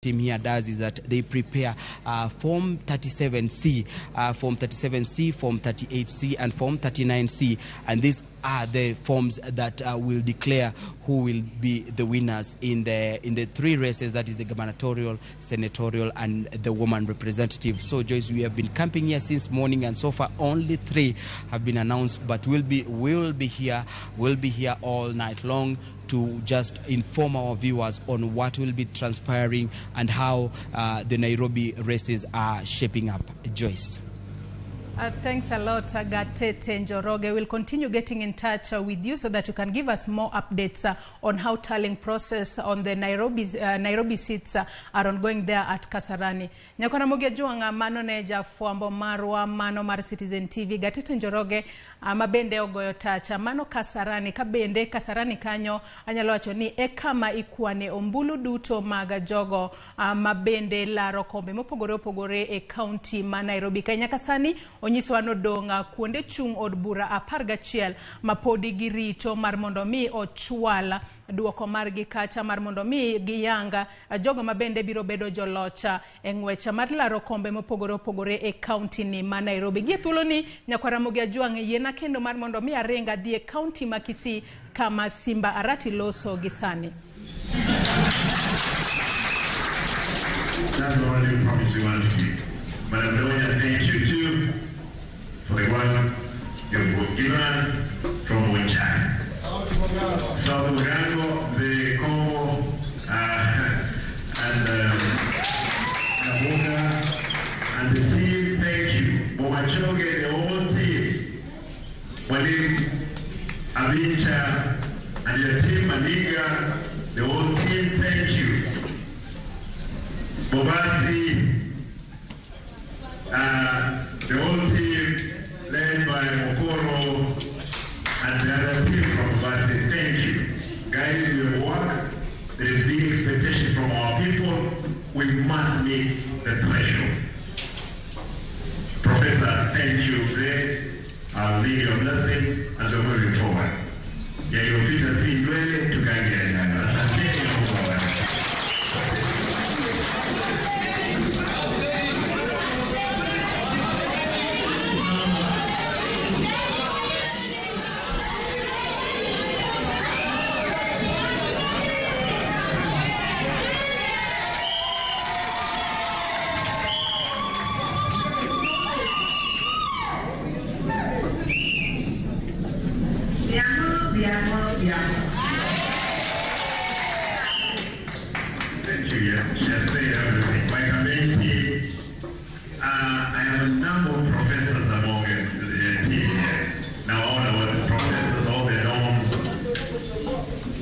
team here does is that they prepare Form 37C, Form 37C, Form 38C, and Form 39C, and these are the forms that will declare who will be the winners in the three races, that is the gubernatorial, senatorial, and the woman representative. So, Joyce, we have been camping here since morning, and so far only 3 have been announced, but we'll be here all night long to just inform our viewers on what will be transpiring and how the Nairobi races are shaping up. Joyce. Thanks a lot, Gatete Njoroge. We'll continue getting in touch with you so that you can give us more updates on how tallying process on the Nairobi seats are ongoing there at Kasarani. Ramogi juanga mano neja fuambo marwa mano mar Citizen TV. Gatete Njoroge mabende ogoyo tacha mano Kasarani kabende Kasarani kanyo anyalo wacho ni ekama ikwane ombulu duto maga jogo mabende laro kombe mopogore e county ma Nairobi. Kenya kasani onyiso anodonga kuonde chung od bura 11 mapodi girito mar mondo mi ochwala duoko margi kacha mar mondo mi giyanga jogo mabende biro bedo jolocha engwecha mar laro kombe mopogore e county ni ma Nairobi. Gie thuolo ni Ramogi juang yena kendo mar mondo mi arenga die county ma Kisii kama Simba Arati loso gisani. That's the only promise you want to give. Madam Donya, thank you too for the one you've given us from Winchai. South Ugango, the Congo, and Nabuga, and the team, thank you. Bomachoge, the whole team. Wadim, Avincha, and your team, Maniga, the whole team, thank you. Bobasi, the whole team led by Mokoro and the other team from Bobasi, thank you. Guiding your work, there is big expectation from our people. We must meet the threshold. Professor, thank you. I'll leave your blessings as we're moving forward. Yeah, your feet are seen dwelling to guide you. Thank you, yeah. Just say everything. My committee, I have a number of professors among the team here. Now all our professors, all their norms,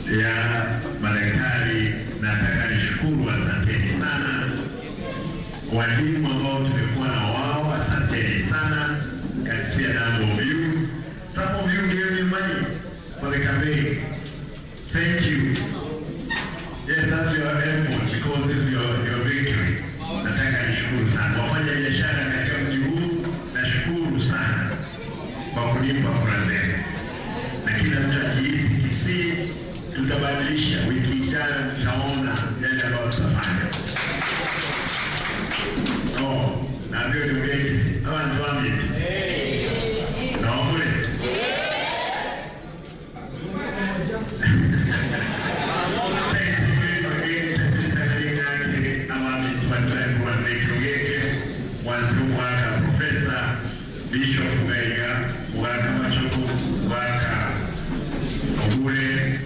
they are madaktari, nataka nishukuru, asanteni sana. Walimu ambao tumekuwa na wao, asanteni sana. Can see a number of you. Some of you gave me money for the campaign. Thank you. Yes, that's your effort because this is your victory. Nataka nishukuru sana. Wafanya biashara katika mji huu, nashukuru sana kwa kunipa kura zenu. Na kila mtu akihisi Kisii, tutabadilisha. Wiki ijayo tutaona yale ambayo tutafanya. Na ndio Kisii. Hawa ni wami. Naombe. Professor Bishop Mega, Waka Machoku, Waka Ogure.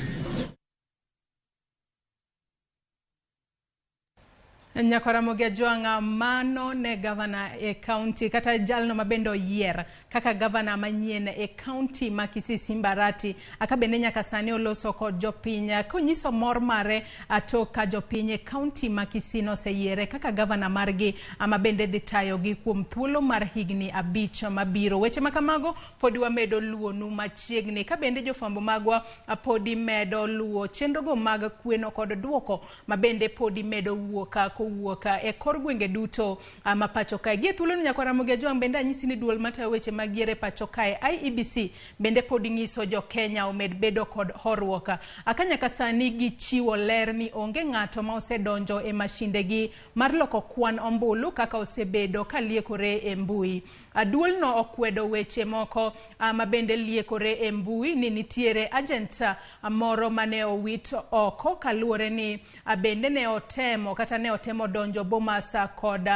Ramogi juanga mano ne governor e county kata jalno mabendo Yiero kaka governor manyien e county ma Kisii Simba Arati akabende nyaka sani oloso kod jopinya konyiso mor mare atoka jopinye county ma Kisii no seyiere kaka governor margi amabende dhitayo gi kuom thuolo mar higni 5 mabiro. Weche makamago podi wamedo luonu machiegni kabende jofambo magwa podi medo luo chenrogo mag kweno kod duoko mabende podi medo wuoka kowuok e kor gwenge duto ma pacho kae. Gie thuolo ni nyakwa Ramogi Ajwang' bende anyisi ni duol matayo weche mag yiero pacho kae IEBC bende pod nyiso jo Kenya omed bedo kod horruok. Akanyaka sani gichiwo ler ni onge ng'ato ma osedonjo e mashindegi mar loko kwan ombulu kaka osebedo ka liekore e mbui. Duol no okwedo weche moko ma bende liekore e mbui ni nitiere agent moro mane owit oko kaluore ni bende ne otemo donjo Bomas kod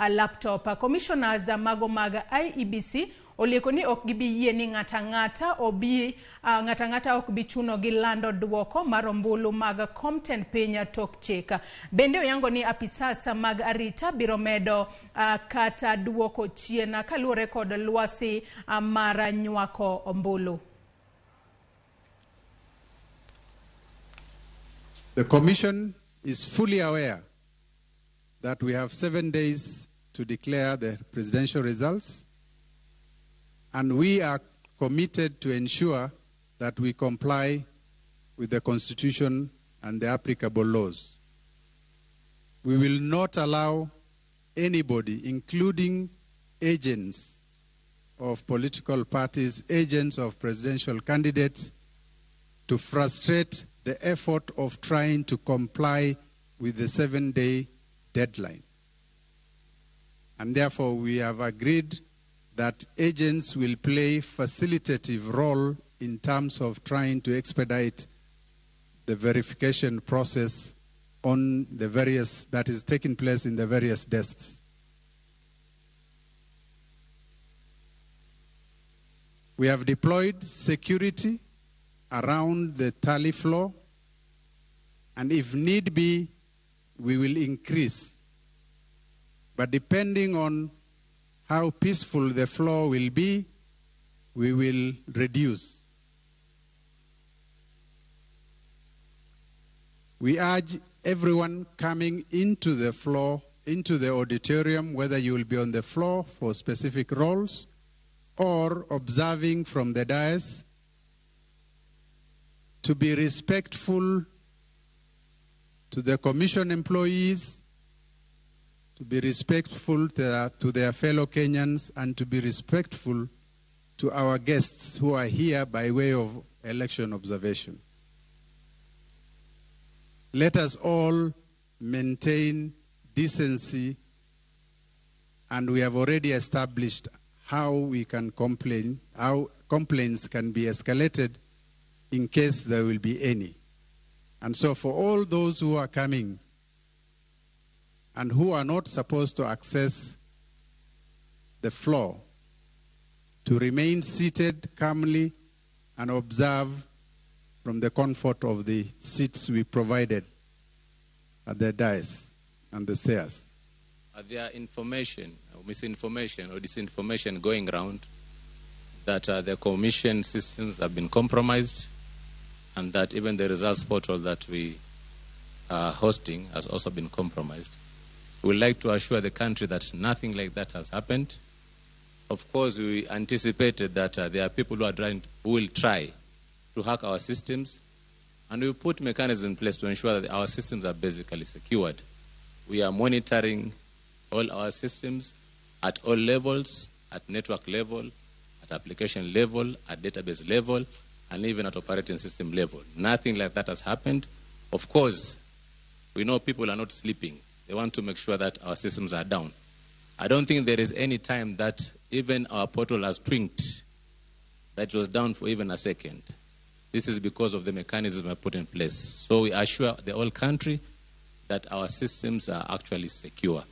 laptop. Commissioners mago mag IEBC olieko ni ok gibi yie ni ng'ata ng'ata ok bi chuno gi lando duoko mar ombulu mag Compton Piny tok chik. Bende oyango ni apisas mag arita biro medo kata duoko chien kaluore kod lwasi mar nywako ombulu. The Commission is fully aware that we have 7 days to declare the presidential results, and we are committed to ensure that we comply with the Constitution and the applicable laws. We will not allow anybody, including agents of political parties, agents of presidential candidates, to frustrate the effort of trying to comply with the 7-day deadline. And therefore, we have agreed that agents will play a facilitative role in terms of trying to expedite the verification process on the various, that is taking place in the various desks. We have deployed security around the tally floor, and if need be, we will increase. But depending on how peaceful the floor will be, we will reduce. We urge everyone coming into the floor, into the auditorium, whether you will be on the floor for specific roles or observing from the dais, to be respectful to the Commission employees, to be respectful to their fellow Kenyans, and to be respectful to our guests who are here by way of election observation. Let us all maintain decency, and we have already established how we can complain, how complaints can be escalated in case there will be any. And so for all those who are coming and who are not supposed to access the floor, to remain seated calmly and observe from the comfort of the seats we provided at the dais and the stairs. Are there information, or misinformation or disinformation going around that the Commission systems have been compromised, and that even the results portal that we are hosting has also been compromised? We would like to assure the country that nothing like that has happened. Of course, we anticipated that there are people who will try to hack our systems, and we put mechanisms in place to ensure that our systems are basically secured. We are monitoring all our systems at all levels, at network level, at application level, at database level, and even at operating system level. Nothing like that has happened. Of course, we know people are not sleeping. They want to make sure that our systems are down. I don't think there is any time that even our portal has twinked that it was down for even a second. This is because of the mechanism we put in place. So we assure the whole country that our systems are actually secure.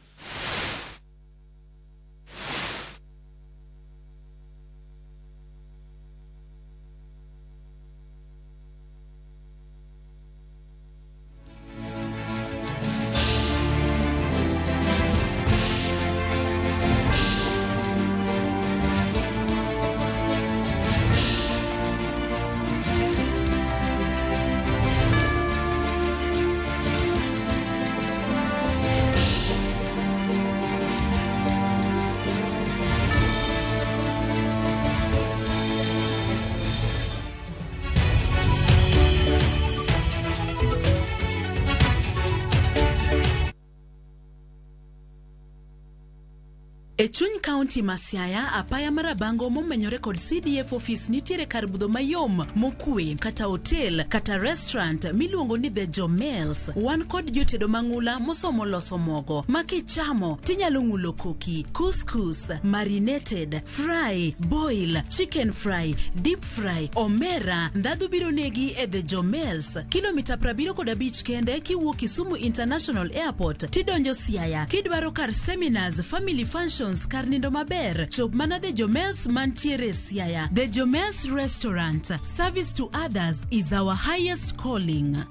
E chuny county Masiaya, apaya marabango momenyore kod CDF office nitiere kar budho mayom mokwe, kata hotel, kata restaurant miluongo ni The Jomels. Wan kod jotedo mang'ula mosomo loso mogo, makichamo tinyalo ng'ulo koki, couscous, marinated, fry, boil, chicken fry, deep fry, omera. Ndadhu biro negi e The Jomels, kilomita 75 kende kiwuok Kisumu International Airport tidonjo Siaya. Kidwaro kar seminars, family functions, kar nindo maber, chop mana The Jomels mantiere Siaya. The Jomels Restaurant. Service to others is our highest calling.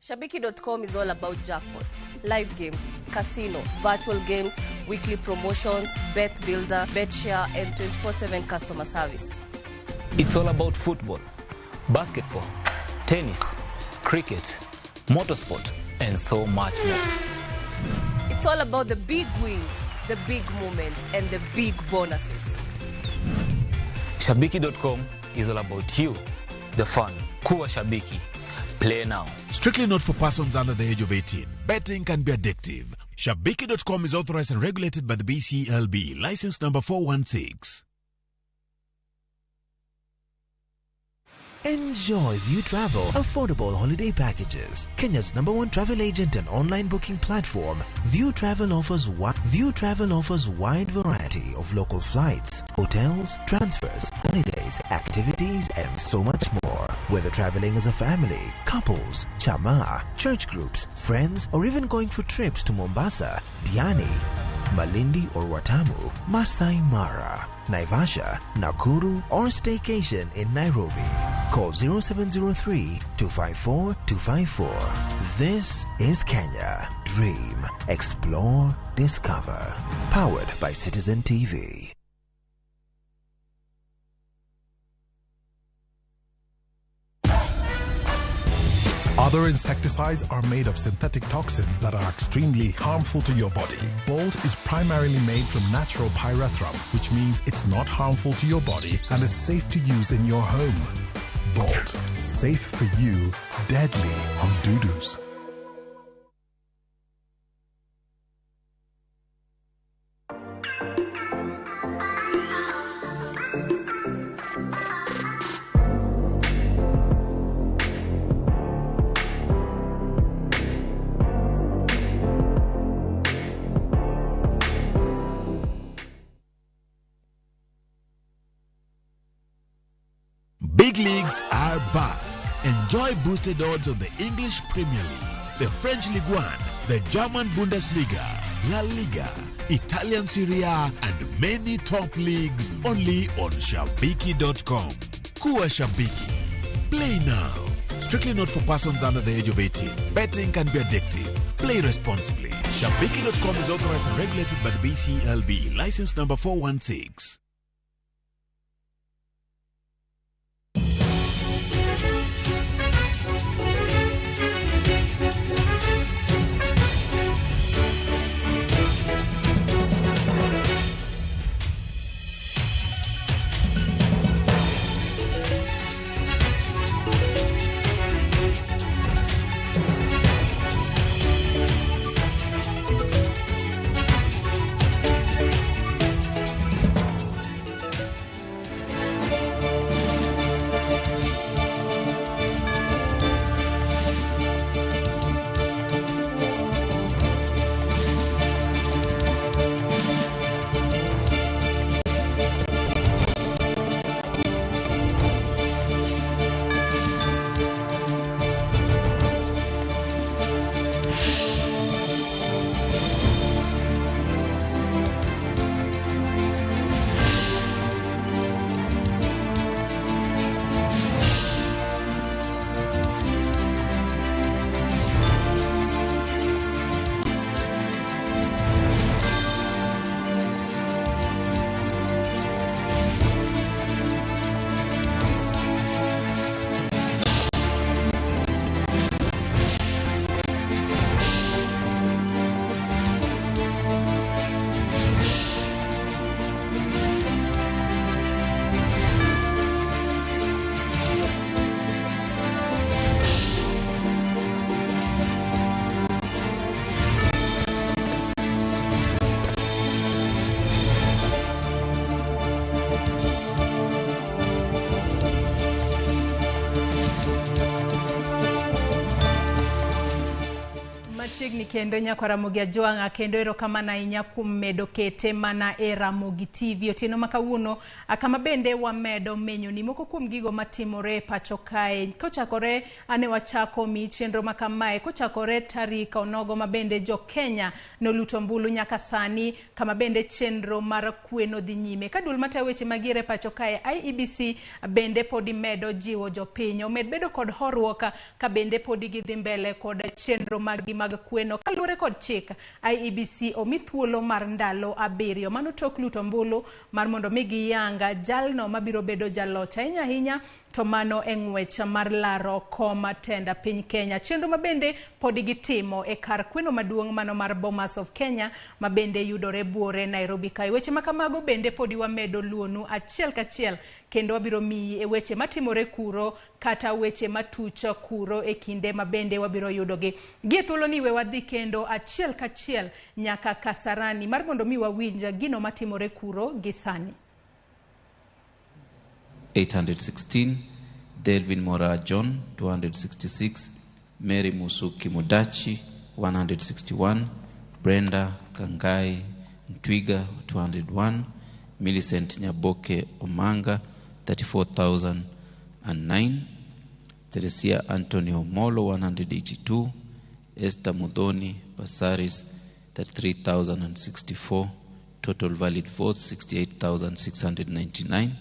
Shabiki.com is all about jackpots, live games, casino, virtual games, weekly promotions, bet builder, bet share, and 24/7 customer service. It's all about football, basketball, tennis, cricket, motorsport, and so much more. It's all about the big wins, the big moments, and the big bonuses. Shabiki.com is all about you, the fun. Kuwa Shabiki. Play now. Strictly not for persons under the age of 18. Betting can be addictive. Shabiki.com is authorized and regulated by the BCLB. License number 416. Enjoy View Travel affordable holiday packages. Kenya's #1 travel agent and online booking platform, View Travel offers wide variety of local flights, hotels, transfers, holidays, activities, and so much more. Whether traveling as a family, couples, chama, church groups, friends, or even going for trips to Mombasa, Diani, Malindi or Watamu, Masai Mara, Naivasha, Nakuru, or staycation in Nairobi. Call 0703-254-254. This is Kenya. Dream, explore, discover. Powered by Citizen TV. Other insecticides are made of synthetic toxins that are extremely harmful to your body. Bolt is primarily made from natural pyrethrum, which means it's not harmful to your body and is safe to use in your home. Bolt, safe for you, deadly on doo-doos. Big leagues are back. Enjoy boosted odds on the English Premier League, the French Ligue 1, the German Bundesliga, La Liga, Italian Serie A, and many top leagues only on Shabiki.com. Kuwa Shabiki. Play now. Strictly not for persons under the age of 18. Betting can be addictive. Play responsibly. Shabiki.com is authorized and regulated by the BCLB. License number 416. machiegni kendo nyako Ramogi Ajwang'a kendo erokamano ahinya kuom medo kete mana e Ramogi TV. Otieno ma kawuono kama bende wamedo menyo ni moko kuom gigo matimore e pacho kae. Kochakore ane wachako mi chenro ma kamae kochakore tarik onogo ma bende jo Kenya noluto mbulu nyaka sani kama bende chenro mar kweno dhi nyime. Kadul matayo weche magiere pacho kae IEBC bende podi medo jiwo jo piny. Omed bedo kod horruok ka bende podi gidhi mbele kod chenro mag kweno kaluwore kod chik. IEBC omi thuolo mar ndalo 7 mano tok luto mbulu mar mondo mi giyanga jalno mabiro bedo jaloch ahinya to mano eng'wech mar laro koma tenda piny Kenya. Chenro mabende podi gitimo e kar kweno maduong' mano mar Bomas of Kenya mabende yudore buore Nairobi kae. Weche makamago bende podi wamedo luonu achiel kachiel kendo wabiro miyi e weche matimore kuro kata weche matucho kuro e kinde mabende wabiro yudogi. Gie thuolo ni we wadhi kendo achiel kachiel nyaka Kasarani mar mondo mi wawinja gino matimore kuro gisani. 816, Delvin Mora John 266, Mary Musuki Mudachi 161, Brenda Kangai Ntwiga 201, Millicent Nyaboke Omanga 34,009, Teresia Antonio Molo 182, Esther Mudoni Basaris 33,064, total valid votes 68,699,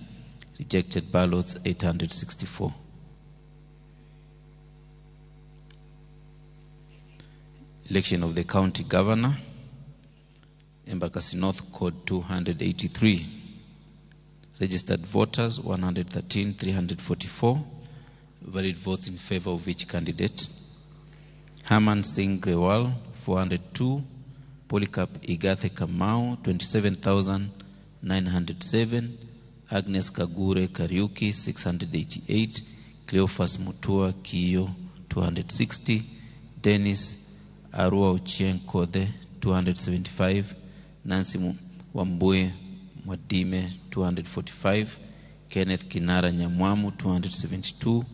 rejected ballots 864. Election of the county governor, Embakasi North code 283. Registered voters 113,344. Valid votes in favor of each candidate. Herman Singh Grewal 402. Polycarp Igathe Kamau 27,907. Agnes Kagure Kariuki 688, Cleophas Mutua Kiyo 260, Dennis Arua Ochieng Kode 275, Nancy Wambue Mwadime 245, Kenneth Kinara Nyamwamu 272,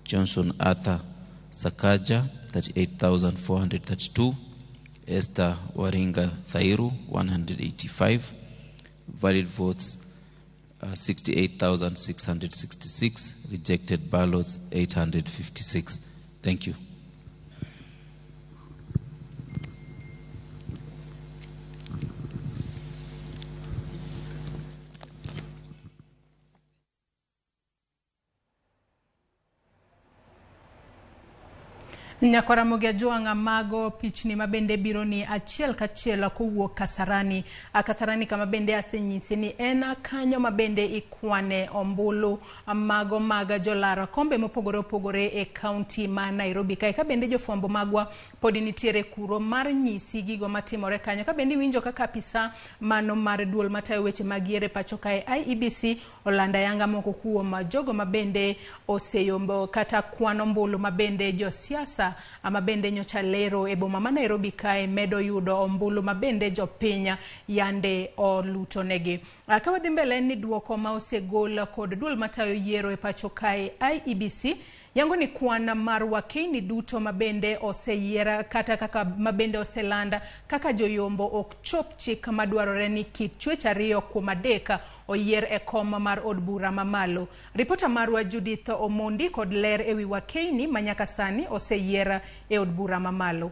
Johnson Arthur Sakaja 38,432, Esther Waringa Thairu 185, valid votes 68,666, rejected ballots 856. Thank you. Nyako Ramogi Ajwang'a mago pichni mabende biro ni achiel kachiel kowuok Kasarani. Kasarani kama bende asenyisi ni en kanyo mabende ikwane ombulu mago maga jolara kombe mopogore e county ma Nairobi kae. Ka bende jofwambo magwa podi nitiere kuro mar nyisi gigo matimore kanyo. Ka bende winjo kaka apisa mano mar duol matayo weche magiere pacho kae IEBC olanda yanga moko kuom jogo mabende oseyombo kata kwano ombulu mabende josiasa ama bende nyocha lero e boma ma Nairobi kae medo yudo ombulu mabende jopinya yande oluto negi. Ka wadhi mbele ni duoko ma osegol kod duol matayo yiero e pacho kae IEBC yango ni kwana mar wakeni duto mabende oseyiera kata kaka mabende oselanda kaka joyombo ok chop chik madwarore ni kit chwech ariyo kuom adek oyier e kom mar od bura mamalo. Ripota marwa Judith Omondi kod ler ewi wakeni manyaka sani oseyiera e od bura mamalo.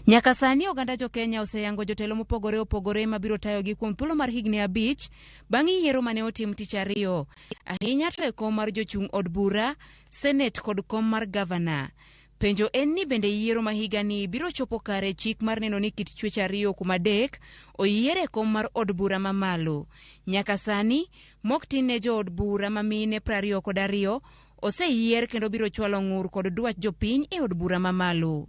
Nyaka sani oganda jo Kenya oseyango jotelo mopogore mabiro tayogi kuom thuolo mar higni 5 bang' yiero mane otim tich ariyo, ahinya to e kom mar jochung' od bura, Senate kod kom mar gavana. Penjo en ni bende yiero ma higa ni biro chopo kare chik mar neno ni kit chwech ariyo kuom adek oyiere kom mar od bura mamalo. Nyaka sani mok tin ne jo od bura mamine 22 oseyier kendo biro chwalo ng'ur kod dwach jopiny e od bura mamalo.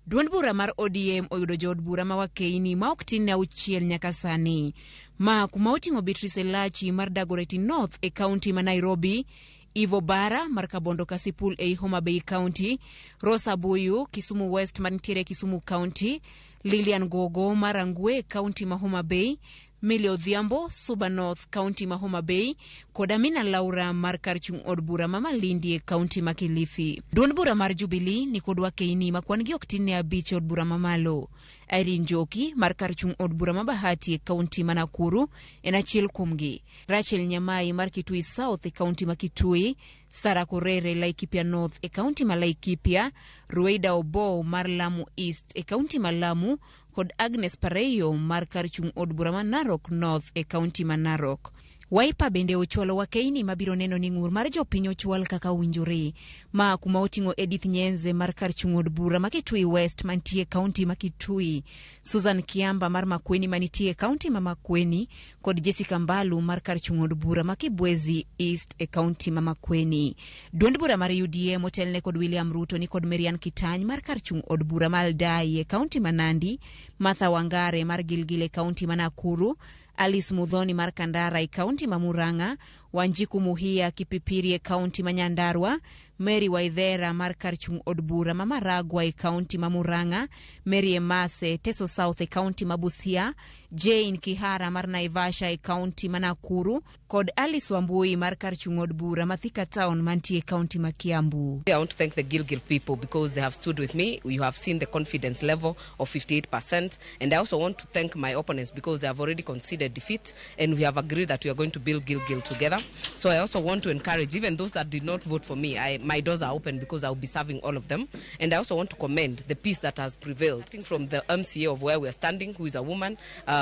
Duond bura mar ODM oyudo jo od bura ma wakeini ma ok tin ne 6 nyaka sani. Ma kuma oting'o Beatrice Elachi mar Dagoretti North e county ma Nairobi, Ivo Bara mar Kabondo Kasipul e Homa Bay County, Rosa Buyu Kisumu West mantiere Kisumu County, Lilian Gogo mar Angwe County ma Homa Bay, Millie Odhiambo, Suba North, County ma Homa Bay, kod Amina Laura mar kar chung' od bura ma Malindi, County ma Kilifi. Duond bura mar Jubilee ni kod wakeini ma kwan gi ok tin ne abich od bura ma malo. Irene Njoki mar kar chung' od bura ma Bahati, County ma Nakuru, en achiel kuomgi. Rachel Nyamai mar Kitui South, County ma Kitui, Sara Korere Laikipia North, County ma Laikipia, Rueida Obo mar Lamu East, County ma Lamu, kod Agnes Pareyo mar kar chung' od bura ma Narok North, County ma Narok. Wiper bende ochwalo wakeini mabiro neno ni ng'ur mar jopiny ochwal kaka winjore, ma kuma oting'o Edith Nyenze mar kar chung' od bura ma Kitui West mantie County ma Kitui, Susan Kiamba mar Makueni manitie County ma Makueni, kod Jessica Mbalu mar kar chung' od bura ma Kibwezi East County ma Makueni. Duond bura mar UDA motelne kod William Ruto ni kod Marian Kitany mar kar chung' od bura ma Aldai County ma Nandi, Martha Wangare mar Gilgile County ma Nakuru, Alice Mudhoni mar Kandara County ma Murang'a, Wanjiku Muhia Kipipiri County ma Nyandarua, Mary Waithera mar kar chung' od bura ma Maragwa County ma Murang'a, Mary Emase Teso South County ma Busia, Jane Kihara mar Naivasha County ma Nakuru, kod Alice Wambui mar kar chung' od bura ma Thika Town mantie County ma Kiambu. I want to thank the Gilgil people because they have stood with me. You have seen the confidence level of 58%, and I also want to thank my opponents because they have already conceded defeat, and we have agreed that we are going to build Gilgil together. So I also want to encourage even those that did not vote for me. My doors are open because I will be serving all of them, and I also want to commend the peace that has prevailed from the MCA of where we are standing, who is a woman.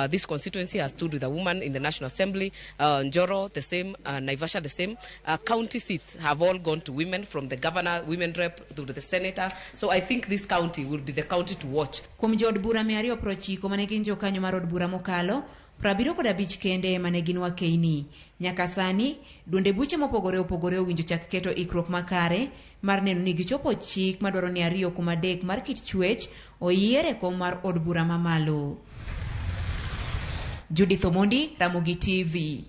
This constituency has stood with a woman in the National Assembly. Njoro the same, Naivasha the same. County seats have all gone to women, from the governor, women rep to the senator. So I think this county will be the county to watch. Kuom jod bura 290 mane gin jokanyo mar od bura mokalo, 75 kende mane gin wakeini. Nyaka sani, duonde buche mopogore opogore owinjo chak keto ikruok makare mar neno ni gichopo chik madwaro ni 2.3 mar kit chwech oyiere kom mar od bura mamalo. Judith Omondi, Ramogi TV.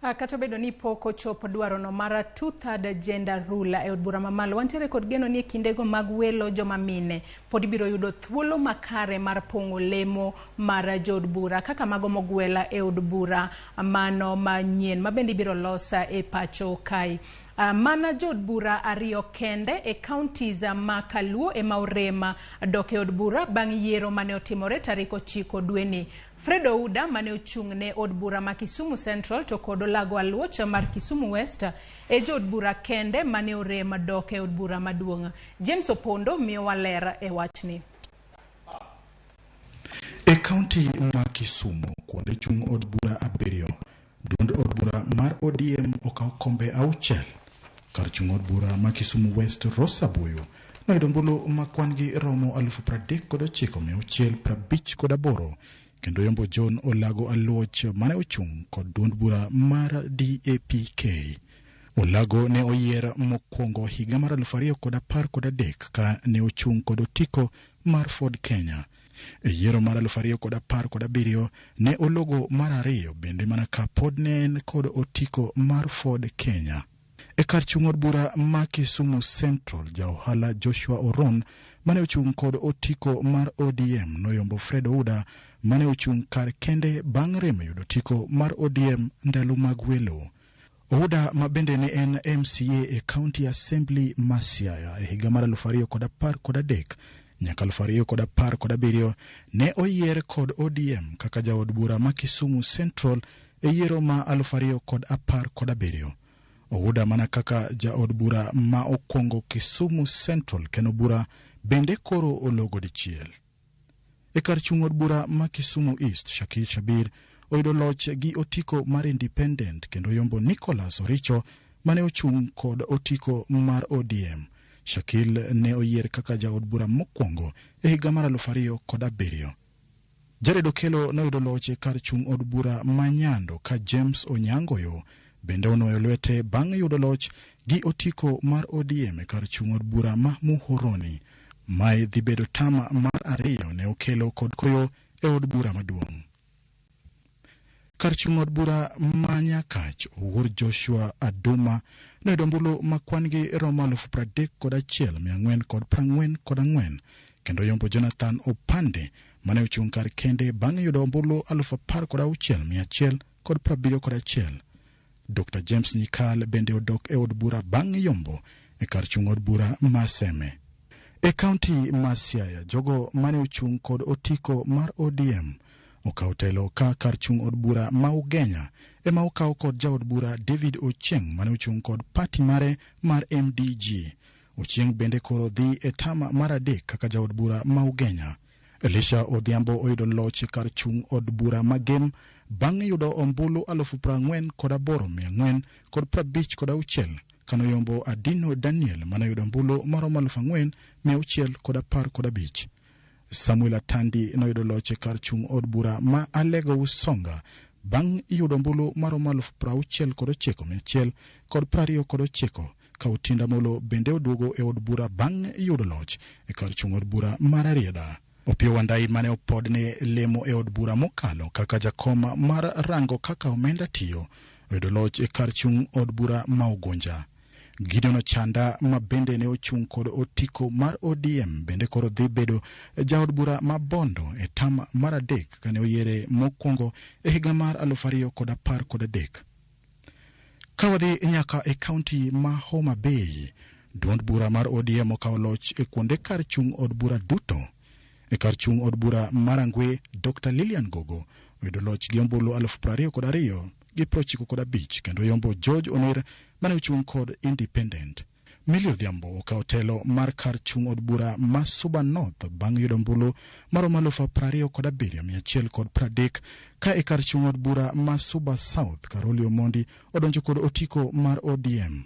Kata bedo ni poko chopo dwaro no mara 2/3 gender rule e od bura mamalo, wantiere kod geno ni kindego mag welo joma mine pod biro yudo thuolo makare mar pongo lemo mar jod bura kaka mago mogwela e od bura mano manyien mabendi biro losa e pacho kai. Mana jod bura 2 kende e counties ma Kaluo e Maurema doke od bura bang' yiero mane otimore tarik 9 dweni. Fred Ouda mane ochung'ne od bura ma Kisumu Central to kod Lago Aluoch mar Kisumu West e jod bura kende mane orema doke od bura maduong'. James Opondo miyo walera e wachni. E county ma Kisumu kuonde chung' od bura 7, duond od bura mar ODM okawo kombe 6. Kar chung' od bura ma Kisumu West Rosa Boyo noyudo ombulu ma kwan gi romo 39,658 kendo yombo John Olago Aluoch mane ochung' kod duond bura mar DAPK. Olago ne oyier mokwongo higa mar 2013 ka ne ochung' kod otiko mar Ford Kenya. E yiero mar 2017 ne ologo mar 2 bende mana ka pod ne en kod otiko mar Ford Kenya. E kar chung' od bura ma Kisumu Central, jaohala Joshua Oron mane ochung' kod otiko mar ODM noyombo Fred Ouda mane ochung' kar kende bang' remo yudo otiko mar ODM ndalo mag welo. Ouda ma bende ne en MCA e County Assembly ma Siaya e higa mar 2013 nyaka 2017 ne oyier kod ODM kaka jaod bura ma Kisumu Central e yiero ma 2017. Ouda mana kaka jaod bura ma okwongo Kisumu Central keno bura bende koro ologo dichiel. E kar chung' od bura ma Kisumu East, Shakil Shabir oyudo loch gi otiko mar Independent kendo yombo Nicholas Oricho mane ochung' kod otiko mar ODM. Shakil ne oyier kaka jaod bura mokwongo e higa mar 2007. Jared Okelo noyudo loch e kar chung' od bura ma Nyando ka James Onyangoyo bende onoyo lwete bang' yudo loch gi otiko mar ODM e kar chung' od bura ma Muhoroni. Mae dhi bedo tama mar 2 ne Okelo kod koyo e od bura maduong'. Kar chung' od bura ma Nyakach, Owuor Joshua Aduma noyudo ombulu ma kwan gi romo 31,444 kendo yombo Jonathan Opande mane ochung' kar kende bang'e yudo ombulu 16,171. Dr. James Nyikal bende odok e od bura bang' yombo e kar chung' od bura ma Seme. E kaunti ma Siaya, jogo mane ochung' kod otiko mar ODM okawo telo ka kar chung' od bura ma Ugenya ema okawo kod jaod bura David Ochieng mane ochung' kod party mare mar MDG. Ochieng bende koro dhi e tama mar adek kaka jaod bura ma Ugenya. Elisha Odhiambo oyudo loch kar chung' od bura ma Gem bang' yudo ombulu 48,456 kano yombo Adino Daniel mane yudo ombulu maromo 4,615. Samuel Atandi noyudo loch kar chung' od bura ma Alego Usonga bang' yudo ombulu maromo 69,129 ka Otinda Molo bende oduogo e od bura bang' yudo loch e kar chung' od bura mar Arieda. Opio Wandai mane opodne lemo e od bura mokalo kaka jakoma mar rango kaka omenda tiyo oyudo loch e kar chung' od bura ma Ugunja. Gideon Ochanda ma bende ne ochung' kod otiko mar ODM bende koro dhi bedo jaod bura ma Bondo e tam mar adek kane oyiere mokwongo e higa mar 2013. Kawadhi nyaka e kaunti ma Homa Bay, duond bura mar ODM okawo loch e kuonde kar chung' od bura duto. E kar chung' od bura mar Angwe, Dr. Lilian Gogo oyudo loch gi ombulu 22,95 kendo yombo George Onir mane ochung' kod Independent. Millie Odhiambo okawo telo mar kar chung' od bura ma Suba North bang' yudo ombulu maromo 27,130 ka e kar chung' od bura ma Suba South Karoli Omondi odonjo kod otiko mar ODM.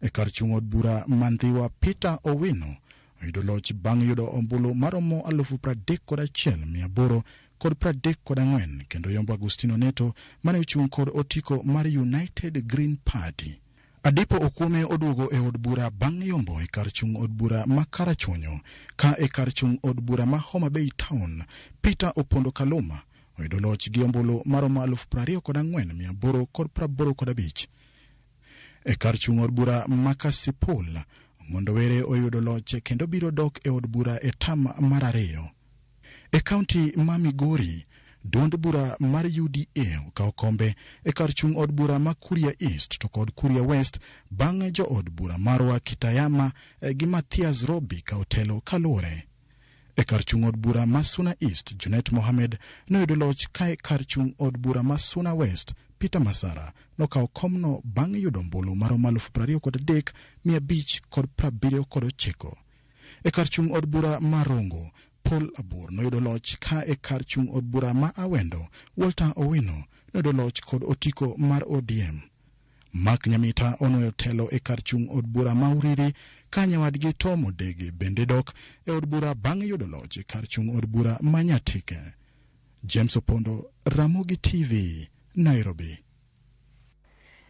E kar chung' od bura Mandhiwa Peter Owino oyudo loch bang' yudo ombulu maromo 31,834 kendo yombo Agustino Neto mane ochung' kod otiko mar United Green Party. Adipo Okume oduogo e od bura bang' yombo e kar chung' od bura ma Karachonyo ka e kar chung' od bura ma Homa Bay Town Peter Opondo Kaluma oyudo loch gi ombulu maromo 24,885. E kar chung' od bura ma Kasipul Mondowere oyudo loch kendo biro dok e od bura e tam mar ariyo. E kaunti ma Migori, duond bura mar UDA okawo kombe e kar chung' od bura ma Kuria East to kod Kuria West bang' jo od bura marwa Kitayama gi Mathias Robi ka otelo kalure. E kar chung' od bura ma Suna East, Junet Mohamed noyudo loch ka e kar chung' od bura ma Suna West Peter Masara nokawo komno bang' yudo ombulu maromo 23,579. E kar chung' od bura ma Rongo, Paul Abur noyudo loch ka e kar chung' od bura ma Awendo Walter Owino noyudo loch kod otiko mar ODM. Mark Nyamita onoyo telo e kar chung' od bura ma Uriri ka nyawadgi Tom Odege bende dok e od bura bang' yudo loch e kar chung' od bura ma Nyatike. James Opondo, Ramogi TV, Nairobi.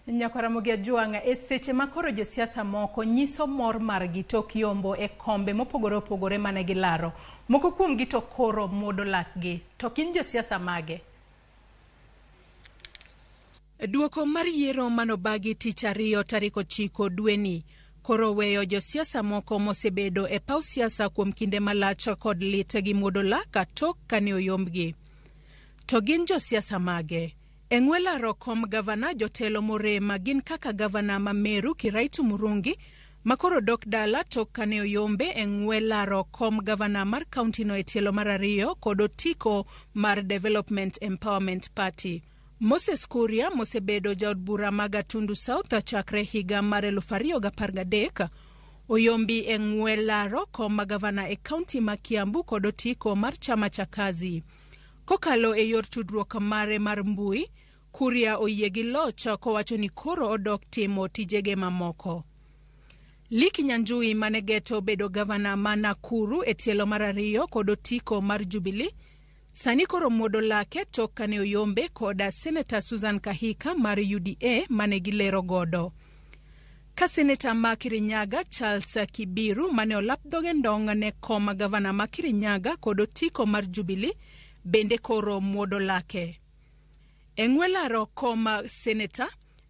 Nyakora Juanga e seche makoro josiasa moko nyiso mor margi tok yombo e kombe mopogore opogore mane gilaro. Moko kuom gi to koro muodo lakgi. To kin josiasa mage? Duoko mar yiero manobagi tich ariyo tarik 9 dweni. Koro weyo josiasa moko mosebedo e paw siasa kuom kinde malach kod lit gi muodo laka tok kane oyombgi. To gin josiasa mage? Engwela rokom gavana jotelo morema gin kaka gavana ma Meru Kiraitu Murungi makoro dok dala tok kane oyombe engwela rokom gavana mar county no etielo mar ariyo kod otiko mar Development Empowerment Party. Moses Kuria mosebedo jaod bura ma Gatundu South chakre higa mar 2013 oyombi engwela rokom gavana e county ma Kiambu kod otiko mar chama cha kazi. Kokalo e yor tudruok mare mar mbui, Kuria oyie gi loch kowacho ni koro odok timo tijege mamoko. Liki Nyanjui mane geto bedo gavana ma Nakuru e tielo mar ariyo kod otiko mar Jubilee, sani koro muodo lake tok kane oyombe koda Senator Susan Kahika mar UDA mane gilero godo. Ka Senator ma Kirinyaga Charles Kibiru mane olap dhoge ndong ne koma gavana ma Kirinyaga kod otiko mar Jubilee bende koro muodo lake. Engwela rokoma Senator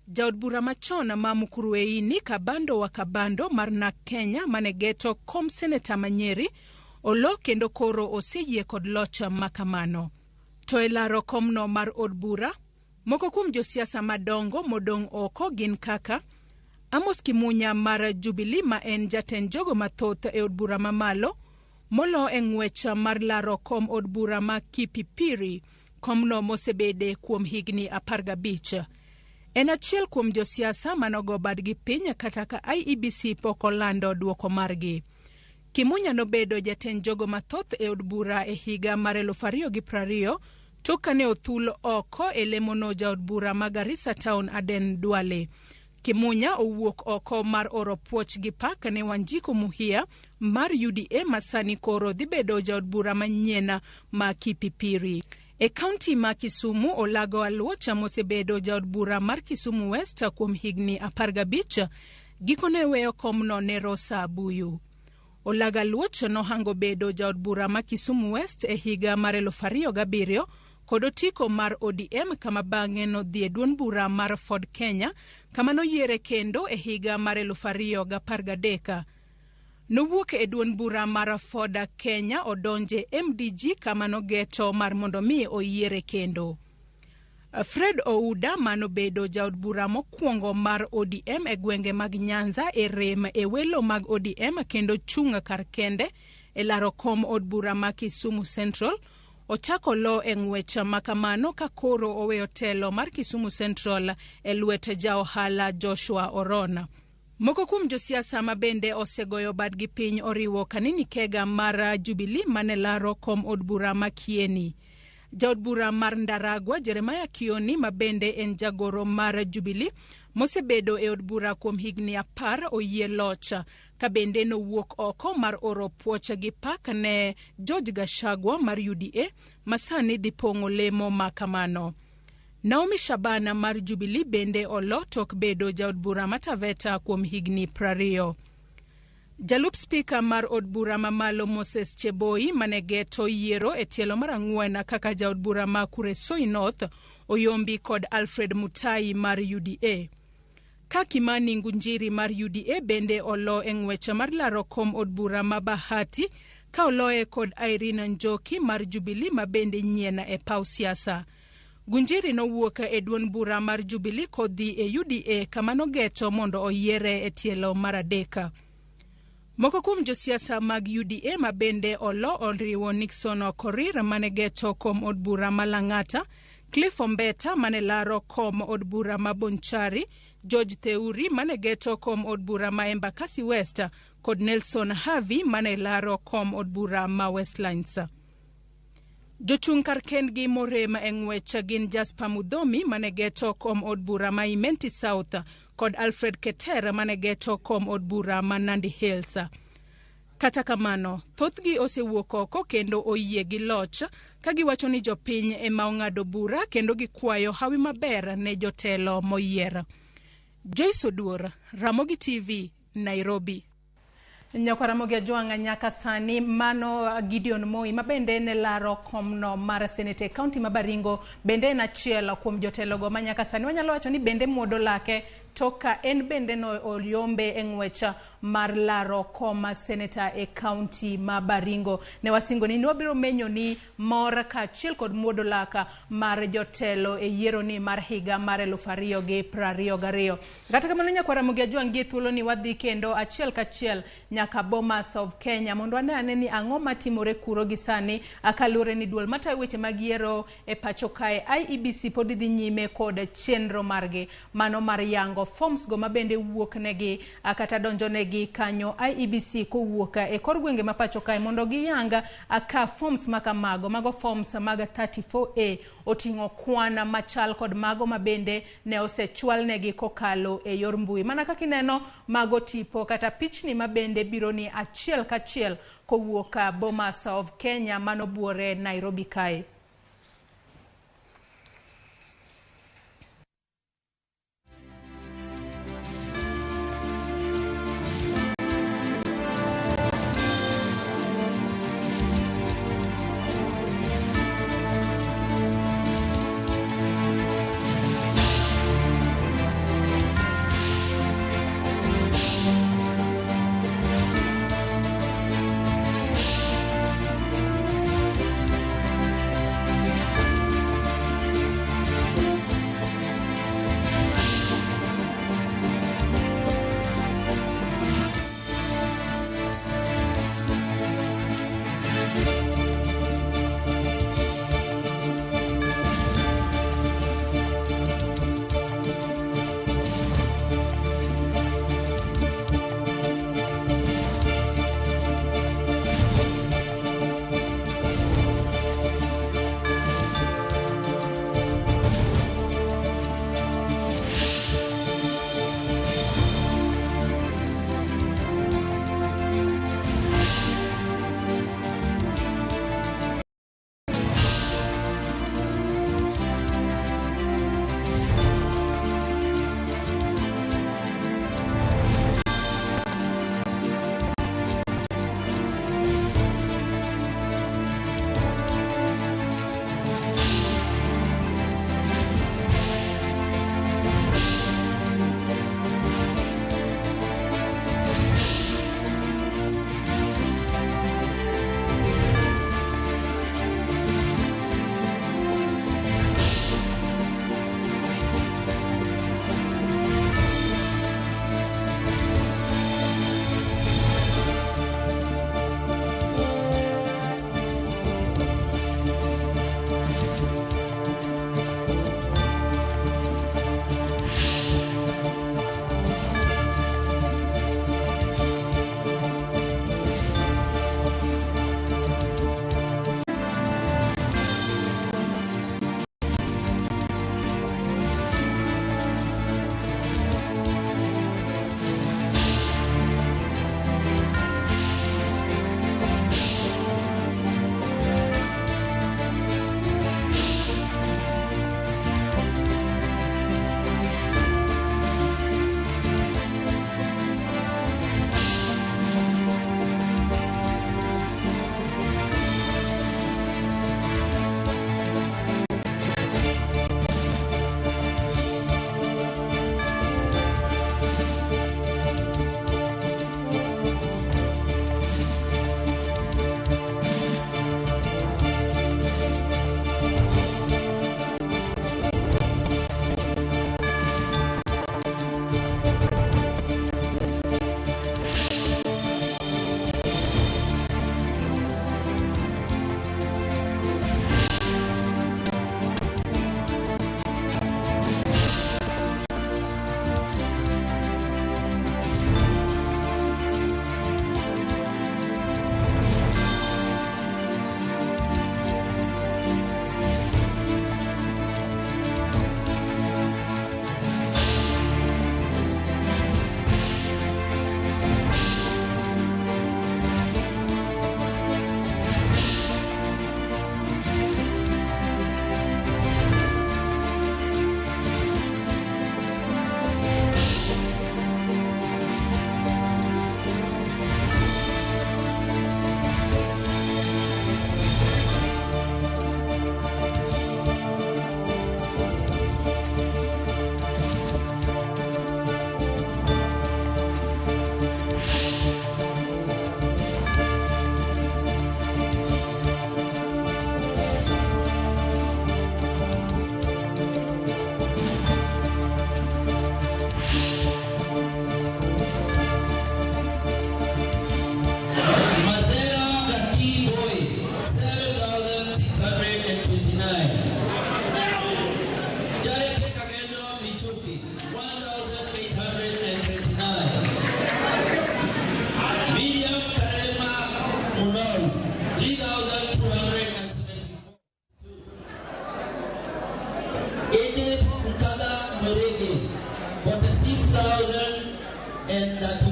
jaod bura machona ma Mukurueini Kabando wa Kabando mar na Kenya mane geto kom Senator Manyeri Olo kendo koro oseyie kod loch makamano. To e laro komno mar od bura, moko kuom josiasa madongo modong' oko gin kaka Amos Kimunya mar Jubilee ma en jatend jogo mathoth e od bura mamalo, molo e ng'wech mar laro kom od bura ma Kipipiri, komno mosebede kuom higni 15. En achiel kuom josiasa manogo badgi piny kata ka IEBC pok olando duoko margi. Kimunya nobedo jatend jogo mathoth e od bura e higa mar 2020 tok kane othul oko e lemono jaod bura ma Garissa Town Aden Duale. Kimunya owuok oko mar oro puoch gi pak ne Wanjiku Muhia mar UDA masani koro dhi bedo jaod bura manyien ma Kipipiri. E kaunti ma Kisumu, Olago Aluocha mosebedo jaod bura mar Kisumu West kuom higni 15 gikone weyo komno ne Rosa Abuyu. Olago Aluocha nohango bedo jaod bura ma Kisumu West e higa mar 2007 kod otiko mar ODM kama bang'e nodhi e duond bura mar Ford Kenya kama noyiere kendo e higa mar 2013. Nowuok e duond bura mar Ford Kenya odonje MDG kama nogeto mar mondo mi oyiere kendo. Fred Ouda manobedo jaod bura mokwongo mar ODM e gwenge mag Nyanza e rem e welo mag ODM kendo chunga kar kende e laro kom od bura ma Kisumu Central, ochako lo e ng'wech makamano ka koro oweyo telo mar Kisumu Central e lwet jaohala Joshua Orona. Moko kuom josiasa ma bende osegoyo badgi piny oriwo Kanini Kega mar Jubilee mane laro kom od bura ma Kieni. Jaod bura mar Ndaragwa Jeremiah Kioni ma bende en jagoro mar Jubilee mosebedo e od bura kuom higni 10 oyie loch ka bende nowuok oko mar oro puoch gi pak ne George Gashagwa mar UDA masani dhi pong'o lemo makamano. Naomi Shabana mar Jubilee bende olo tok bedo jaod bura mataveta kuom higni 20. Jalup spika mar od bura mamalo Moses Cheboi manegeto Yiero e tielo mar 4 kaka jaod bura ma Kuresoi North oyombi kod Alfred Mutai mar UDA. Ka Kimani Ngunjiri mar UDA bende olo e ng'wech mar laro kom od bura ma Bahati ka oloe kod Irene Njoki mar Jubilee ma bende nyiena e paw siasa. Gunjiri nowuok e duond bura mar Jubilee kodhi e UDA kama nogeto mondo oyiere e tielo mar 3. Moko kuom josiasa mag UDA ma bende olo oriwo Nixon Korir mane geto kom od bura ma Lang'ata, Cliff Ombeta mane laro kom od bura ma Bonchari, George Theuri mane geto kom od bura ma Embakasi West kod Nelson Havi mane laro kom od bura ma Westlands. Jochung' kar kendgi morem e ng'wech gin Jasper Mudhomi mane geto kom od bura ma Imenti South kod Alfred Keter mane geto kom od bura ma Nandi Hills. Kata kamano, thothgi osewuok oko kendo oyie gi loch ka giwacho ni jopiny ema ong'ado bura kendo gikwayo hawi maber ne jotelo moyier. Joyce Oduor, Ramogi TV, Nairobi. Nyako Ramogi Ajwanga nyaka sani mano Gideon Moi mabende ne laro komno mar Senate County ma Baringo bende na chiel kuom jotelogo ma nyaka sani wanyalo wacho ni bende muodo lake toka en bende no oyombe e ng'wecha mar laro koma Senator e County ma Baringo. Ne wasingo ni wabiro menyo ni mor ka chiel kod muodo laka mar jotelo e yiero ni mar higa mar 2022. Kata kamano nyako Ramogi Ajwanga gi thuolo ni wadhi kendo achiel ka chiel nyaka Bomas of Kenya mondo ane ni ang'o matimore kuro gi sani akalure ni duol matayo weche mag yiero e pacho kae IEBC pod dhi nyime kod chenro margi mano mar yango forms go mabende wuok negi kata donjo negi kanyo IEBC ko wuok e kor gwenge ma pacho kae mondo giyanga aka forms makamago mago forms mag 34A oting'o kwana machal kod mago mabende ne osechwal negi kokalo e yor mbui mana kaka ineno mago tipo kata pichni mabende biro ni achiel kachiel kowuok Bomas of Kenya mano buore Nairobi kae.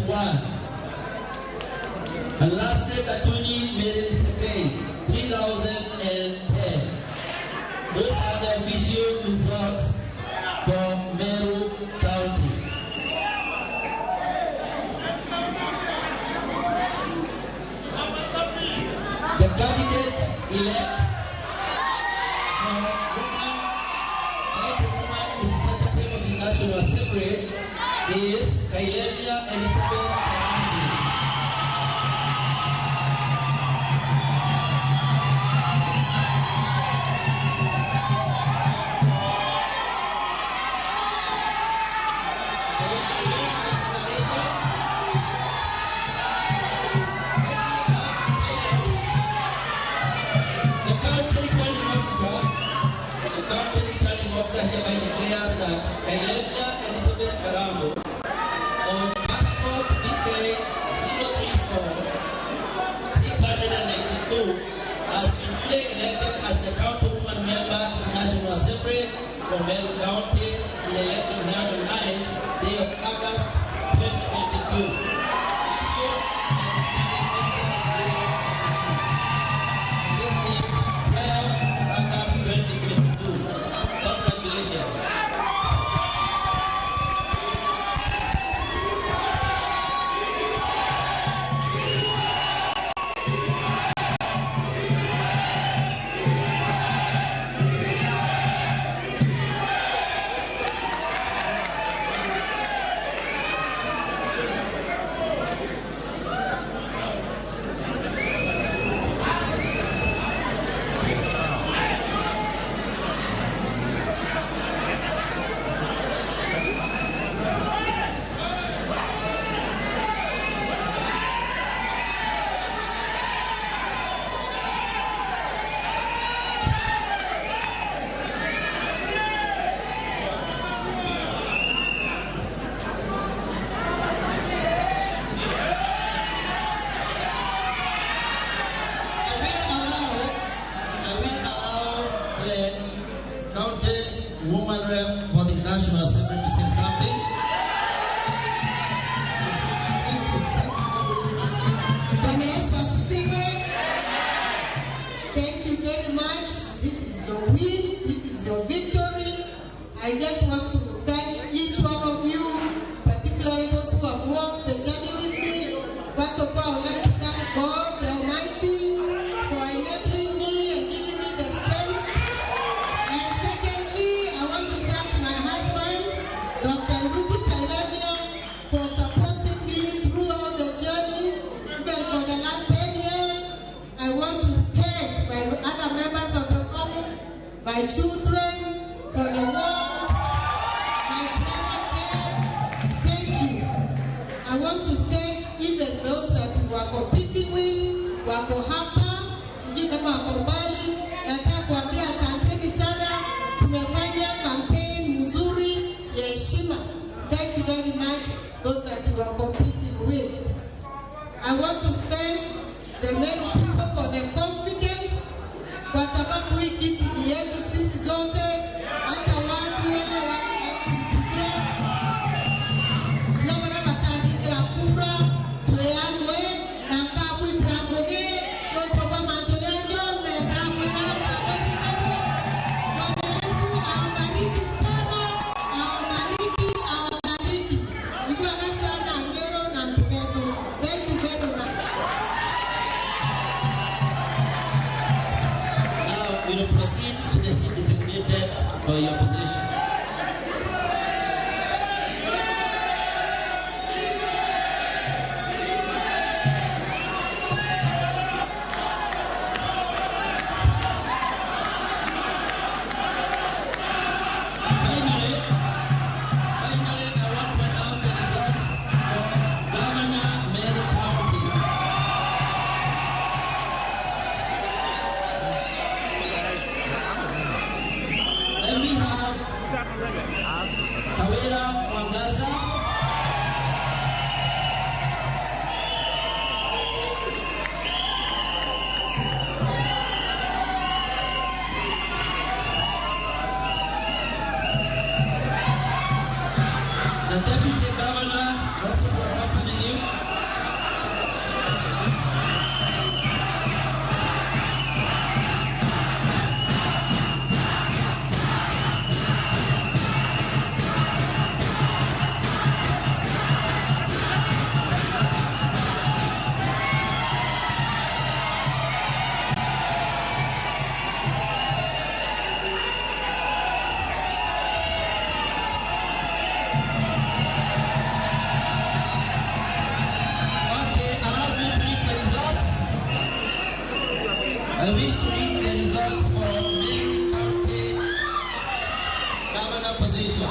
1. And lastly, Katuni Merin Sekei, 3,010. Those are the official results for Meru County. The candidate-elect for woman representative of the National Assembly is Kailenia Elizabeth. For Meru County in the election held on 9th day of August 2022. This is 12 August 2022. Congratulations. Proceed to the seat designated for your position. We have I wish to read the results for Main County Governor position.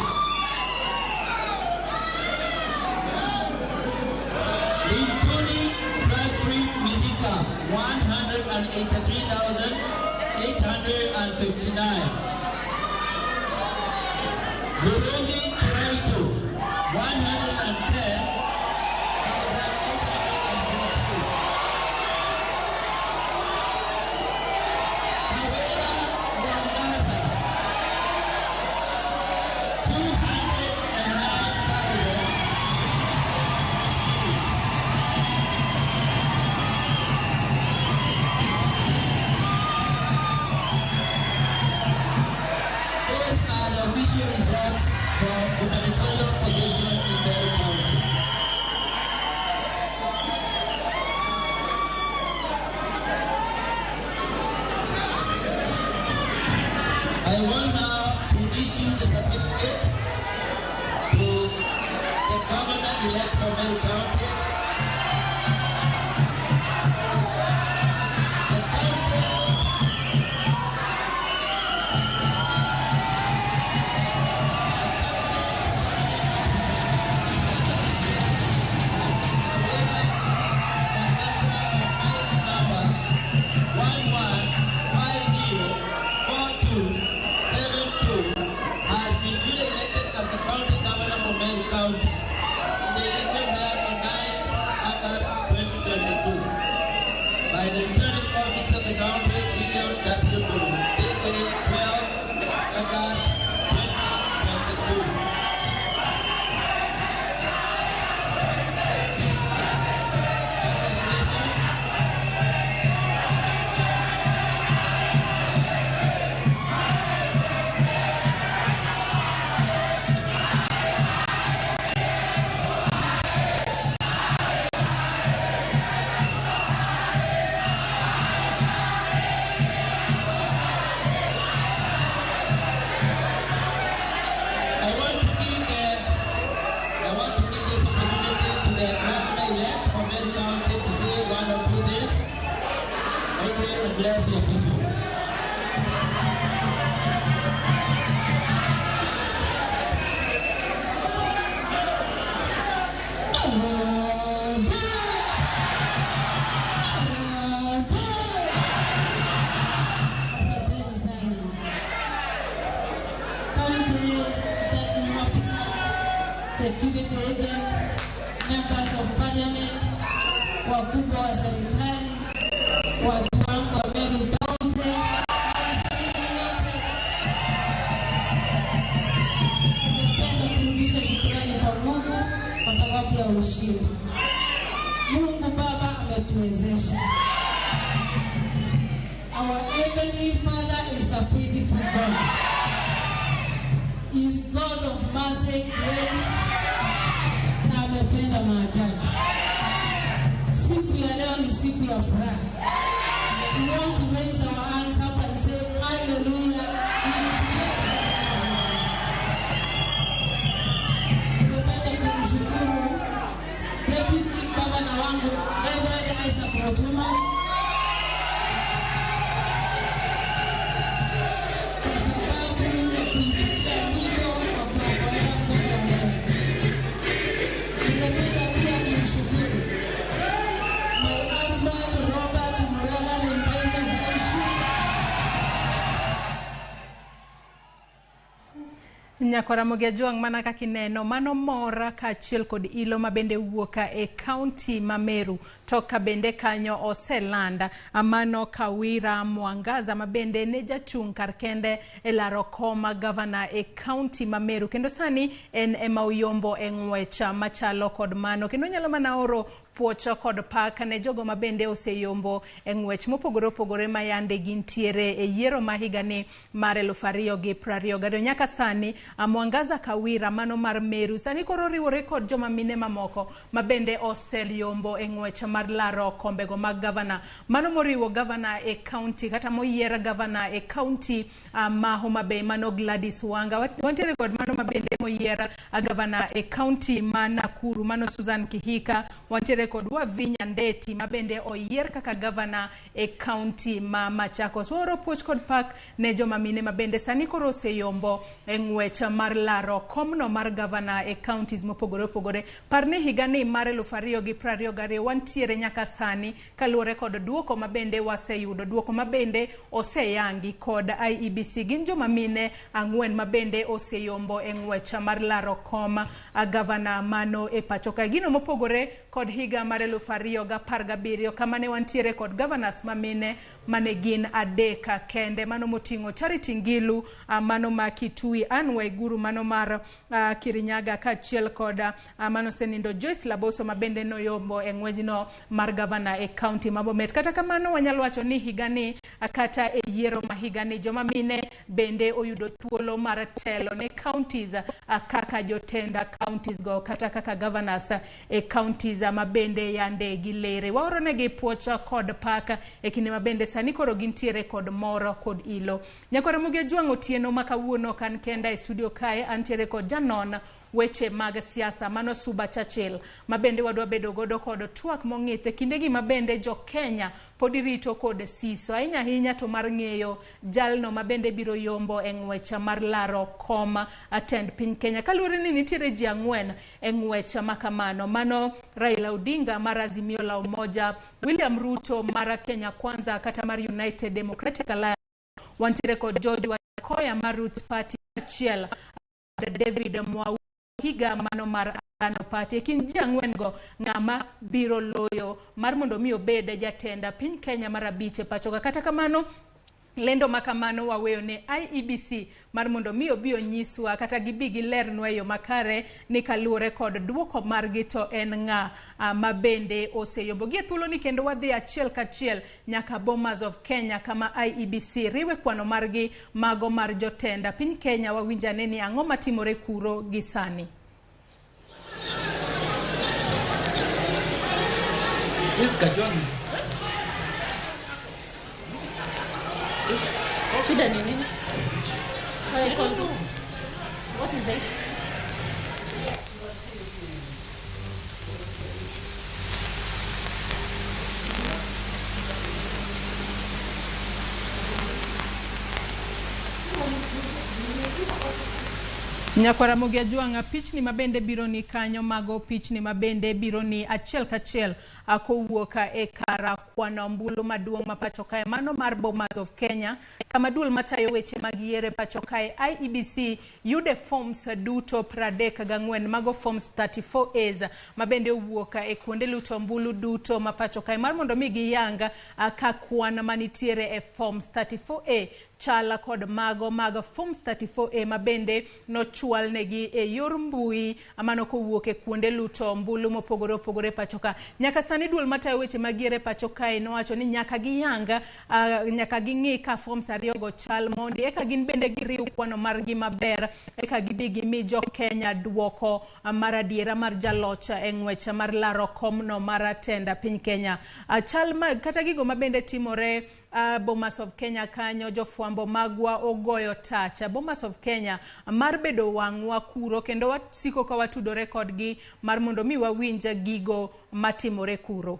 Lintuni Bradbury Midika, 183,859. Ramogi Kiraito, 110,842. Results for gubernatorial position in Yiero County. I want now to issue the certificate to the governor-elect for Yiero County. By the returning office of the government, William W. Buru, dated 12 August 2022. Bless your people. Security agent, members of parliament, wakubwa wa serikali, watu wangu wa Meru County, napenda kurudisha shukrani kwa Mungu kwa sababu ya ushindi. Mungu Baba ametuwezesha. Our Heavenly Father is a faithful God. He is God of mercy, grace, na ametenda maajabu. Siku ya leo ni siku ya furaha. We want to raise our hands up and say, Hallelujah. Tunapenda kumshukuru Deputy Governor wangu, Reverend Isaac Rotuma, kwa sababu ya kuitikia wito wa kuokolea mtoto wa Mungu. Tunapenda pia kumshukuru my husband Robert Murala Limbaika Baishu. Nyakora Mogejuang mana kakineno mano mora kachiel kod ilo mabende wuoka e county Mameru toka bende kanyo oselanda amano Kawira Mwangaza mabende ne jachung' kar kende e laro koma governor e county Mameru kendo sani en ema uyombo e ng'wecha machalo kod mano kendo nyalo mana oro puocho kod pak ne jogo mabende oseyombo e ng'wech mopogore opogore mayande gintiere e yiero mahigani mar 2020 nyaka sani Mwangaza Kawira mano mar Meru sani koro riwore kod joma mine mamoko mabende oseliombo e ng'wech mar laro kombego mag gavana. Mano moriwo gavana e county kata moyier gavana e county ma Homa Bay mano Gladys Wanga. Wantiere kod mano mabende moyier gavana e county ma Nakuru mano Susan Kihika. Wantiere kod Wavinya Ndeti mabende oyier kaka gavana e county ma Machakos. Woro puoch kod pak ne joma mine mabende sani koro oseyombo e ng'wech mar laro komno mar gavana e counties mopogore opogore. Parni higani mar 2022 wantiere nyaka sani kaluwore kod duoko mabende waseyudo, duoko mabende oseyangi kod IEBC. Gin joma mine 4 mabende oseyombo e ng'wech mar laro kom gavana mano e pacho ka. Gino mopogore kod higa mar 2017 kama ne wantiere kod governors mamine mane gin 3 kende, mano moting'o Charity Ngilu mano ma Kitui, Anne Waiguru mano mar Kirinyaga kachiel kod mano Senindo Joyce Laboso mabende noyombo e ng'wejno mar gavana e county ma Bomet. Kata kamano wanyalo wacho ni higani kata e yiero ma higani joma mine bende oyudo thuolo mar telo ne counties kaka jotenda counties go kata kaka governors e counties mabende yande gilere. Waoronegi puoch kod pak e kinde mabende sani koro gintiere kod moro kod ilo. Nyakore Muge Juang otieno makawuono kan kenda e studio kae antiere kod janon weche mag siasa mano Suba Churchill mabende wadwa bedo godo kod twak mong'ith e kindegi mabende jo Kenya podi rito kod siso ahinya to mar ng'eyo jalno mabende biro yombo e ng'wech mar laro kom attend piny Kenya. Kaluwore ni nitiere ji 4 e ng'wech makamano, mano Raila Odinga mar Azimio la Umoja, William Ruto mar Kenya Kwanza kata mar United Democratic Alliance, wantiere kod George Wakoya mar Roots Party achiel, David Mwau higa mano mar Agano Party. Kin ji 4 go ng'ama biro loyo mar mondo mi obed jatenda piny Kenya mar 5 pacho. Kata kamano lendo makamano waweyo ne IEBC mar mondo mi obio nyiswa kata gibi gilernwa yo makare ni kaluwore kod duoko margi to en ng'a mabende oseyombo gi thuolo ni kendo wadhi achiel kachiel nyaka Bomas of Kenya kama IEBC riwe kwano margi mago mar jotenda piny Kenya. Wawinjane ni ang'o matimore kuro gi sani. Shida ni nini? What is this? Nyakwara Muge Juang pichni mabende biro ni kanyo mago pichni mabende biro ni achiel kachiel kowuoka e kara kwano mbulu maduong' ma pacho kae mano mar Bomas of Kenya kama duol matayo weche mag yiero pacho kae. IEBC yude forms duto 34 mago forms 34As mabende owuoka e kuonde luto mbulu duto ma pacho kae mar mondo mi giyanga ka kwan manitiere e forms 34A chala kod mago mag forms 34A mabende nochwal negi e yor mbui amano kowuok e kuonde luto mbulu mopogore opogore pacho ka. Nyaka sani duol matayo weche mag yiero pacho kae nowacho ni nyaka giyanga nyaka ging'i ka forms 2 go chal mondi eka gin bende giriw kwano margi maber eka gibi gimi jo Kenya duoko mar adiera mar jaloch e ng'wech mar laro komno mar tenda piny Kenya. Chal kata gigo mabende timore Bomas of Kenya kanyo jofwambo magwa ogoyo tach Bomas of Kenya mar bedo wang'wa kuro kendo wasiko ka watudore kodgi mar mondo mi wawinja gigo matimore kuro.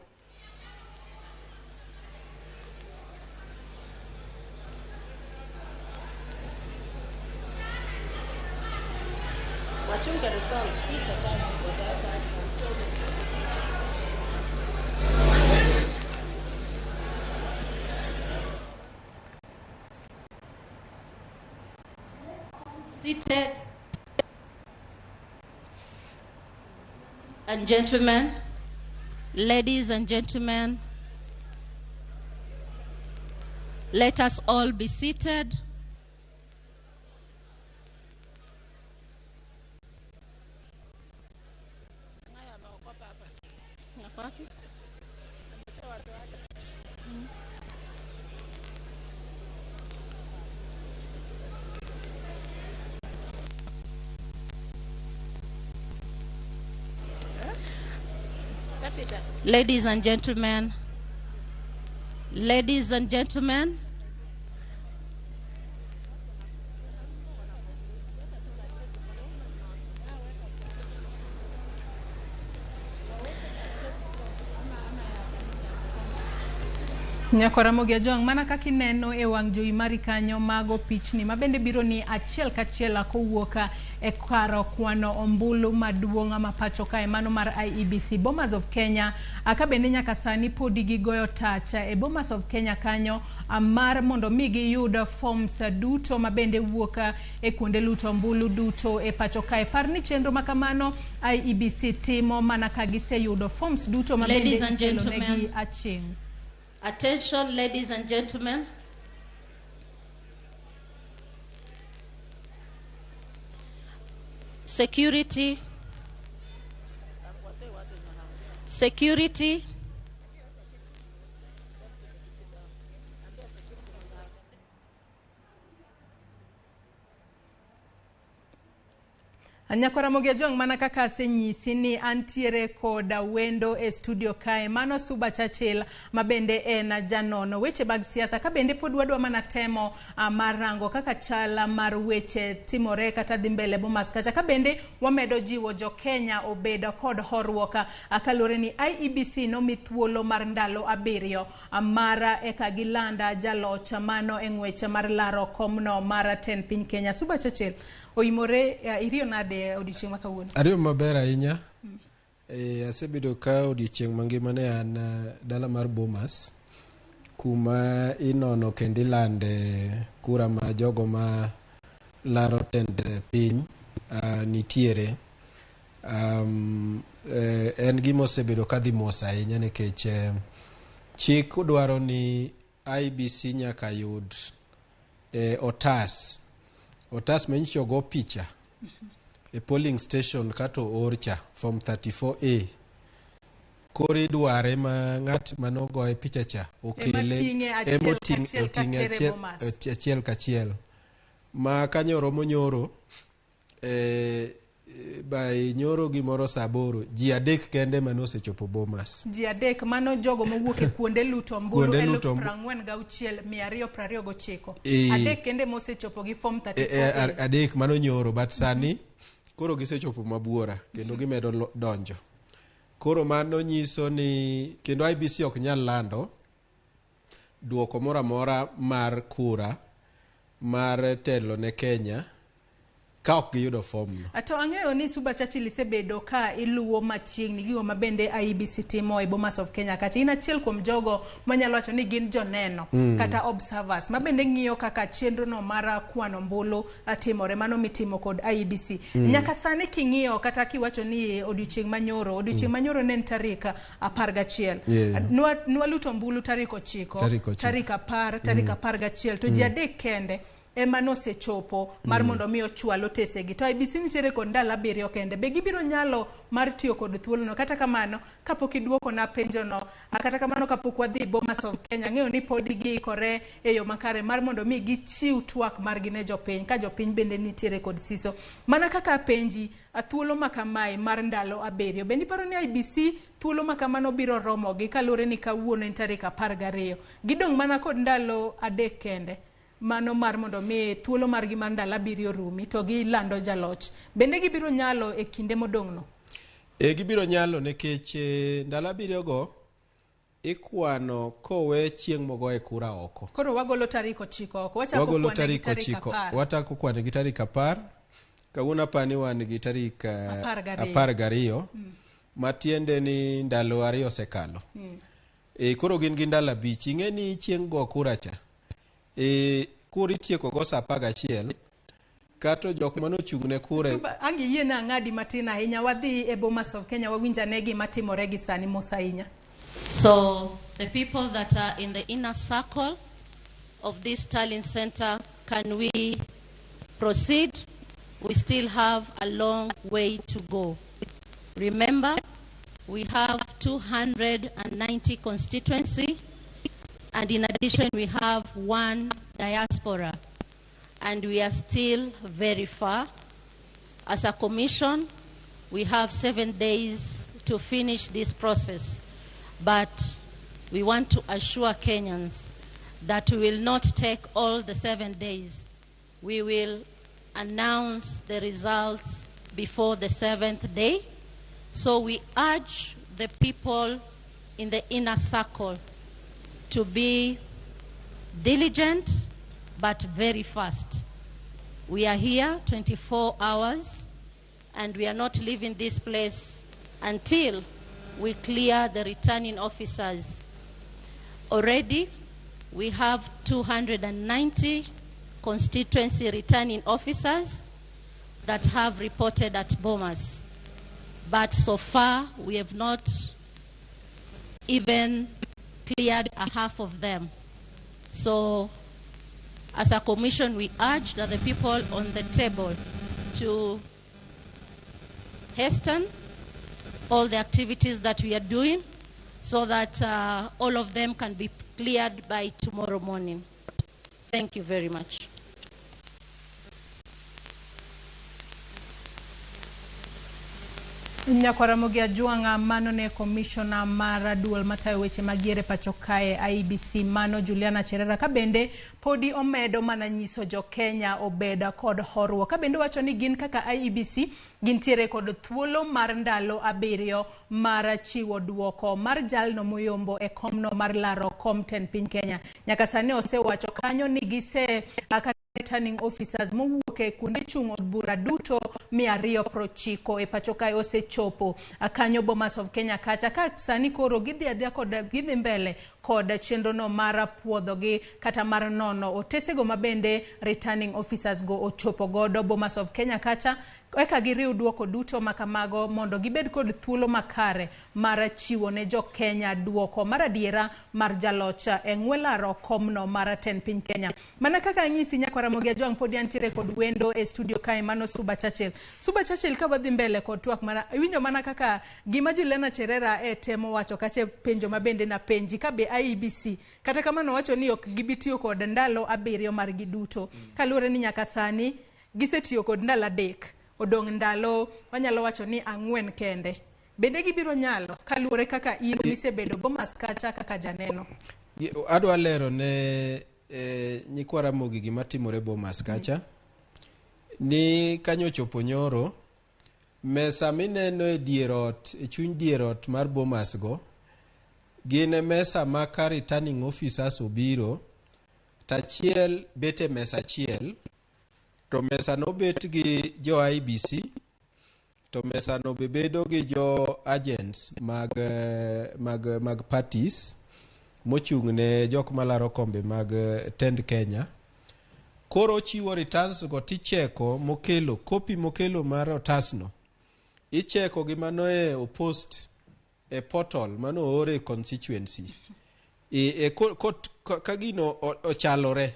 Wachunga the songs, this is the time for that song. Seated and gentlemen, ladies and gentlemen, let us all be seated. Ladies and gentlemen, ladies and gentlemen, Nyakora Ramogi Ajong, mana kaka ineno e wang' jowi mari kanyo mago pichni mabende biro ni achiel kachiel kowuok e kar kwano ombulu maduong' ma pacho kae mano mar IEBC. Bomas of Kenya aka bende nyaka sani podi gigoyo tach e Bomas of Kenya kanyo mar mondo mi giyud forms duto mabende wuok e kuonde luto ombulu duto e pacho kae. Par ni chenro makamano IEBC timo mana ka giseyudo forms duto mabende ikelonegi aching'. Attention, ladies and gentlemen. Security. Security. Nyakora Ramogi Ajong, mana kaka asenyisi ni antiere koda wendo e studio kae mano Suba Churchill mabende en janono weche bag siasa ka bende pod wadwa mana temo marango kaka chala mar weche timore kata dhi mbele Bomas kacha ka bende wamedo jiwo jo Kenya obedo kod horruok kalure ni IEBC nomi thuolo mar ndalo 7 mara eka gilanda jaloch mano e ng'weche mar laro komno mar 10 piny Kenya. Suba Churchill, oimore iriyo nade odiochieng' ma kawuono? Ariyo maber ahinya. Asebedo ka odiochieng' mangima ne an dala mar Bomas kuma inono kendo ilande kura ma jogo ma laro tend piny nitiere. En gima osebedo kadhi mos ahinya nikech chik dwaro ni IEBC nyaka yud otas menyicho go picha e polling station kato orcha form 34A kori dware ma ng'at manogo e picha cha okele achiel kachiel ma kanyoro monyoro by nyoro gimoro saboro ji adek kende manosechopo Bomas. Ji adek mano jogo mowuok e kuonde luto ombulu 46,229. Adek kende mosechopo gi form 34. Adek mano nyoro but sani koro gisechopo mabuora kendo gimedo donjo. Koro mano nyiso ni kendo IEBC ok nyal lando duoko mora mora mar kura mar telo ne Kenya ka ok giyudo form no. Ato ang'eyo ni Suba Churchill isebedo ka iluwo machiegni gigo mabende IEBC timo e Bomas of Kenya kata in achiel kuom jogo manyalo wacho ni gin joneno kata observers mabende ng'iyo kaka chenro no mar kwano ombulu timore mano mitimo kod IEBC. Nyaka sani king'iyo kata kiwacho ni odiochieng' manyoro ne en tarik 11. Nwa luto ombulu tarik 9, tarik 10, tarik 11 to ji adek kende ema nosechopo mar mondo mi ochwalo tesegi. To IEBC nitiere kod ndalo 7 kende. Be gibiro nyalo mar tiyo kod thuolo no? Kata kamano kapok iduoko na penjo no, kata kamano kapok wadhi Bomas of Kenya, ng'eyo ni pod giikore e yo makare mar mondo mi gichiw twak margi ne jopiny ka jopiny bende nitiere kod siso. Mana kaka penji thuolo makamae mar ndalo 7 be niparo ni IEBC thuolo makamano biro romogi kalure ni kawuono en tarik 12. Gidong mana kod ndalo 3 kende mano mar mondo mi thuolo margi mar ndalo 7 rumi to gilando jaloch. Bende gibiro nyalo e kinde modong' no? Gibiro nyalo nikech ndalo 7 go ikwano kowe chieng' mogoe kura oko. Koro wagolo tarik 9 oko. Wagolo tarik 9. Watako kwane gi tarik 10. Kawuono apani wan gi tarik 12. Matiende ni ndalo 2 osekalo. Koro gin gi ndalo 5. Ing'e ni chieng' go kura cha kuri tieko go sa 11 kato jok mano chungne kure. Angi yie na ng'adi matina ahinya wadhi e Bomas of Kenya wawinja negi matimore gi sani mosainya. So the people that are in the inner circle of this tallying center, can we proceed? We still have a long way to go. Remember, we have 290 constituency. And in addition, we have 1 diaspora, and we are still very far. As a commission, we have 7 days to finish this process. but we want to assure Kenyans that we will not take all the 7 days. We will announce the results before the 7th day. So we urge the people in the inner circle to be diligent but very fast. We are here 24 hours and we are not leaving this place until we clear the returning officers. Already we have 290 constituency returning officers that have reported at Bomas. But so far, we have not even cleared a half of them. So, as a commission, we urge that the people on the table to hasten all the activities that we are doing so that all of them can be cleared by tomorrow morning. Thank you very much. Ramogi Ajuanga mano ne commissioner mar duol matayo weche magiere pacho kae IEBC mano Juliana Cherera kabende podi omedo mana nyiso jo Kenya obeda kod horwo kabende wacho ni gin kaka IEBC gintiere kod thuolo mar ndalo 7 mar chiwo duoko mar jalno moyombo e komno mar laro kom 10 piny Kenya. Nyaka sani osewacho kanyo ni gise returning officers mowuoke kuonde chung od bura duto 290 e pacho kae osechopo kanyo Bomas of Kenya kacha ka sani koro gidhi mbele kod chenro no mar puodhogi kata mar nono otesego mabende returning officers go ochopo godo Bomas of Kenya kacha eka giriw duoko duto makamago mondo gibed kod thuolo makare mar chiwo ne jo Kenya duoko mar adiera mar jalocha e ng'welaro komno mar 10 piny Kenya. Mana kaka nyisi nyakwara Ramogi Ajuang podi antiere kod wendo e studio kae mano Suba Churchill ka wadhi mbele kod twak mana winjo mana kaka gima Juliana Cherera e temo wacho kache penjo mabende na penji ka be IEBC kata kamano wacho ni ok gibitiyo kod ndalo 7 mar giduto kaluwore ni nyaka sani gisetiyo kod ndalo 3 odong ndalo wanyalo wacho ni 4 kende. Bende gibiro nyalo kaluwore kaka in misebedo Bomas kacha kaka janeno. Adwa lero ne nyikwa Ramogi gima timore Bomas kacha ni kanyo chopo nyoro mesa mineno e dierot e chuny dierot mar Bomas go gine mesa ma ka returning officers obiro tachiel bete mesa chiel to mesa no bet gi jo IEBC to mesa no bebedo gi jo agents mag parties mochung ne jok malaro kombe mag tend Kenya. Koro chiwo returns go ticheko mokelo copy mokelo mar otasno icheko gi mano e post e portal mano ore constituency kagino ochalore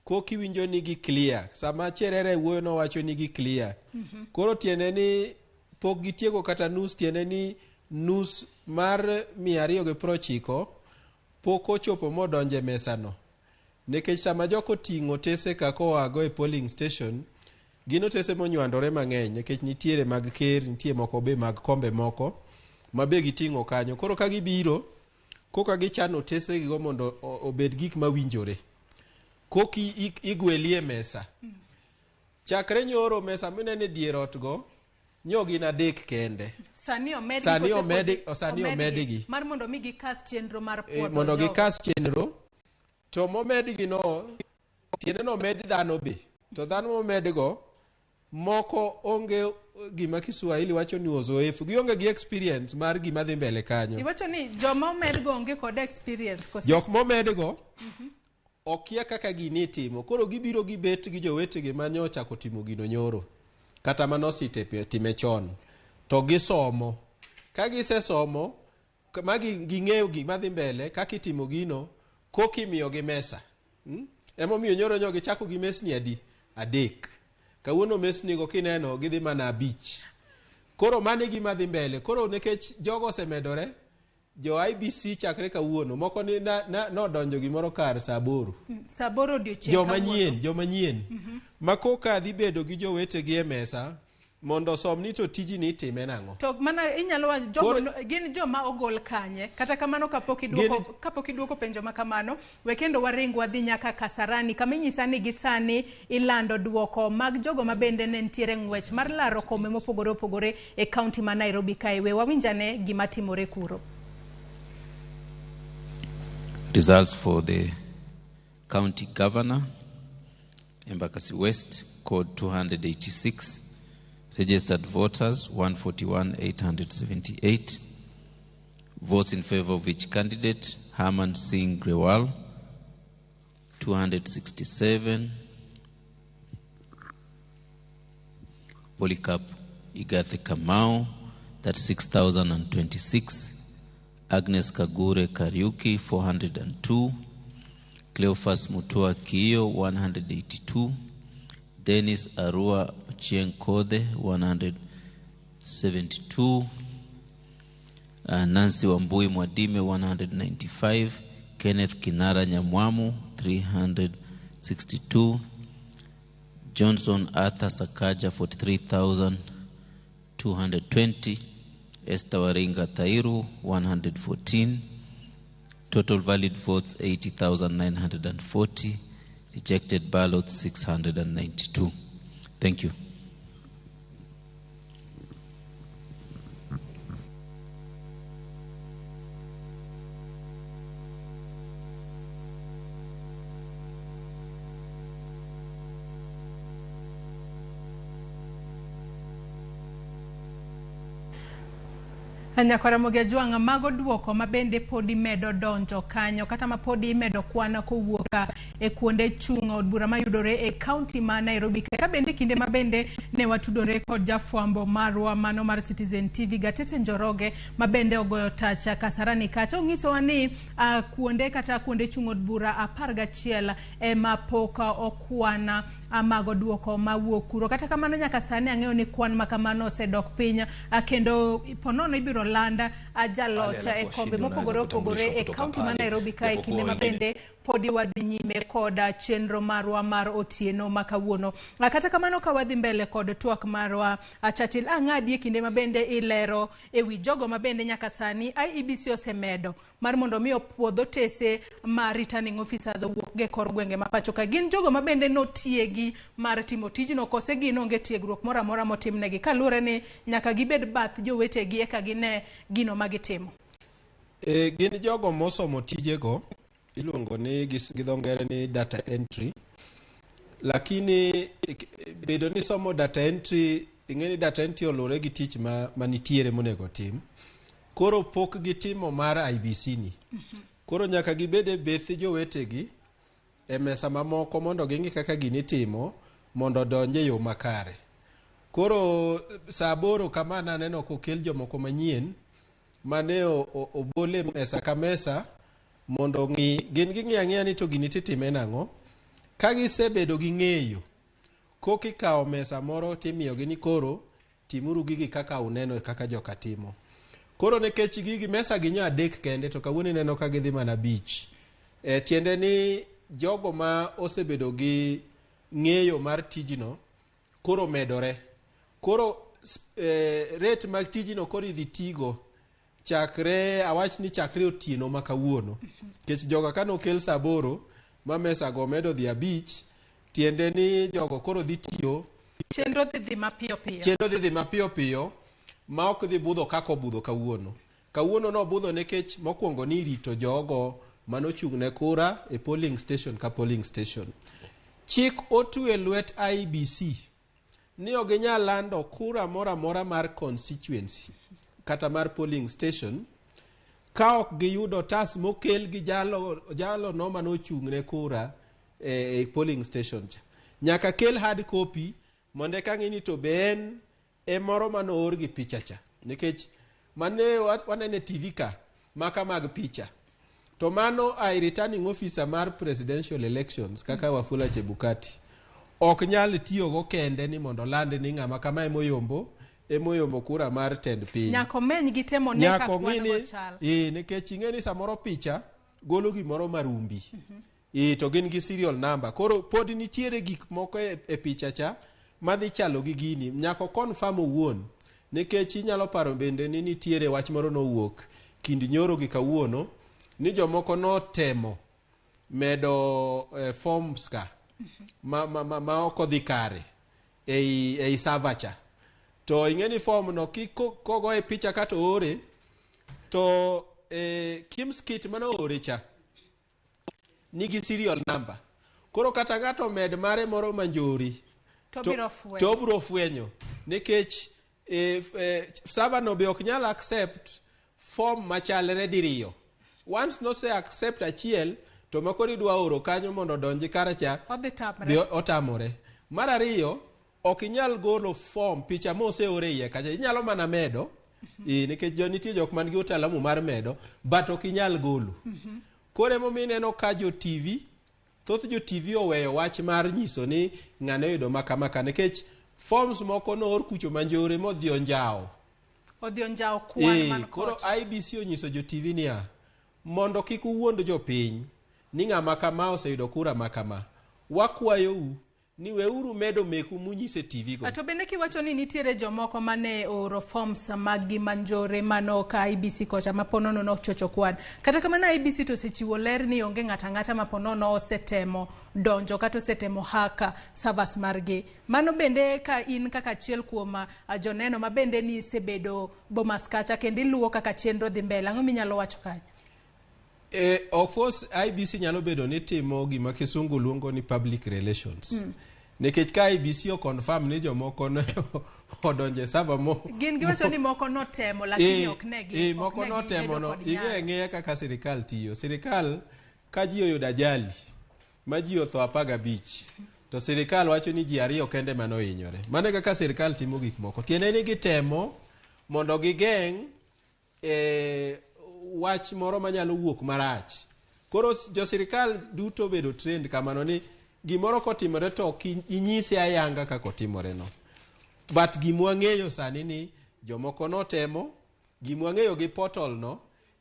koki winjo ni gi clear sama Cherere wuoyo no wacho ni gi clear koro tiene ni pok gitieko kata nus tiene ni nus mar 290 pok ochopo modonje mesa no nekech sama joko tingo tese kako wago e polling station gino tese monywandore mang'eny nekech nitiere mag ker nitie moko be mag kombe moko mabe gitingo kanyo koro ka gibiro koka gichano tese gigo mondo obed gik mawinjore koki igwelie mesa chakre nyoro mesa minene dierot go nyogi na 3 kende sani omedigi mar mondo mi gikas chenro mar puodho mondo gikas chenro to momedigi no tiende no med dhano be to dhano momedgo moko onge gima Kiswahili wacho ni uzoefu gionge gi experience mar gima dhi mbele kanyo iwacho ni joma omedgo onge kod experience kosi jok momedgo okia kaka gini timo koro gibiro gibet gi jowetegi manyocha kotimo gino nyoro kata manosite time chon to gisomo ka gisesomo magi ging'eyo gima dhi mbele kaka itimo gino kokimiyo gi mesa emomiyo nyoro nyogi chako gi mesni 3 kawuono mesni go kineno gidhi mana 5 koro mane gima dhi mbele koro nekech jogo semedore jo IEBC chakre kawuono moko ni nodonjo gimoro kar saa 8 saa 8 odiochieng' jomanyien makoka dhi bedo gi jowetegi e mesa mondo somni to tiji ni time nang'o. To mana inyalo wacho jogo gin joma ogol kanye kata kamano kapok iduoko penjo ma kamano we kendo waring wadhi nyaka Kasarani kama inyisa ni gisani ilando duoko mag jogo ma bende ne ntiere ng'wech mar laro kombe mopogore opogore e kaunti ma Nairobi kae. We wawinjane gima timore kuro. Results for the county governor, Embakasi West, code 286. Registered voters, 141,878. Votes in favor of each candidate, Harman Singh Grewal, 267. Polycarp Igathe Kamau, 36,026. Agnes Kagure Kariuki, 402. Cleophas Mutua Kiyo, 182. Dennis Arua Ochieng Kode, 172. Nancy Wambui Mwadime, 195. Kenneth Kinara Nyamwamu, 362. Johnson Arthur Sakaja, 43,220. Esther Waringa Thairu, 114. Total valid votes, 80,940. Rejected ballots, 692. Thank you. Ramogi Ajwanga mago duoko mabende podi medo donjo kanyo kata ma podi medo kwana kowuoka e kuonde chung od bura mayudore e county ma Nairobi ka bende kinde mabende ne watudore kod jafwambo marwa mano mar Citizen TV Gatete Njoroge mabende ogoyo tacha Kasarani kacha ongiso wani kuonde kata kuonde chung od bura 11 e mapoka okwana mago duoko mawuok kuro kata kamano nyaka sani ang'eyo ni kwan makamano osedok piny kendo ponono ibiro landa ajalocha e kombe mopogore opogore e county ma Nairobi kae kinde mabende podi wadhi nyime koda chenro marwa mar otieno makawuono. Kata kamano ka wadhi mbele kod twak marwa Churchill ang'adi kinde mabende ilero ewi jogo mabende nyaka sani IEBC osemedo mar mondo mi opuodho tese mar returning officers owuok ge kor gwenge ma pacho ka gin jogo mabende notiegi mar timo tijno kose gin onge tiegruok moro amora motimnegi kalure ni nyaka gibed bath jowetegi eka gine gino magitimo. Gin jogo mosomo tijego iluongo ni gidho ngere ni data entry, lakini bedo ni somo data entry ing'eni data entry olore gi tich manitiere monego tim, koro pok gitimo mar IBC ni. Koro nyaka gibede beth jowetegi e mesa mamoko mondo ging'i kaka ginitimo mondo donje yo makare. Koro saa 8 kama naneno kokel jomoko manyien mane obole mesa ka mesa mondo gin ging'e ni to ginitime nang'o. Ka gisebedo gi ng'eyo kokikawo mesa moro timiyogi ni koro timuru gigi kaka uneno kaka joka timo. Koro nekech gigi mesa gi nya 3 kende to kawuono neno ka gidhi mana beach. Tiende ni jogo ma osebedo gi ng'eyo mar tijino koro medore. Koro rate mag tijino koro idhi tigo chakre awach ni chakre otieno makawuono. Kech joga kano kel saa 8 ma mesa go medo dhi beach, tiende ni jogo koro dhi tiyo chenro dhi mapiyo piyo. Chenro dhi mapiyo piyo ma ok dhi budho kako budho kawuono. Kawuono no budho nekech mokwongo ni rito jogo manochung'ne kura e polling station ka polling station. Chik otwe lwet IBC ni oginyal lando kura mora mora mar constituency kata mar polling station ka ok giyudo tas mokel gi jalo no manochung'ne kura e polling station cha. Nyaka kel hard copy mondo ka ng'ini to ben e moro manoor gi picha cha. Nikech mane wanene TV ka maka mag picha. To mano ai returning officer mar presidential elections kaka Wafula Chebukati ok nyal tiyo go kende ni mondo lande ni ng'ama kama emoyombo kura mar tend piny. Nyako meny gitemo neka kwano chal. Nikech ing'eni samoro picha golo gimoro marumbi. To gin gi serial number. Koro pod nitiere gik moko e picha cha madhi chalo gi gini nyako confirm owuon nikech inyalo paro bende ni nitiere wach moro nowuok kind nyoro gi kawuono ni jomoko notemo medo forms ka ma oko dhi kare ei savacha to ing'eni form no kogo e picha kato ore to kimskit mano ore cha nigi serial number koro kata ng'ato med mare moro manjori to biro fwenyo nikech server no be ok nyal accept form machalre diriyo once no se accept achiel to makoro idwa oro kanyo mondo donji karacha be otamore mar ariyo ok inyal golo form picha mose ore iye kacha inyalo mana medo nikech nitie jok man gi utaalamu mar medo but ok inyal golo kore momineno ka jo TV thoth jo TV oweyo wach mar nyiso ni ng'ane yudo makamaka nikech forms moko no or kucho manjore modhi onjao kwan man koro IBC onyiso jo TV niya mondo kik uwuond jopiny ni ng'ama kama oseyudo kura makama wakwayou ni weuru medo meku munyise TV go. To bende kiwacho ni nitiere jomoko mane oro forms magi manjore mano ka IBC kocha maponono no chocho kwan. Kata kamano IBC to sechiwo ler ni onge ng'ata maponono osetemo donjo kata osetemo haka servers margi. Mano bende ka in kaka chiel kuom joneno ma bende ni sebedo Bomas kacha kendo iluwo kaka chenro dhi mbele. Ang'o minyalo wacho kanyo? Of course IBC nyalo bedo ni timo gima kisungu luongo ni public relations. Nikech ka IBC o confirm ni jomoko ne odonje server mo gin giwacho ni moko notemo lakini ok negi moko notemo no ing'e kaka sirikal tiyo. Sirikal ka ji oyudo ajali ma ji otho 15 to sirikal wacho ni ji ariyo kende mano hinyore. Mano kaka sirikal timo gik moko. Tiende ni gitemo mondo gigeng' wach moro manyalo wuok marach. Koro jo sirikal duto bedo trend kamano ni gimoro kotimore to inyise ayanga kako timore no. But gimwang'eyo sani ni jomoko notemo, gimwang'eyo gi portal no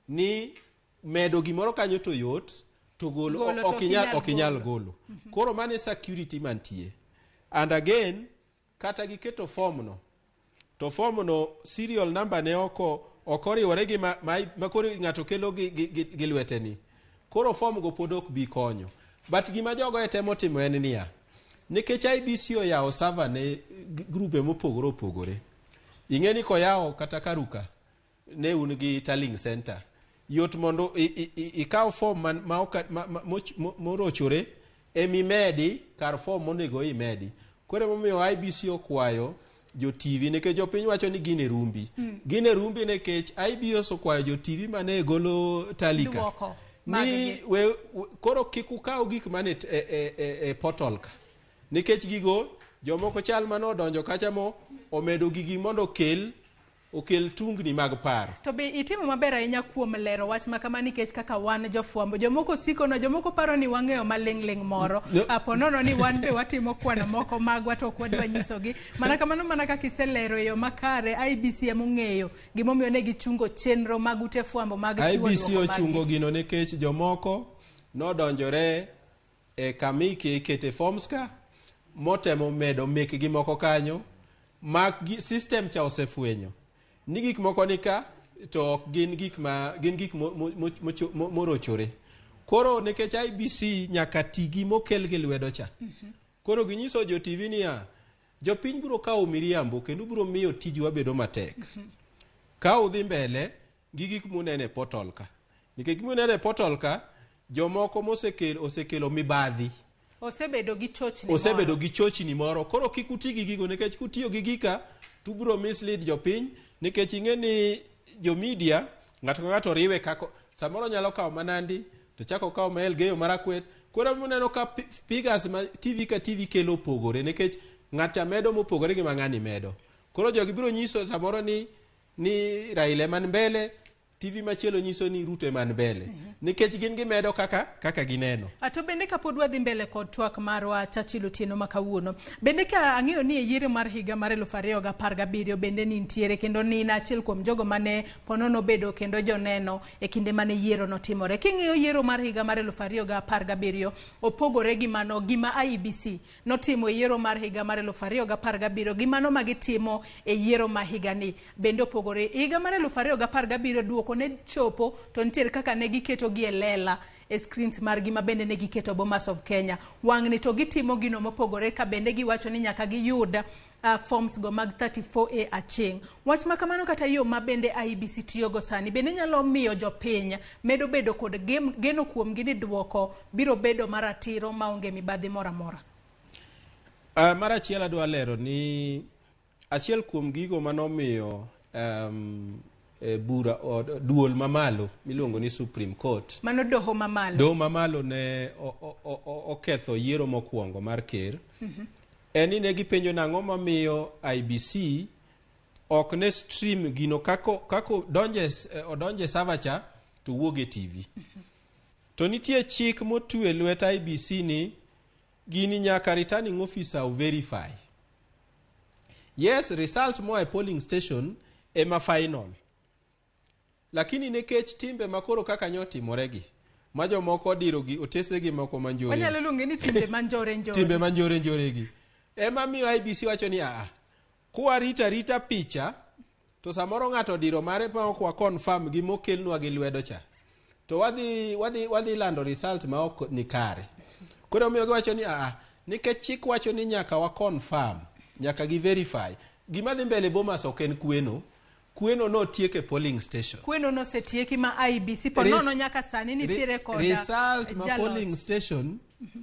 ni medo gimoro kanyo to yot to golo ok inyal golo. Koro mane security mantie. And again kata giketo form no to form no serial number ne okoriwore gi makoro ng'ato kelo gi lweteni. Koro form go pod ok bi konyo. But gima jogo etemo timo en niya nikech IBC oyawo server ne grupe mopogore opogore. Ing'eni koyawo kata karuka ne un gi Tallying center yot mondo ikaw form morochore emimedi kar form monego imedi. Koro momiyo IBC okwayo jo TV nikech jopiny wacho ni gine rumbi. Gine rumbi nikech IBC okwayo jo TV mane golo talika ni koro kikukaw gik mane portal ka nikech gigo jomoko chal mano donjo kacha mo omedo gigi mondo okel tungni mag paro. To be itimo maber ahinya kuom lero wach makama nikech kaka wan jofwambo jomoko sikono jomoko paro ni wang'eyo maling'ling moro aponono ni wan be watimo kwano moko magwa to kwadwa nyisogi mana kamano mana kaka iselero yo makare IBC emong'eyo gimomiyo ne gichungo chenro mag ute fwambo mag chiwo IBC ochungo gino nikech jomoko nodonjore kamiki kete forms ka motemo medo mek gimoko kanyo mag system cha osefwenyo ni gik moko nika to gin gik morochore. Koro nikech IBC nyaka tigi mokel gi lwedo cha. Koro ginyiso jo TV niya jopiny biro kawo miriambo kendo biro miyo tijwa bedo matek. Ka udhi mbele gi gik munene portal ka. Nikech munene portal ka jomoko osekelo mibadhi. Osebedo gi chochni moro. Koro kik uti gi gigo nikech kutiyo gi gika tu biro mislead jopiny nikech ing'eni jo media ng'ato riwe kako samoro nyalo kawo manandi to chako kawo mael geyo marakwet. Koro muneno ka figures ma TV ka TV kelo pogore nikech ng'ata medo mopogore gi mang'ani medo. Koro jogi biro nyiso samoro ni Raila man mbele TV machielo nyiso ni Ruto man mbele nikech gin gimedo kaka gineno. To bende kapod wadhi mbele kod twak marwa Churchill Otieno makawuono, bende ka ang'eyo ni yiero mar higa mar 2017 bende ni nitiere kendo ni achiel kuom jogo mane ponono bedo kendo joneno e kinde mane yiero notimore. King'iyo yiero mar higa mar 2017 opogore gi mano gima IEBC notimo e yiero mar higa mar 2017 gi mano magitimo e yiero ma higa ni bende opogore. Higa mar 2017 duoko ne chopo to nitiere kaka ne giketo gi e lela e screens mar gima bende ne giketo Bomas of Kenya. Wang'ni to gitimo gino mopogore ka bende giwacho ni nyaka giyud forms go mag 34A aching. Wach makamano kata yo ma bende IEBC tiyogo sani bende nyalo miyo jopiny medo bedo kod geno kuom gini duoko biro bedo maratiro maonge mibadhi mora mora. Mara achiel adwa lero ni achiel kuom gigo manomiyo bura duol mamalo miluongo ni Supreme Court. Mano doho mamalo. Doho mamalo ne oketho yiero mokwongo mar ker. Eni ne gipenjo nang'o mamiyo IEBC ok ne stream gino kako odonje server to wuog e TV. To nitie chik motwe lwet IEBC ni gini nyaka returning officer verify. Yes, result mo e polling station ema final. Lakini nekech timbe makoro kaka nyotimoregi ma jomoko odirogi otesegi moko manjore. Wanyalo luonge ni timbe manjore njore. Timbe manjore njoregi. Ema miyo IEBC wacho ni kuwa rita picha to samoro ng'ato diro mare pa ok wa confirm gi mokelnwa gi lwedo cha. To wadhi lando result ma ok ni kare. Koro miyo giwacho ni nikech chik wacho ni nyaka wa confirm, nyaka gi verify. Gima dhi mbele Bomas ok en kweno no tieke polling station. Kweno no setieki ma IEBC ponono nyaka sani nitiere koda result ma polling station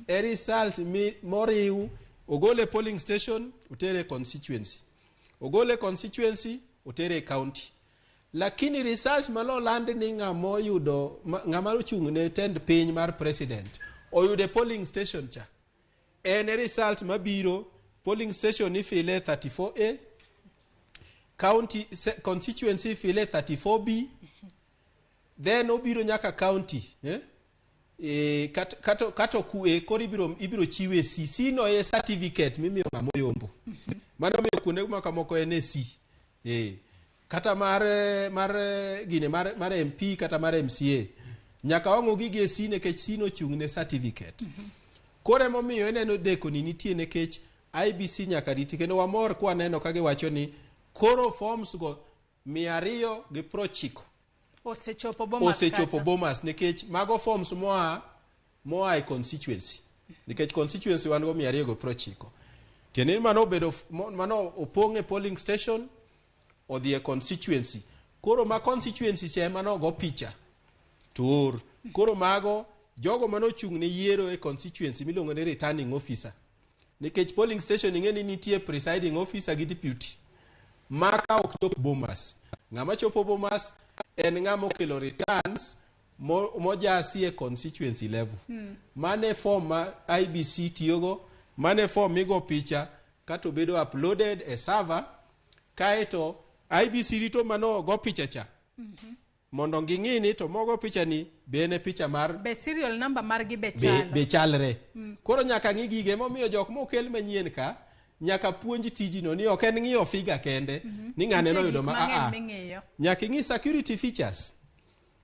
e result moriw ogole polling station utere constituency. Ogole constituency utere county. Lakini result malo land ni ng'amo yudo ng'ama ochung' ne tend piny mar president oyude polling station cha. En result mabiro polling station ifile 34A, county constituency file 34B, then obiro nyaka county kato kue kori ibiro chiwe C no e certificate mimiyo mamoyombo. Mano miyo kuonde maka moko en C. Kata mar gine mar MP kata mar MCA nyaka wango gige C nekech C no chung ne certificate. Kore momiyo eneno deko ni nitie nekech IEBC nyaka riti kendo wamor kwa neno kage wacho ni koro forms go 290 osechopo Bomas nekech mago forms moa e constituency. Nikech constituency wan go 290. Tieni mano opong'e polling station odhi e constituency. Koro ma constituency che mano go picha tur. Koro mago jogo mano chung ne yiero e constituency miluongo ni returning officer. Nikech polling station ing'eni nitie presiding officer gi deputy. Maka ok chop Bomas. Ng'ama chopo Bomas en ng'ama okelo returns mojasi e constituency level. Mane form ma IEBC tiyogo, mane form migo picha kato bedo uploaded e server kaeto IEBC rito mano go picha cha. Mondo ng'ini to mogo picha ni bene picha mar be serial number mar gi be chalre. Koro nyaka ng'i gige momiyo jok mokel manyien ka nyaka puonj tijino ni ok en ng'iyo figa kende ni ng'ane no yudo nyaka ng'i security features.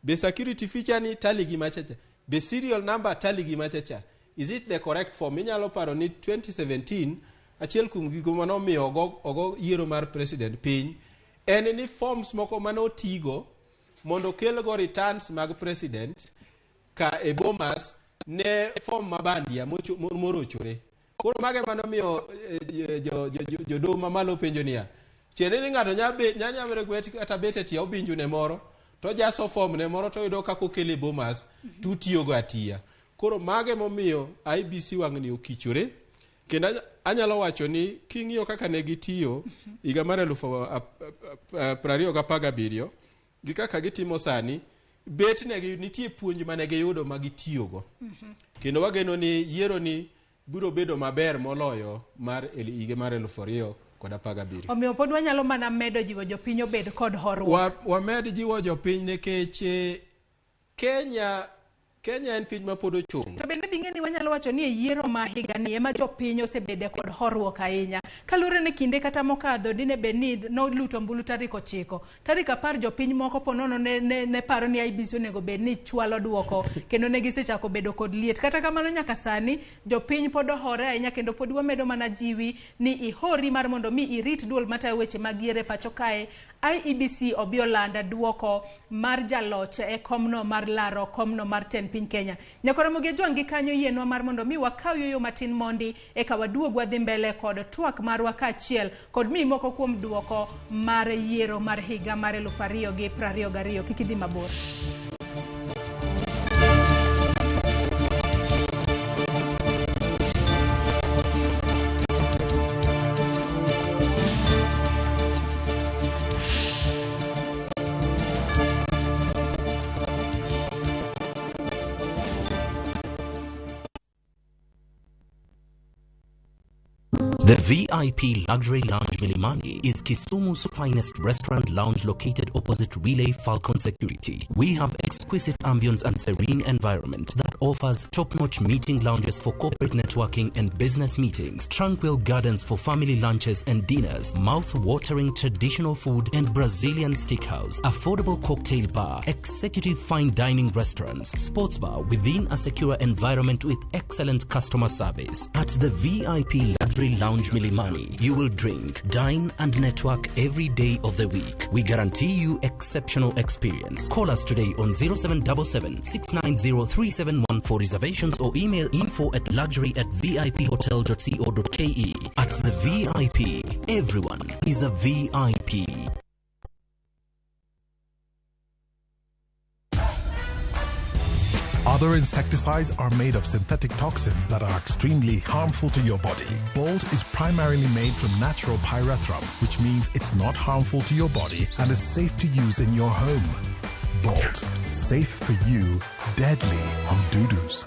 Be security feature ni tali gi machacha. Be serial number tali gi machacha. Is it the correct form? Inyalo paro ni 2017 achiel kuom gigo manomiyo ogo yiero mar president piny en ni forms moko manotigo mondo kelgo returns mag president ka e Bomas ne form mabandia morochore. Koro mage manomiyo jodo mamalo penjo niya tiende ni ng'ato nyamere gweti kata bete tia obinju ne moro to jaso form ne moro to yudo kako kele Bomas tutiyogo atiya. Koro mage momiyo IEBC wang'ni okichore kendo anyalo wacho ni king'iyo kaka ne gitiyo higa mar 2017 gi kaka gitimo sani bet ne nitie puonj mane giyudo magitiyogo. Kendo wageno ni yiero ni biro bedo maber moloyo mar higa mar kod 17. Omiyo pod wanyalo mana medo jiwo jopiny obed kod horuok. Wamed jiwo jopiny nikech Kenya en piny ma pod ochung. To bende bing'eni wanyalo wacho ni yiero ma higani ema jopiny osebede kod horuok ahinya. Kalure ne kinde kata mokadho dine beni no luto mbulu tarik 9. Tarik 10 jopiny moko ponono ne paro ni IBC onego bed ni chwalo duoko kendo ne gisechako bedo kod liet. Kata kamano nyaka sani jopiny pod ohore ahinya kendo pod wamedo mana jiwi ni ihori mar mondo mi irit duol matayo weche mag yiero pacho kae. IEBC obiolanda duoko mar jaloch e komno mar laro komno mar ten piny Kenya. Nyakora moge jwangi kanyo yienwa mar mondo mi wakaw yoyo matin mondi e kawaduog wadhi mbele kod twak marwa kaachiel kod mi moko kuom duoko mar yiero mar higa mar 2022. Kik idhi mabor. The VIP Luxury Lounge Milimani is Kisumu's finest restaurant lounge located opposite Relay Falcon Security. We have exquisite ambience and serene environment that offers top-notch meeting lounges for corporate networking and business meetings, tranquil gardens for family lunches and dinners, mouth-watering traditional food and Brazilian steakhouse, affordable cocktail bar, executive fine dining restaurants, sports bar within a secure environment with excellent customer service. At the VIP Luxury Lounge Milimani, you will drink, dine and network every day of the week. We guarantee you exceptional experience. Call us today on 0777 690 371 for reservations or email info@luxury@viphotel.co.ke. At the VIP, everyone is a VIP. Other insecticides are made of synthetic toxins that are extremely harmful to your body. Bolt is primarily made from natural pyrethrum, which means it's not harmful to your body and is safe to use in your home. Bolt, safe for you, deadly on doo-doos.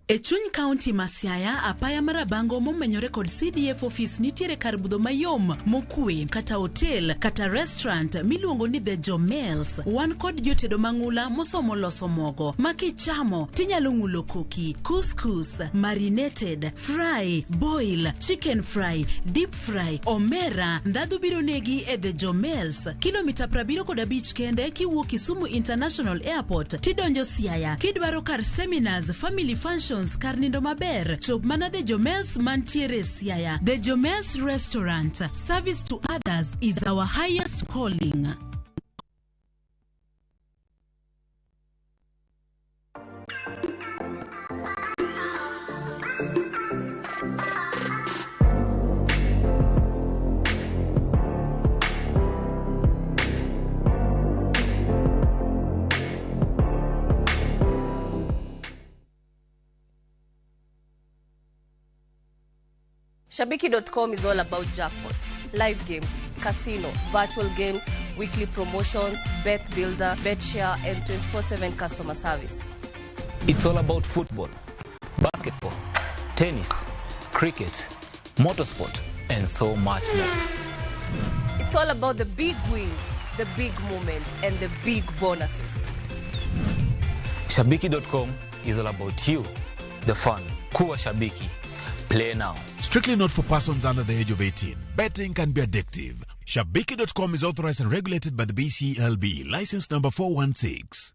Echuny County Masiaya apaya marabango momenyore kod CDF office nitiere kar budho mayom mokwe kata hotel kata restaurant miluongo ni The Jomels. Wan kod jotedo mang'ula mosomo loso mogo makichamo tinyalo ng'ulo koki, couscous, marinated, fry, boil, chicken fry, deep fry, omera. Ndadhu biro negi e The Jomels. Kilomita 75 kende kiwuok Kisumu International Airport tidonjo Siaya. Kidwaro kar seminars, family functions, kar nindo maber, chop mana The Jomels mantiere Siaya. The Jomels Restaurant. Service to others is our highest calling. Shabiki.com is all about jackpots, live games, casino, virtual games, weekly promotions, bet builder, bet share, and 24/7 customer service. It's all about football, basketball, tennis, cricket, motorsport, and so much more. It's all about the big wins, the big moments, and the big bonuses. Shabiki.com is all about you, the fun. Kuwa Shabiki. Play now. Strictly not for persons under the age of 18. Betting can be addictive. Shabiki.com is authorized and regulated by the BCLB. License number 416.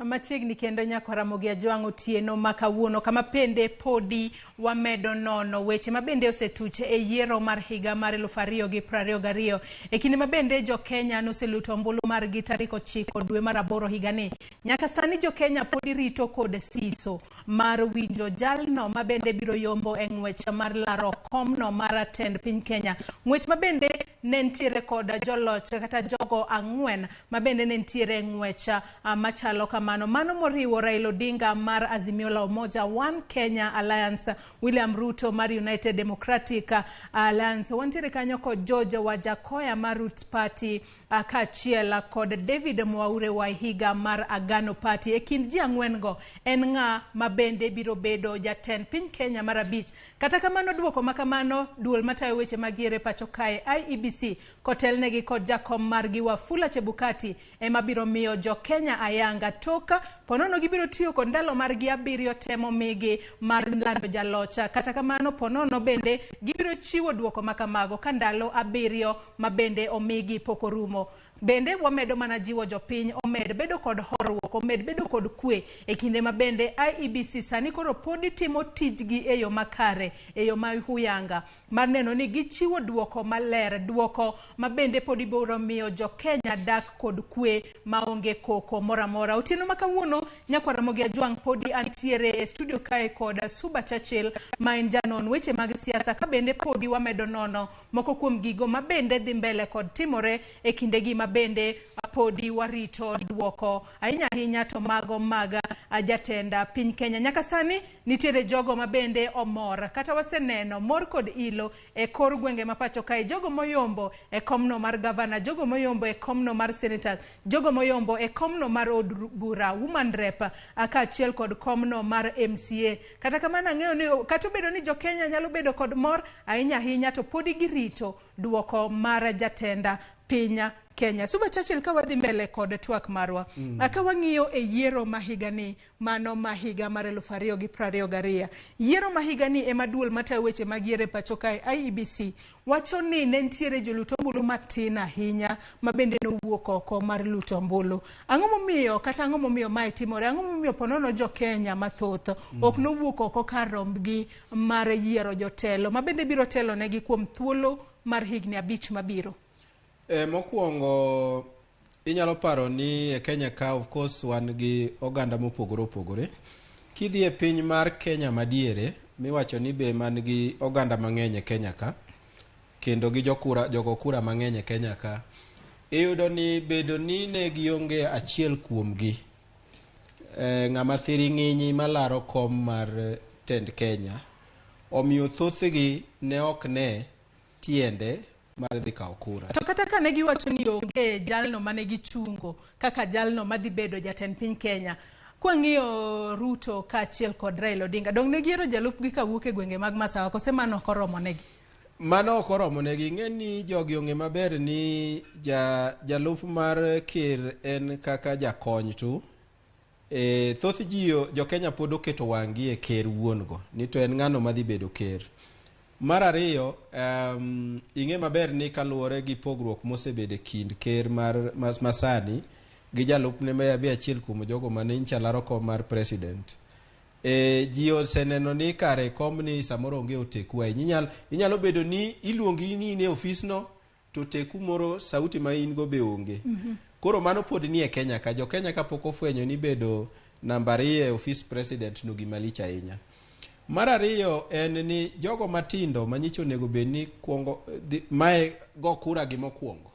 Machiegni kendo nyako Ramogi ajwang' otieno makawuono kama pende podi wamedo nono weche mabende osetuche e yiero mar higa mar 2022 e kinde mabende jo Kenya noseluto ombulu mar gi tarik 9 dwe mar 8 higani. Nyaka sani jo Kenya podi rito kod siso mar winjo jalno mabende biro yombo e ng'wech mar laro komno mar tend piny Kenya. Ng'wech mabende nentiere kod joloch kata jogo ang'wen mabende nentiere ng'wecha machalo kamano. Mano moriwo Raila Odinga mar Azimio la Umoja One Kenya Alliance, William Ruto mar United Democratic Alliance, wantiere kanyo kod George Wajakoya mar Roots Party, kachiel kod David Mwaure Wahiga mar Agano Party. E kind ji ang'wen go en ng'a mabende biro bedo jatend piny Kenya mar abich. Kata kamano duoko makamano duol matayo weche magiere pacho kae IEBC kotelnegi kod jakom margi Wafula Chebukati ema biro miyo jo Kenya ayanga toka ponono gibiro tiyo kod ndalo margi 7 temo migi mar lando jalocha. Kata kamano ponono bende gibiro chiwo duoko makamago ka ndalo 7 mabende omigi pokorumo. Bende wamedo mana jiwo jopiny omed bedo kod horruok, omed bedo kod kwe e kinde mabende IEBC sani koro podi timo tijgi e yo makare, e yo mahuyanga mar neno ni gichiwo duoko maler, duoko mabende podi biro miyo jo Kenya dak kod kwe maonge koko moramora. Otieno makawuono nyakwara Ramogi Ajwang podi antiere e studio kae kod Suba Churchill ma en janon weche mag siasa, ka bende podi wamedo nono moko kuom gigo mabende dhi mbele kod timore e kindegi mabende podi warito duoko ahinya to mago maga jatenda piny Kenya. Nyaka sani nitiere jogo mabende omor kata waseneno mor kod ilo e kor gwenge mapacho kae, jogo moyombo e komno mar governor, jogo moyombo e komno mar senators, jogo moyombo e komno mar od bura woman rep kaachiel kod komno mar MCA. Kata kamano ang'eyo ni kata bedo ni jo Kenya nyalo bedo kod mor ahinya to podi girito duoko mar jatenda pinya Kenya. Suba Churchill ka wadhi mbele kod twak marwa. Aka wang'iyo e yiero mahigani, mano mahiga mar 2022. Yiero mahigani ema duol matayo weche magiere pacho kae IEBC wacho ni nentiere joluto ombulu matin ahinya mabende nowuok oko mar luto ombulu. Ang'o momiyo kata ang'o momiyo mae timore? Ang'o momiyo ponono jo Kenya mathoth ok nowuok oko kar rombgi mar yiero jotelo mabende biro telo negi kuom thuolo mar higni 5 mabiro? Mokwongo inyalo paro ni e Kenya ka of course wan gi oganda mopogore. Kidhi e piny mar Kenya madiere miwacho ni be man gi oganda mang'eny e Kenya ka kendo gi jogo kura mang'eny e Kenya ka, iyudo ni bedo ni ne gionge achiel kuomgi ng'ama thiri ng'inyi malaro kom mar tend Kenya, omiyo thothgi ne ok ne tiende mar dhi kawo kura. To kata kane giwacho ni onge jalno mane gichungo kaka jalno madhi bedo jatend piny Kenya, kwang'iyo Ruto kaachiel kod Raila Odinga, dong ne giero jalupgi kawuok e gwenge mag Masawa kose mano ok oromo negi? Mano ok oromo negi. Ng'e ni jogi ong'e maber ni jalup mar ker en kaka jakony tu. Thoth ji jo Kenya pod oketo wang'gi e ker wuon go ni to en ng'ano madhi bedo ker. Mar ariyo, ing'e maber ni kaluwore gi pogruok mosebedo e kind ker masani gi jalupne ma yabe achiel kuom jogo mane inchalaro kom mar president. Ji oseneno ni kare kom ni samoro onge oteku ahinya. Inyalo bedo ni iluongi ni ne ofisno to teku moro sauti ma in go be onge. Koro mano pod ni e Kenya ka. Jo Kenya ka pok ofwenyo ni bedo namba 2 e office president no gima lich ahinya. Mar ariyo en ni jogo matindo manyicho onego bed ni kuongo mae go kura gi mokwongo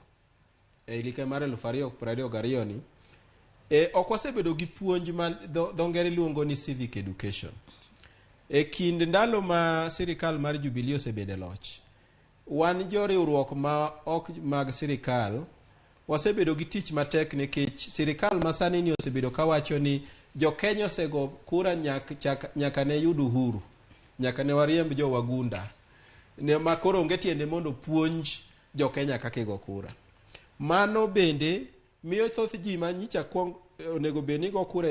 e higa mar 2022 ni ok osebedo gi puonj ma dho ngere luongo ni civic education. E kind ndalo ma sirikal mar Jubilee osebedo loch, wan joriwruok ma ok mag sirikal wasebedo gi tich matek nikech sirikal masani ni osebedo kawacho ni jo Kenya osego kura nyaka ne yud uhuru, nyaka ne wariemb jo wagunda, ne makoro onge tiende mondo puonj jo Kenya kaka go kura. Mano bende miyo thoth ji manyicha onego bed ni go kura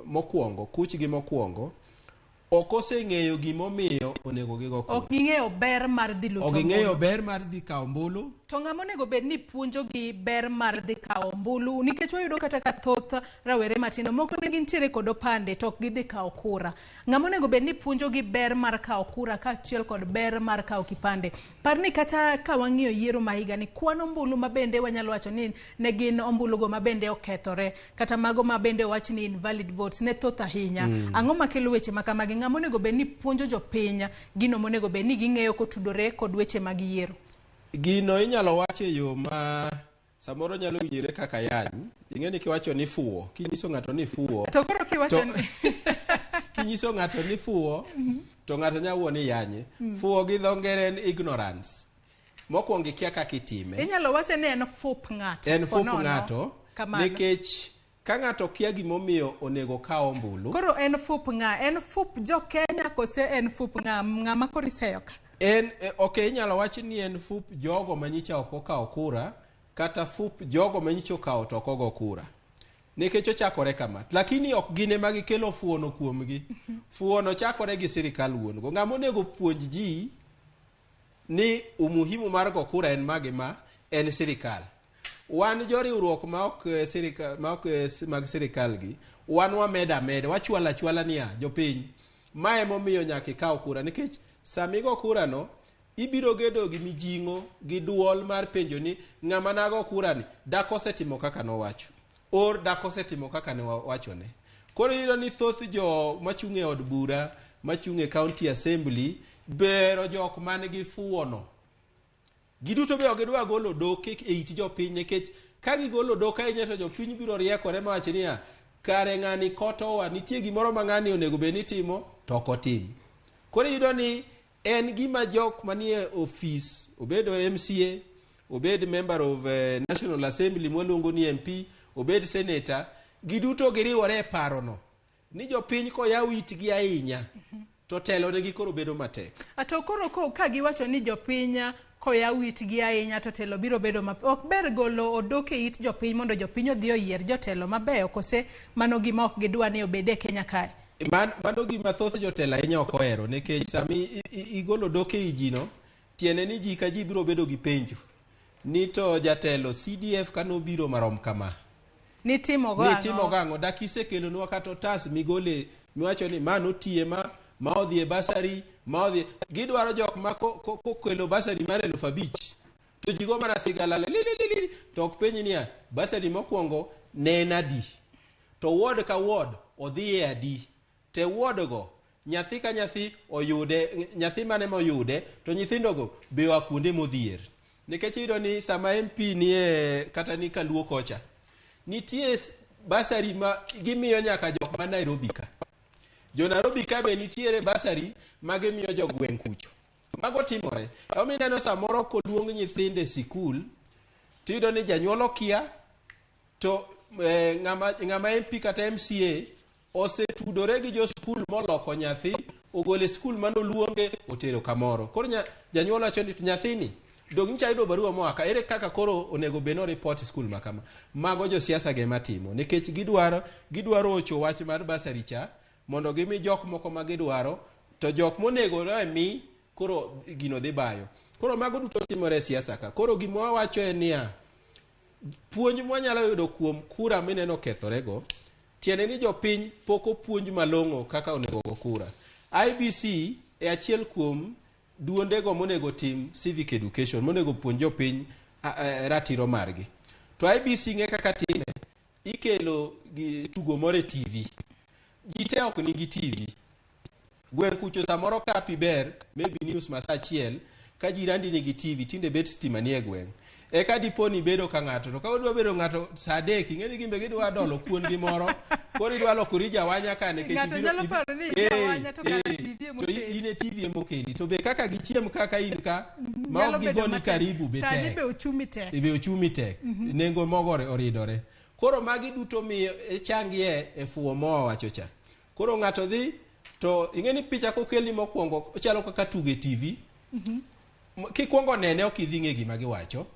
mokwongo, kuchgi mokwongo, ok oseng'eyo gimomiyo onego gigo kura. Ok ging'eyo ber mar dhi luto ombulu. Ok ging'eyo ber mar dhi kawo ombulu. To ng'ama onego bed ni puonjo gi ber mar dhi kawo ombulu, nikech wayudo kata ka thoth rawere matindo moko ne gintiere kod opande to ok gidhi kawo kura. Ng'ama onego bed ni puonjo gi ber mar kawo kura kaachiel kod ber mar kawo kipande. Par ni kata ka wang'iyo yiero mahiga ni kwan ombulu mabende wanyalo wacho ni ne gin ombulu go mabende okethore kata mago mabende wach ni invalid votes ne thoth ahinya. Ang'o makelo weche makamagi? Ng'ama onego bed ni puonjo jopiny gino monego bed ni ging'eyo kotudore kod weche mag yiero? Gino inyalo wache yo ma samoro nyalo winjore kaka yany. Ing'eni kiwacho ni fuwo, kinyiso ng'ato ni fuwo. To koro kiwacho ni kinyiso ng'ato ni fuwo, to ng'ato nyawo ni yanye. Fuwo gi dho ngere en ignorance. Mokwongo ikia kaka itime. Inyalo wache ni en fup ng'ato. En fup ng'ato. Nikech ka ng'ato kia gimomiyo onego kaw ombulu. Koro en fup ng'a? En fup jo Kenya kose en fup ng'ama koro iseyo ka? Okay, inyalo wachi ni en fup jogo manyicha ok okawo kura, kata fup jogo manyicha okawo to ok ogo kura. Nikech ochakore kama. Lakini ok gine magi kelo fuono kuomgi. Fuono chakore gi sirikal wuon go. Ng'ama onego puonj ji ni umuhimu mar go kura en magi ma en sirikal. Wan joriwruok ma ok mag sirikal gi, wan wameda wachwala niya jopiny. Mae momiyo nyaka ikaw kura nikech samigo kura no ibiro gedo gi mijingo gi duol mar penjo ni ng'ama nago kura ni dako setimo kaka no wacho. Dako setimo kaka ne wachone. Koro yiro ni thoth jo machunge od bura, machunge county assembly, bero jok man gi fuono. Giduto be ogedwa golo doke e it jopiny nikech ka gigolo doka e nyeto jopiny biro riekore ma wacho niya kare ng'ani kotowa nitie gimoro ma ng'ani onego be ni timo to ok otim. Koro yudo ni en gima jok manie office, obedo MCA, obed member of National Assembly moluongo ni MP, obed senator, giduto giriwore e parono ni jopiny ko yaw itgi ahinya to telo negi koro bedo matek. Ato koro ka giwacho ni jopiny koya witgi ahinya to telo biro bedo ok ber golo odoke it jopiny mondo jopiny odhi oyier jotelo mabeyo kose mano gima ok gidwa ni obede Kenya kae. Mano gima thoth jotelo ahinya ok ohero nikech sami igolo doke ijino tiene ni ji ka ji biro bedo gi penjo ni to jatelo CDF kano biro marom kama ni timo gang'o dakise kelo nwa kata otas migole miwacho ni mano tie ma odhi e basari ma odhi gidwaro jok ma kokelo basari mar 5,000 to jigo mana sigala to ok penj niya basari mokwongo ne en adi to ward ka ward odhi e adi te ward go nyathi ka nyathi oyude nyathi mane moyude to nyithindogo be wa kuonde modhier nikech iyudo ni sama MP nie kata ni Kaluo kocha nitie basari ma gimiyo nyaka jok ma Nairobi ka. Jo Nairobi ka be nitiere basari mage miyo jo gweng' kucho. Mago timore. Omineno samoro koluong nyithinde sikul, tiyudo ni janyuol okia, to ng'ama MP kata MCA osetudore gi jo skul moloko nyathi, ogole skul manoluonge otero kamoro. Koro janyuol wacho ni nyathini dog ncha yudo barua moaka ere kaka koro onego beno report skul makama. Mago jo siasa ge matimo nikech gidwaro ocho wach mar basari cha mondo gimi jok moko ma gidwaro to jok monego mi koro gino dhi bayo. Koro mago duto timore siasa ka. Koro gimo wacho en niya puonj mwanyalo yudo kuom kura mineno kethorego tiene ni jopiny poko puonj malong'o kaka onego go kura. IBC e achiel kuom duondego monego tim civic education monego puonj jopiny ratiro margi. To IBC ng'e kaka time ikelo gi tugo more TV. Jite ok nigi TV. Gweng' kucho samoro kapi ber, maybe news masa achiel, ka jirandi nigi TV, tinde bet stima nie gweng'. Eka diponi bedo ka ng'ato, to ka odwa bedo ng'ato saa dek, ing'eni gimbe gidwa dolo kuon gi moro, koro idwa lokori jawanya ka nikech ng'ato nyalo paro ni jawanya to kata TV emokeli. To ine TV emokeli. To be kaka gichiem kaka in ka, ma ok gigoni karibu be tek. Sani be ochumi tek. Be ochumi tek. Nengo mogo oridore. Koro magi duto miyo changie e fuwo mowa wacho cha. Koro ng'ato dhi to ing'eni picha kokelni mokwongo ochalo kaka tuge TV. Kikwongo nene ok idhi ng'e gima giwacho.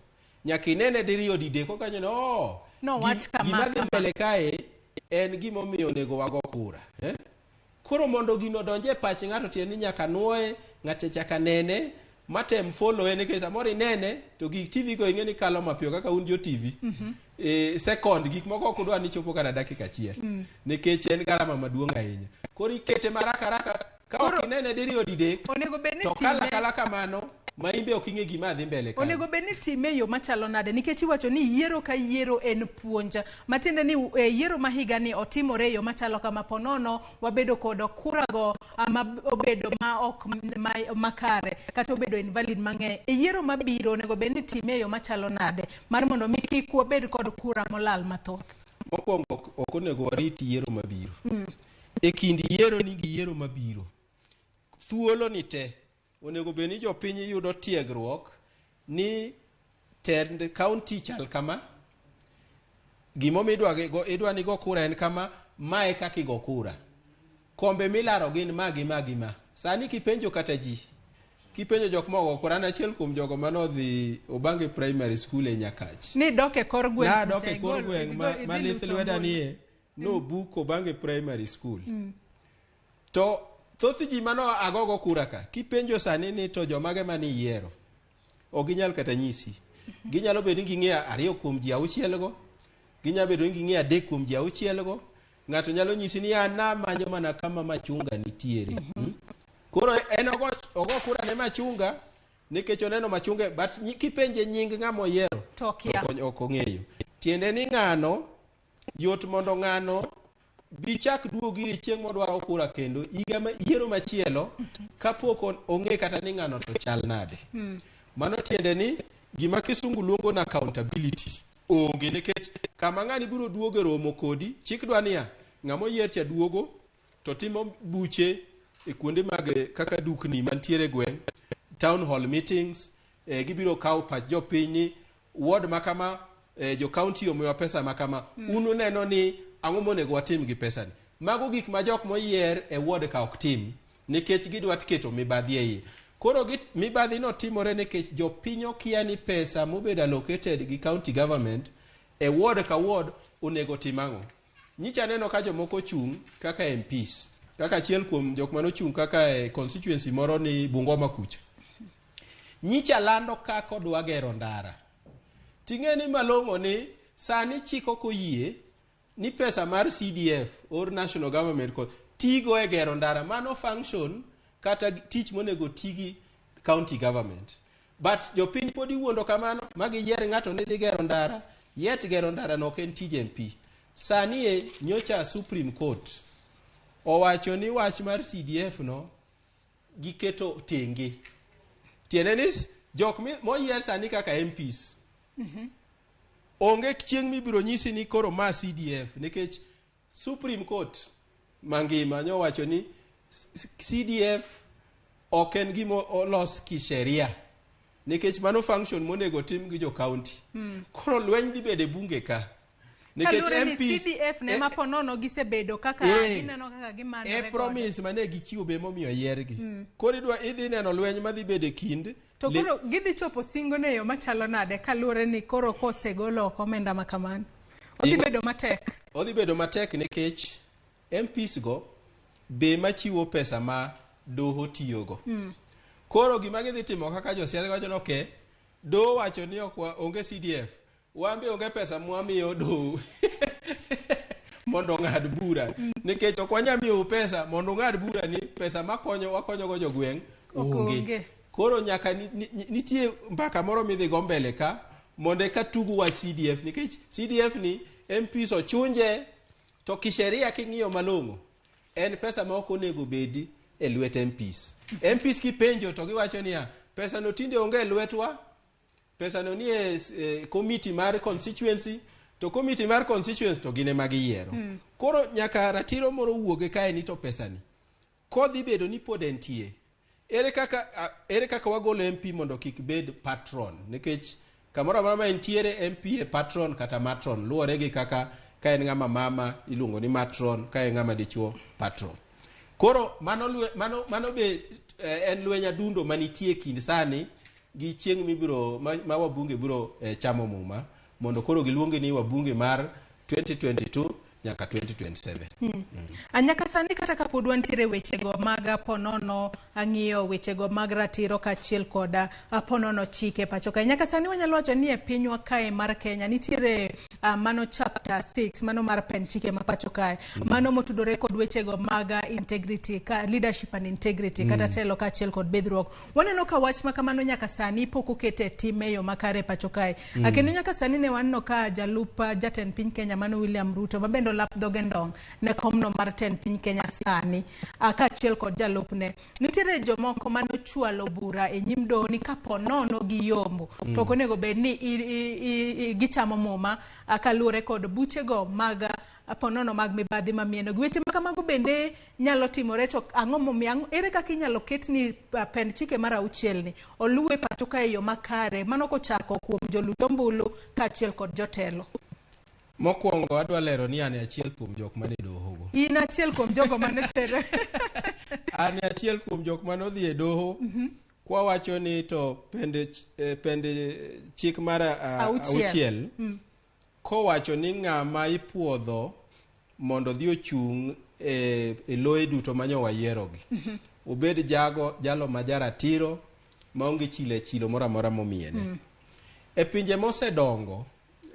Nyaka inene diriyo dide ko kanyo no wach kama. Gima dhi mbele kae en gima omiyo onego wago kura. Koro mondo gino donje e pach ng'ato tiende ni nyaka nuoye ng'ato chaka nene matem follow en nikech samoro inene to gik TV go ing'eni kalo mapiyo kaka un jo TV. Second gik moko ok udwa ni chopo kata dakika achiel nikech en garama maduong' ahinya. Koro ikete maraka ka ok inene diriyo didek onego bed ni to kala kamano ma imbe ok ing'e gima dhi mbele kanyo. Onego bed ni time yo machalo nade nikech iwacho ni yiero ka yiero en puonj. Matiende ni yiero ma higa ni otimore yo machalo kama ponono wabedo kod kurago ama obedo ma ok makare kata obedo invalid mang'eny. Yiero mabiro onego bed ni time yo machalo nade mar mondo mi kik wabed kod kura molal mathoth. Mokwongo ok onego warit yiero mabiro. E kind yiero ni gi yiero mabiro, thuolo ni te onego bed ni jopiny yudo tiegruok ni tend county chal kama, gimomiyo idwa ni go kura en kama, mae kaka igo kura, kombe milaro gin ma. Sani kipenjo kata ji, kipenjo jok mogo kura, na achiel kuom jogo manodhi Obange Primary School e Nyakach. Ni doke kor gweng'. Na doke kor gweng' ma lith lweda nie no book Obange Primary School. To thoth ji mano agogo kura ka, kipenjo sani ni to jomage mani Yiero, ok ginyal kata nyisi. Ginyalo bedo ni ging'eyo 2 kuom ji 6 go, ginyalo bedo ni ging'eyo 3 kuom ji 6 go, ng'ato nyalo nyisi ni na manyo mana kama machunga nitiere. Koro en ogo kura ne machunga nikech oneno machunga, but kipenje nying ng'amo Yiero to ok ong'eyo. Tiende ni ng'ano yot mondo ng'ano bichak duogo giri chieng' modwaro kura kendo higa yiero machielo kapok ong'e kata ni ng'ano to chal nade. Mano tiende ni gima kisungu luongo na accountability onge, nikech kama ng'ani biro duogo romo kodi, chik dwa niya ng'amo yier cha duogo to timo buche e kuonde mag kaka dukni mantiere gweng', town hall meetings, gibiro kawo pach jopiny ni ward makama, jo county omiwa pesa makama, unu neno ni ang'o monego watim gi pesani. Mago gik ma jok moyier e ward ka ok tim nikech gidwa keto mibadhi e iye. Koro mibadhi no timore nikech jopiny okia ni pesa mobedo allocated gi county government e ward ka ward onego tim ang'o. Nyicha neno ka jomoko chung' kaka MPs, kaka achiel kuom jok mano chung' kaka constituency moro ni Bungoma kucha. Nyicha lando kako dwa gero ndara. Ting'e ni malong'o ni sani chiko koyie ni pesa mar CDF or national government tigo e gero ndara, mano function kata tich monego tigi county government. But jopiny pod iwuondo kamano magi yier ng'ato ni dhi gero ndara, yet gero ndara no ok en tij MP. Sani nyocha Supreme Court owacho ni wach mar CDF no giketo tenge. Tiende ni jok moyier sani kaka MPs onge chieng' mibiro nyisi ni koro ma CDF, nikech Supreme Court mangima nyo wacho ni CDF ok en gimo olos kisheria, nikech mano function monego tim gi jo county. Koro lweny dhi bede bunge ka, nikech MPs CDF ne maponono gisebedo kaka gineno kaka gimanore promise mane gichiwo be momiyo yiergi. Koro idhi neno lweny madhi bede kind to koro gidhi chopo singo ne yo machalo nade kaluwore ni koro kosegolo omenda makamano. Odhi bedo matek. Odhi bedo matek nikech MPs go be machiwo pesa ma doho tiyogo. Koro gima gidhi timo kaka josiasa wacho no ke doho wacho ni onge CDF, wambe onge pesa mwamiyo doho mondo ng'ad bura, nikech ok wanyamiyo pesa mondo ng'ad bura ni pesa wakonyogo jogweng' onge. Koro nyaka nitie mbaka moro midhi go mbele ka mondo ka tugu wach CDF, nikech CDF ni MPs ochunje to kisheria king'iyo malong'o en pesa ma ok onego bedi e lwet MPs. MPs kipenjo to giwacho niya pesa no tinde onge e lwetwa, pesa no ni committee mar constituency, to committee mar constituency to gine mag Yiero. Koro nyaka ratiro moro wuoge kae ni to pesa ni kodhi bedo ni pod entie. Ere kaka wagolo MP mondo kik bed patron, nikech kamoro amora ma entiere MP e patron kata matron luwore gi kaka ka en ng'ama mama iluongo ni matron, ka en ng'ama dichuo patron. Koro mano be en lweny adundo manitie kind sani gi chieng' mibiro ma wabunge biro chamo muma mondo koro giluongi ni wabunge mar 2022 nyaka 2027. Anyaka sani kata kapod wantiere wechego mag ponono ang'iyo wechego mag ratiro kaachiel kod ponono chike pacho ka. Nyaka sani wanyalo wacho ni e pinywa kae mar Kenya nitiere mano chapter 6 mano mar pen chike ma pacho kae mano motudore kod wechego mag integrity leadership and integrity kata telo kaachiel kod bedruok. Waneno ka wach ma kamano nyaka sani pok okete time yo makare pacho kae. Kendo nyaka sani ne waneno ka jalup jatend piny Kenya mano William Ruto mabendo lap dhoge ndong ne komno mar tend piny Kenya sani kaachiel kod jalupne. Nitiere jomoko mano chwalo bura e nyim doho ni kaponono gi yombo to ok onego bed ni gichamo muma kaluwore kod buchego mag ponono mag mibadhi mamieno. Weche ma kamago bende nyalo timore to ang'o momiyo ere kaka inyalo ket ni pend chike mar 6 ni oluwe pacho ka e yo makare mano kochako kuom jolut ombulu kaachiel kod jotelo. Mokwongo adwa lero ni an achiel kuom jok mane doho go. In achiel kuom jogo mane tere. An achiel kuom jok mane odhi e doho. Kwa wacho ni to pende chik mar 6 kowacho ni ng'ama ipuodho mondo dhi ochung' e loye duto manyo Yierogi. Obed jalo majaratiro maonge chilo moro amora momiene. E pinje mosedongo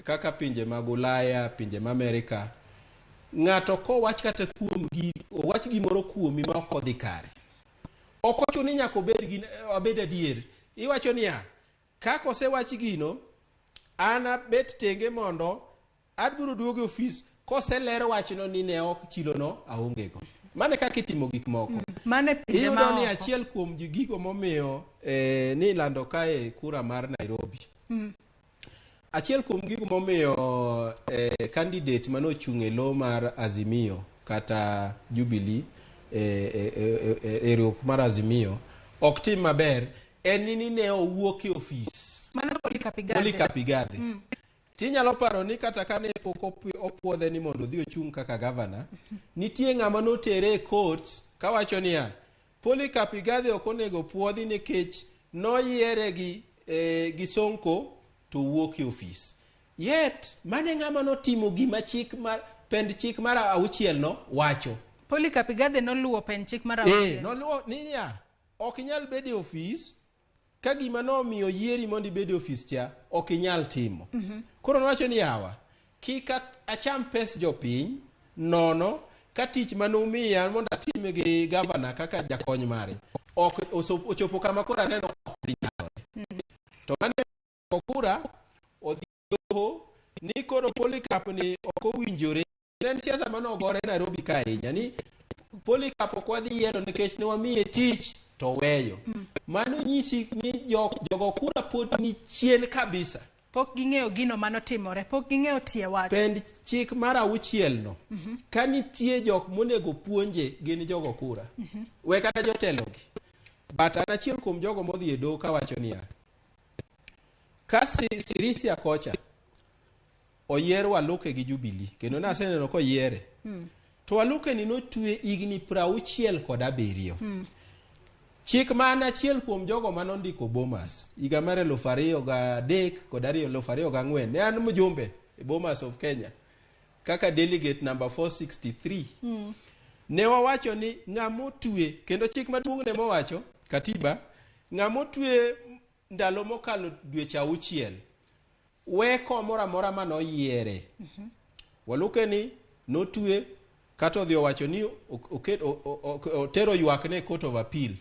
kaka pinje mag Ulaya, pinje ma Amerika, ng'ato kowach kata kuom owach gimoro kuomi ma ok odhi kare. Ok ochuno ni nyaka obed adier. Iwacho niya, kaka osewach gino, an abet tenge mondo adbiro duogo e ofis koselero wachno ni ne ok chilono aongego. Mane kaka itimo gik moko. Iyudo ni achiel kuom gigo momiyo ni lando kae kura mar Nairobi. Achiel kuom gigo momiyo candidate manochung' e lo mar Azimio kata Jubilee e riwruok mar Azimio ok tim maber en ni ne owuok e ofis. Mano Kapigade. Tinyalo paro ni kata kane pok opuodhe ni mondo dhi ochung' kaka gavana, nitie ng'ama notere e court kawacho niya, Kapigade ok onego puodhi nikech noyiere gi Sonko to wuok e ofis. Yet mane ng'ama notimo gima pend chik mar 6 no wacho. Kapigade noluwo pend chik mar 6. Noluwo niya, ok inyal bedo e ofis ka gima nomiyo yieri mondo ibed e ofis cha ok inyal timo. Koro nowacho ni yawa, kik acham pes jopiny nono ka tich manomiya mondo atime gi gavana kaka jakony mare ok ochopo kama koro aneno ok dhi nyalore. To mane kura odhi doho ni koro Polycarp ni ok owinjore. En siasa mano ogore Nairobi ka ahinya ni Polycarp ok wadhi yiero nikech ne wamiye tich to weyo. Mano nyisi ni jogo kura pod ni chien kabisa. Pok ging'eyo gino manotimore, pok ging'eyo tie wach. Pend chik mar 6 no. Ka nitie jok monego puonje gin jogo kura. We kata jotelogi. But an achiel kuom jogo modhi e doho kawacho niya, ka Sirisia kocha oyier Waluke gi Jubilee kendo naseneno koyiere to Waluke ni notwe igni 67. Chik man achiel kuom jogo manondiko Bomas higa mar 2003 kod 2004 ne an mjumbe e Bomas of Kenya kaka delegate number 463. Ne wawacho ni ng'amotwe kendo chik maduong' ne mowacho katiba ng'amotwe ndalo mokalo dweche 6 weko mora mora manoyiere. Waluke ni notwe kata odhi owacho ni otero ywak ne Court of Appeal.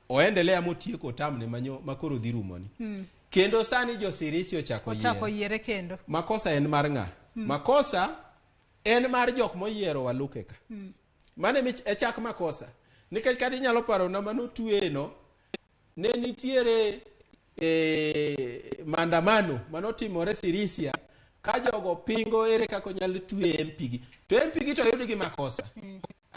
Oendelea motieko tamne makoro dhi rumoni. Kendo sani jo Sirisia ochako yiere kendo. Makosa en mar ng'a? Makosa en mar jok moyiero Waluke ka. Mane e chak makosa. Nikech kata inyalo paro na manotwe no ne nitiere maandamano manotimore Sirisia ka jogo pingo ere kako nyalo twe MP gi. To MP gi to yudi gi makosa.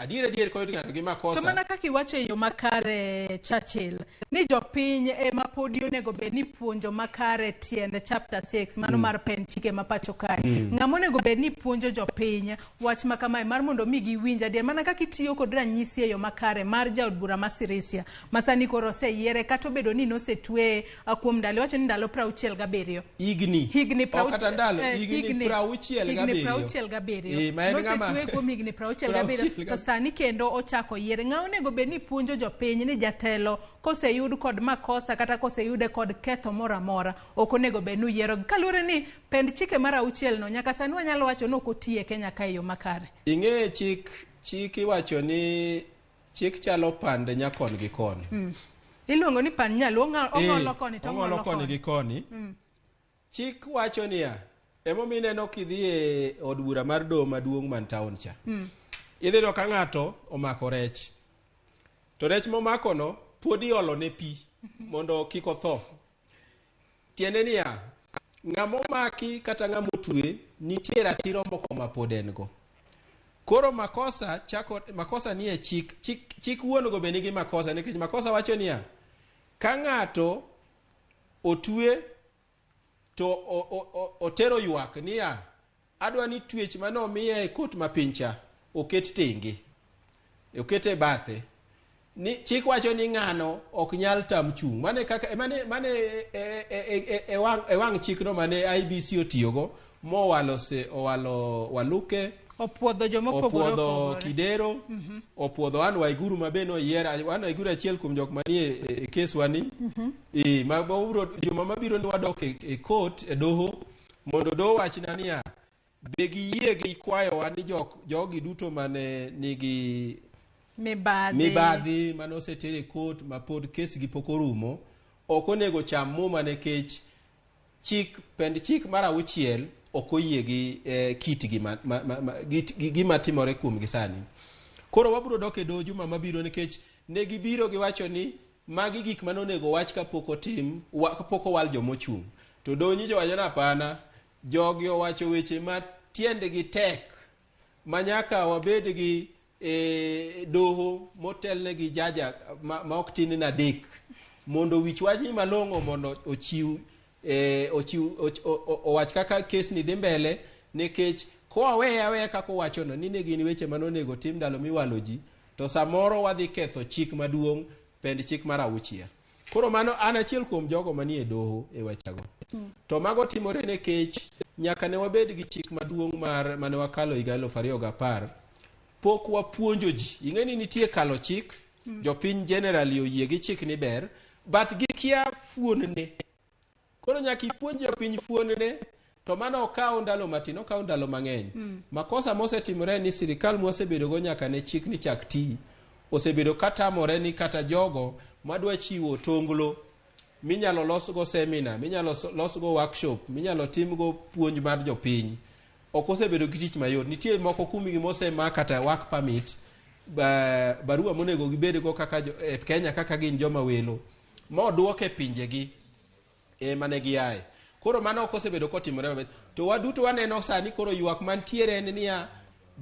adier ko ng'ato gi makosa. To mana kaka iwache yo makare Churchill ni jopiny ema pod onego bed ni puonjo makare tiende chapter 6 mano mar pen chike ma pacho kae. Ng'ama onego bed ni puonjo jopiny wach ma kamae mar mondo mi giwinj adier mana kaka itiyo kod ranyisi e yo makare mar jaod bura ma Sirisia masani koro oseyiere kata obedo ni nosetwe kuom ndalo wacho ni ndalo 67 higni 67 nosetwe kuom higni 67 to sani kendo ochako yiere. Ng'a onego bed ni puonjo jopiny ni jatelo koseyud kod makosa kata koseyude kod ketho moro amora ok onego bed ni yiero. Kaluwore ni pend chike mar 6 no nyaka sani wanyalo wacho ni ok otiye Kenya ka yo makare. Ing'e chik iwacho ni chik chalo pande nyakon gi koni. Iluongo ni pan nyalo ong'olo koni to ong'olo koni gi koni. Chik wacho niya, emomineno kidhi e od bura mar doho maduong' man town cha. Idhi no ka ng'ato omako rech. To rech momakono pod iolo ne pi mondo kik otho. Tiende niya, ng'amo maki kata ng'amo twe nitie ratiro moko ma pod en go. Koro makosa nie chik wuon go beni gi makosa nikech makosa wacho niya, ka ng'ato otwe to otero ywak niya, adwa ni twech manomiye kot mapincha oket tenge, okete bathe. Ni chik wacho ni ng'ano ok nyal tam chung. Mane e wang' chikno mane IBC otiyogo mowalo Waluke, opuodho jomopogore opuodho Kidero, opuodho Anne Waiguru mabeno yiera. Anne Waiguru achiel kuom jok manie e kes wani. Joma mabiro ni wadok e court e doho mondo doho wachna niya, be giyie gi kwayo wa ni jogi duto mane nigi mibadhi mane osetere e court ma pod kes gi pok orumo ok onego cham muma nikech pend chik mar 6 ok oyie gi kit gima timore kuom gi sani. Koro wabiro dok e doho juma mabiro nikech ne gibiro giwacho ni magi gik mane onego wach ka pok otim pok owal jomochung'. To doho nyicho wacho na pana jogi owacho weche ma tiendgi tek manyaka wabed gi doho motelne gi jaja ma ok tin na dek mondo wich wachni malong'o mondo owach kaka kes ni dhi mbele nikech kowaweya kaka owachono ni ne gin weche manonego tim ndalo miwalo ji to samoro wadhi ketho chik maduong' pend chik mar 6. Koro mano an achiel kuom jogo manie doho e wechago. To mago timore nikech nyaka ne wabed gi chik maduong' mane wakalo higa 2010 pok wapuonjo ji. Ing'e ni nitie kalo chik, jopiny generally oyie gi chik ni ber, but gikia fuonne. Koro nyaka ipuonj jopiny fuonne, to mano okawo ndalo matin, okawo ndalo mang'eny. Makosa mosetimore ni sirikal mosebedo go nyaka ne chik ni chak ti, osebedo katamore ni kata jogo madwa chiwo tonglo minyalo losgo seminar, minyalo losgo workshop, minyalo timgo puonj mar jopiny. Ok osebedo gi tich mayot. Nitie moko kumigi mosema kata work permit, barua monego gibed go kaka Kenya kaka gin joma welo, moduoke pinjegi mane giaye. Koro mano ok osebedo kotimore maber. To waduto waneno sani koro ywak mantiere en niya,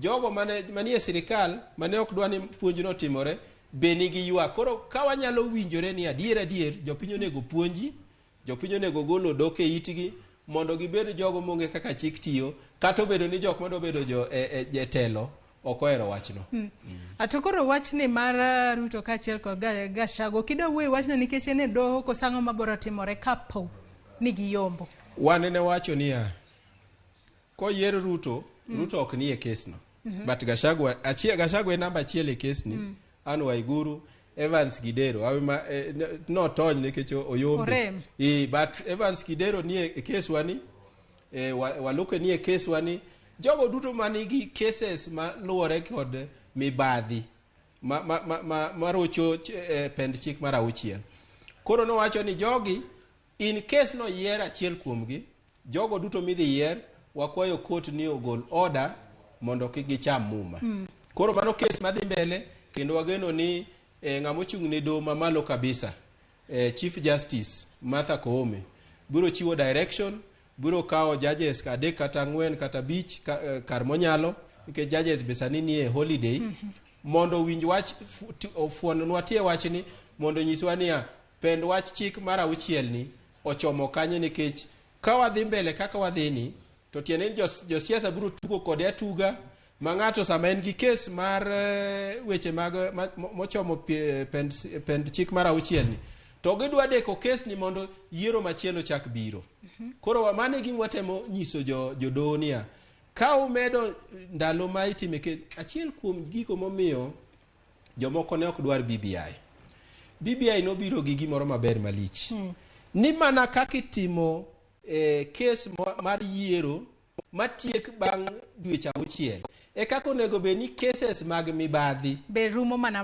jogo manie sirikal mane ok dwa ni puonjno timore be nigi ywak. Koro ka wanyalo winjore ni adier jopiny onego puonji, jopiny onego golo dok e itgi mondo gibed jogo monge kaka chik tiyo, kata obedo ni jok madwa bedo jotelo ok ohero wachno. Atokoro wachni mar Ruto kaachiel kod Gachagua kidwa wuoyo wachno nikech en e doho kosang'o mabiro timore kapo ni giyombo. Wan ne wacho niya, koyier Ruto ok nie kesno. But Gachagua e namba 1 e kesni. Anne Waiguru, Evans Gidero no tony nikech oyombe. But Evans Gidero nie kes wani, Waluke nie kes wani. Jogo duto manigi cases maluwore kod mibadhi marocho pend chik mar 6. Koro nowacho ni jogi in case no yier achiel kuomgi, jogo duto midhi yier wakwayo court ni ogol order mondo kik gicham muma. Koro mano case madhi mbele kendo wageno ni ng'amo chung' ne doho mamalo kabisa, Chief Justice Martha Koome biro chiwo direction, biro kawo judges kadek kata 4 kata 5 kar monyalo nikech judges be sani nie holiday. mondo winj wach ofuonwa tie wachni mondo nyiswa niya pend wach chik mar 6 ni ochomo kanye, nikech ka wadhi mbele kaka wadhini to tiende ni josiasa biro tugo kode atuga ma ng'ato sama en gi kes mar weche mag mochomo pend chik mar 6 ni to gidwa deko kes ni mondo yiero machielo chak biro. Koro mane gima temo nyiso jodoho niya ka umedo ndalo ma itime achiel kuom giko momiyo jomoko ne ok dwar BBI nobiro gi gimoro maber malich. Ni mana kaka itimo kes mar yiero matiek bang' dweche 6 e kaka onego bed ni cases mag mibadhi be rumo mana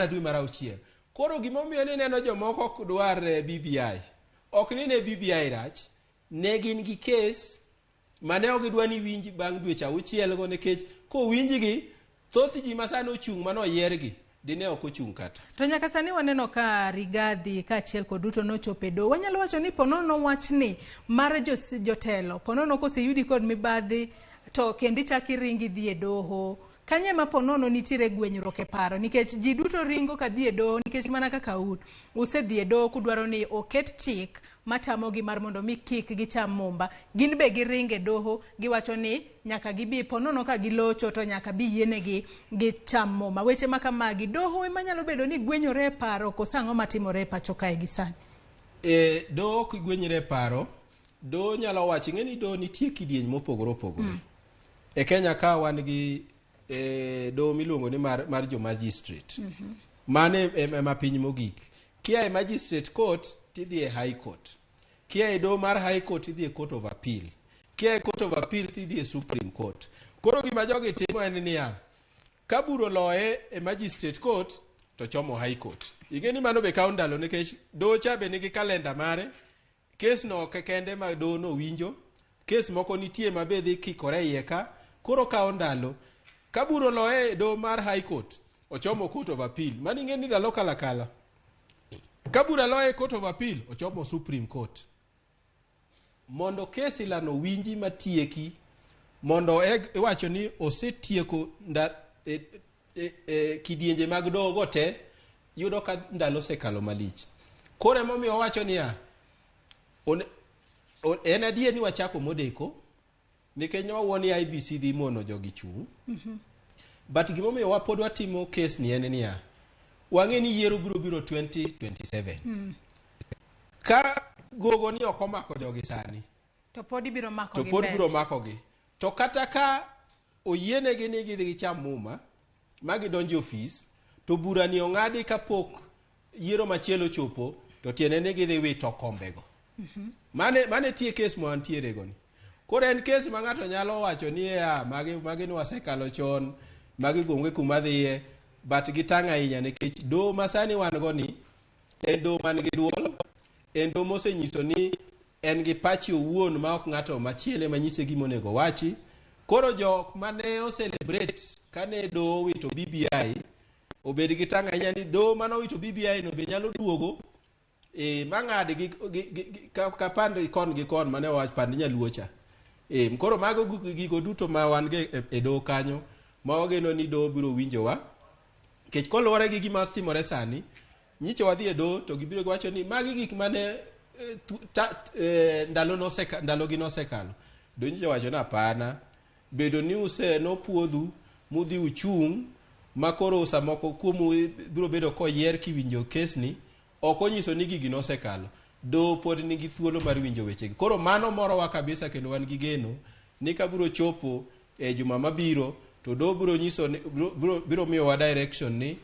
dwe mar 6. Koro gimomiyo ni neno jomoko ok dwar BBI ok ni ne BBI rach, ne gin gi kes mane ogidwa ni winj bang' dweche 6 go, nikech kowinjgi thoth ji masani ochung' mano yiergi dine ok ochung' kata. To nyaka sani waneno ka Rigathi ka achiel kod Duto nochope do. Wanyalo wacho ni ponono wachni mar jotelo ponono koseyudi kod mibadhi to kendi chaki ringi dhi e doho. Kanye ma ponono nitiere gwenyruok e paro nikech ji duto ringo ka dhi e doho nikech mana kaka usedhi e doho kudwaro ni oket chik matamo gi mar mondo mi kik gicham mumba. Gin be giringe doho giwacho ni nyaka gibi ponono ka gilocho to nyaka bi yienegi gicham mumba. Weche makamagi doho ema nyalo bedo ni gwenyore e paro kosang'o matimore e pacho kae gi sani. Doho ok gwenyore e paro. Doho nyalo wacho ng'eni doho nitie kidieny mopogore opogore. E Kenya ka wan gi doho miluongo ni mar jo magistrate. Mane ema piny mogik. Kia e magistrate court tidhi e high court. Kia e doho mar high court tidhi e court of appeal. Kia e court of appeal tidhi e supreme court. Koro gima jogi timo en niya ka buro loye e magistrate court to chomo high court. Ing'eni mano be kawo ndalo nikech doho cha be nigi kalenda mare. Kes no kende ma doho no winjo. Kes moko nitie ma be dhi kikore iye ka. Koro kawo ndalo. Kaburo loe do mar high court ochomo court of appeal mani ng'eni ndalo kala kabura loe court of appeal ochomo supreme court mondo kesi lano winji matieki mondo iwacho ni osetieko kidienje mag doho gote yudo ka ndalo sekalo malich. Koro emomiyo wacho niya en adier ni wachako modeko nikech wawuoni IBC dhi mono jogi chung'. But gimomiyo wapod watimo kes ni en niya wang'e ni yiero biro 2027. Ka gogo ni ok omako jogi sani to pod biro makogi to kata ka oyienegi ni gidhi gicham muma ma gidonjo ofis to bura ni ong'adi kapok yiero machielo chopo to tiende ni gidhi wito kombego. Mane tie kes mo antiere go ni. Koro en kes ma ng'ato nyalo wacho ni magi ni wasekalo chon magi gonge kuma dhiye but gitang' ahinya nikech doho masani wan go ni en doho man gi duol, en doho mosenyiso ni en gi pachi owuon ma ok ng'ato machiele manyise gimonego wachi. Koro jok mane o celebrate kane doho wito BBI obed gi tang' ahinya ni doho mano wito BBI no be nyalo duogo mang'ad ka pand kon gi kon mane wach pand nyaluocha. Koro mago gigo duto ma wan ge e doho kanyo ma wageno ni doho biro winjowa. Kech koluwore gi gima timore sani nyicho wadhi e doho to gibiro wacho ni magi gik mane ndalo gi nosekalo. Donjo wacho na pana bedo ni nopuodhu mudhi uchung' makoro samoko kuomu biro bedo koyier kiwinjo kesni ok onyiso ni gigi nosekalo. Do pod nigi thuolo mar winjo wechegi. Koro mano morowa kabisa kendo wan gi geno ni ka biro chopo e juma mabiro to do biro nyiso biro miyowa direction ni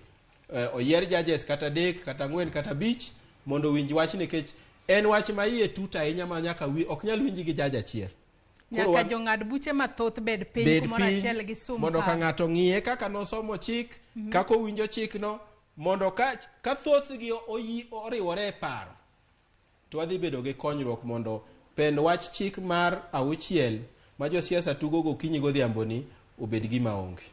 oyier judges kata 3 kata 4 kata 5 mondo winj wach nikech en wach ma iye tuta ahinya ma nyaka ok nyal winji gi judge achiel. Nyaka jong'ad buche mathoth bed piny kumoro achiel gi sum mondo ka ng'ato ng'iye kaka nosomo chik kako winjo chik no mondo ka thothgi oriwore e paro to wadhi bedo gi konyruok mondo pend wach chik mar 6 ma josiasa tugo gokinyi godhiambo ni obed gima onge.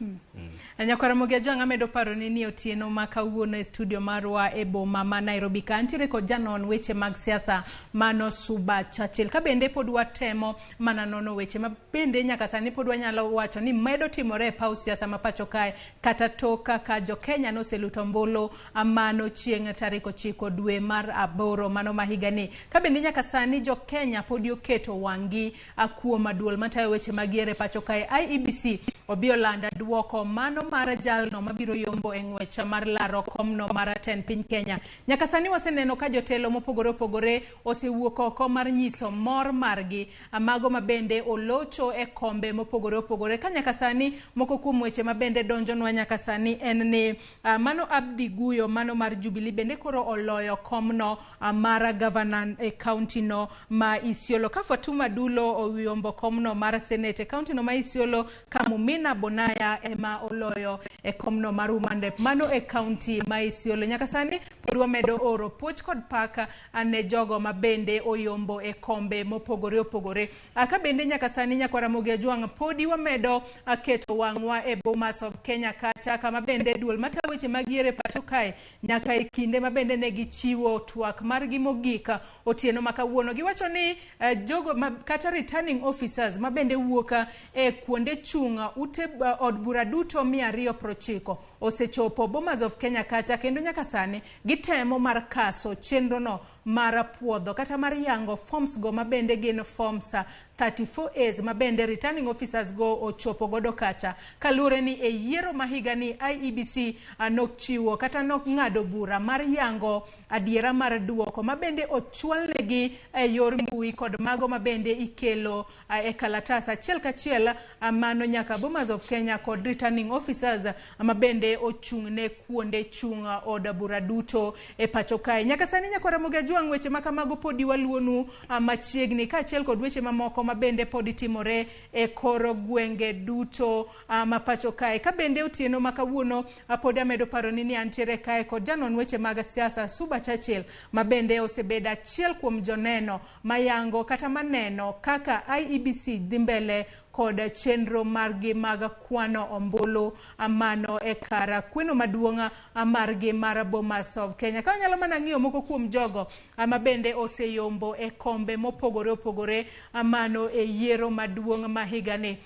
Nyakwara Mogi Ajwang' amedo paro ni otieno ma kawuono e studio marwa e boma ma Nairobi ka antiere kod janon weche mag siasa mano Suba Churchill ka bende pod watemo mana nono weche ma bende nyaka sani pod wanyalo wacho ni medo timore e paw siasa ma pacho kae kata toka ka jo Kenya noseluto ombulu mano chieng' tarik 9 dwe mar 8 mano ma higani ka bende nyaka sani jo Kenya pod oketo wang'i kuom duol matayo weche mag yiero e pacho kae. IEBC obiolanda duoko mano mar jalno mabiro yombo e ng'wech mar laro komno mar ten piny Kenya. Nyaka sani waseneno ka jotelo mopogore opogore osewuok oko mar nyiso mor margi mago mabende olocho e kombe mopogore opogore ka nyaka sani moko kuom weche mabende donjonwa nyaka sani en ni mano Abdi Guyo mano mar Jubilee bende koro oloyo komno mar governor e county no ma Isiolo ka Fatuma Dulo oyombo komno mar Senate e county no ma Isiolo Kamumina Bonaya ema oloyo e komno mar Umande mano e county ma Isiolo. Nyaka sani podwa medo oro puoch kod paka ane jogo mabende oyombo e kombe mopogore opogore ka bende nyaka sani Nyakwara Mogi Ajwang' podi wamedo keto wang'wa e Bomas of Kenya kacha kama bende duol matayo weche mag yiero e pacho kae nyaka e kinde mabende ne gichiwo twak margi mogik otieno ma kawuono giwacho ni jogo kata returning officers mabende wuok e kuonde chung ute od bura duto 290 osechopo Bomas of Kenya kacha kendo nyaka sani gitemo mar kaso chenro no mar puodho kata mar yango forms go mabende gin forms 34As mabende returning officers go ochopo godo kacha kalure ni e yiero mahiga ni IEBC nokchiwo kata ng'ado bura mar yango adiera mar duoko mabende ochwalnegi e yor mbui kod mago mabende ikelo e kalatas achiel kachiel mano nyaka Bomas of Kenya kod returning officers mabende ochung'ne kuonde chung od bura duto e pacho kae. Nyaka sani Nyakwara Mogi Ajwang' weche makamago podi waluonu machiegni ka achiel kod weche mamoko mabende podi timore e koro gwenge duto ma pacho kae ka bende otieno makawuono podi amedo paro ni antiere kae kod janon weche mag siasa Suba Churchill mabende osebedo achiel kuom joneno mayango kata maneno kaka IEBC dhi mbele kod chenro margi mag kwano ombulu mano e kara kweno maduong' margi mar Bomas of Kenya ka nyalo mana ng'iyo moko kuom jogo mabende oseyombo e kombe mopogore opogore mano e yiero maduong' mahigani.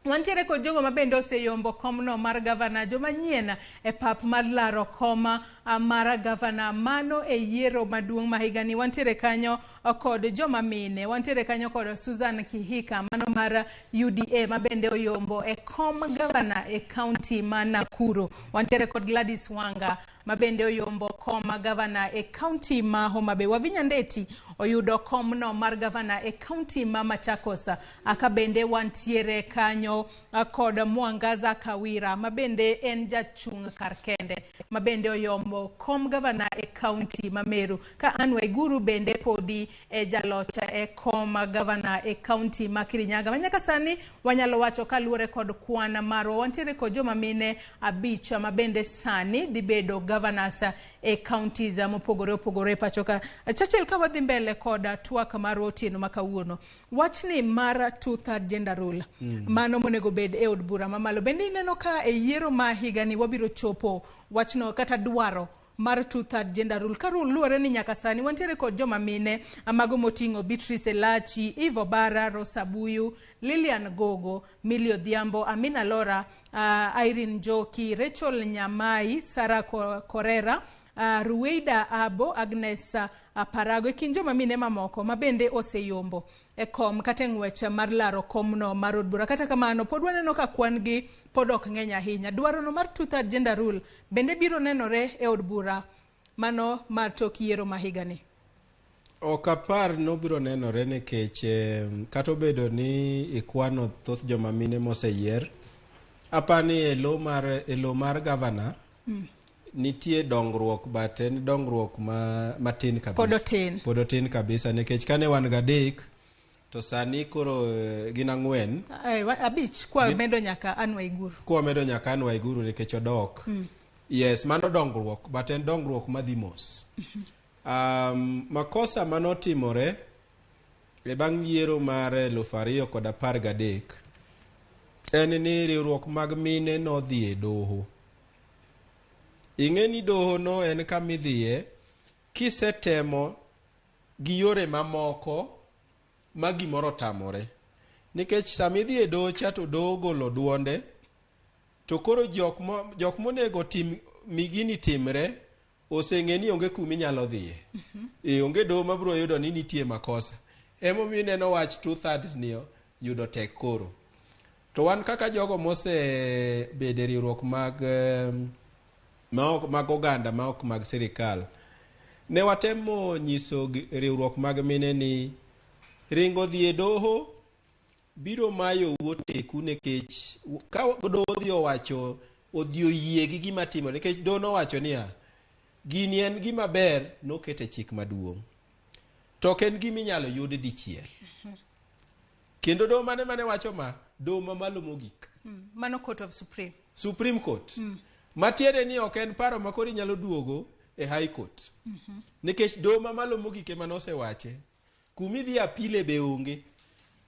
Wantiere kod jogo mabende oseyombo komno mar governor joma nyien e pap mar laro koma mar governor mano e yiero maduong' mahigani. Wantiere kanyo kod joma mine, wantiere kanyo kod Susan Kihika mano mar UDA mabende oyombo e kom governor e county ma Nakuru. Wantiere kod Gladys Wanga mabende oyombo kom governor e county ma Homa Bay. Wavinya Ndeti oyudo komno mar governor e county ma Machakos. Aka bende wantiere kanyo kod Mwangaza Kawira mabende en jachung' karkende mabende oyombo kom governor e county ma Meru ka Anne Waiguru bende podi e jalocha e kom governor e county ma Kirinyaga. Manyaka sani wanyalo wacho kaluore kod kwan marwa wantiere kod joma mine 5 mabende sani dhi bedo governors e counties mopogore opogore pachoka. Churchill ka wadhi mbele kod twak mar otieno makawuono wachni mar 2/3 gender rule mano monego bed e od bura mamalo bende ineno ka e yiero ma higani wabiro chopo wachno kata dwaro mar 2/3 gender rule ka luore ni nyaka sani wantiere kod joma mine amago moting'o Beatrice Elachi, Ivo Bara, Rosa Buyu, Lilian Gogo, Millie Odhiambo, Amina Lora, Irene Njoki, Rachel Nyamai, Sarah Korera, Ruweida Abo, Agnes Parago e kind joma mine mamoko mabende oseyombo e kom kata ng'wech mar laro komno mar od bura. Kata kamano pod waneno ka kwan gi pod ok ng'eny ahinya. Dwaro no mar 2/3 gender rule bende biro nenore e od bura mano mar tok yiero mahigani. Ok apar nobiro nenore nikech kata obedo ni ikwano thoth joma mine moseyier apani e lo mar governor nitie dongruok but en dongruok matin kabisa. Podotin kabisa nikech kane wan gadek to sani koro gin 4 5 kwa medo nyaka Anne Waiguru. Kwa medo nyaka Anne Waiguru nikech odok. Yes, mano dongruok but en dongruok madhi mos. Makosa manotimore e bang' yiero mar 2013 en ni riwruok mag mine nodhi e doho. Ing'e ni doho no en kama idhiye kisetemo gi yore mamoko ma gimoro tamore. Nikech sama idhi e doho cha to doho golo duonde, to koro jok monego migini timre oseng'e ni onge kuma inyalo dhiye. Onge doho mabiro yudo ni nitie makosa. Emomiyo ineno wach 2/3 ni yudo tek koro. To wan kaka jogo mosebede riwruok mag oganda ma ok mag sirikal, ne watemo nyiso riwruok mag mine ni ringo dhi e doho biro mayo wuoteku, nikech ka doho dhi owacho odhi oyie gi gima timore, nikech doho nowacho niya, gini en gima ber nokete chik maduong', to ok en gima inyalo yud dichiel. Kendo doho mane wacho ma doho mamalo mogik, mano Court of Supreme Court, matiende ni ok en paro makoro inyalo duogo e High Court, nikech doho mamalo mogik ema nosewache, kumidhi apile be onge.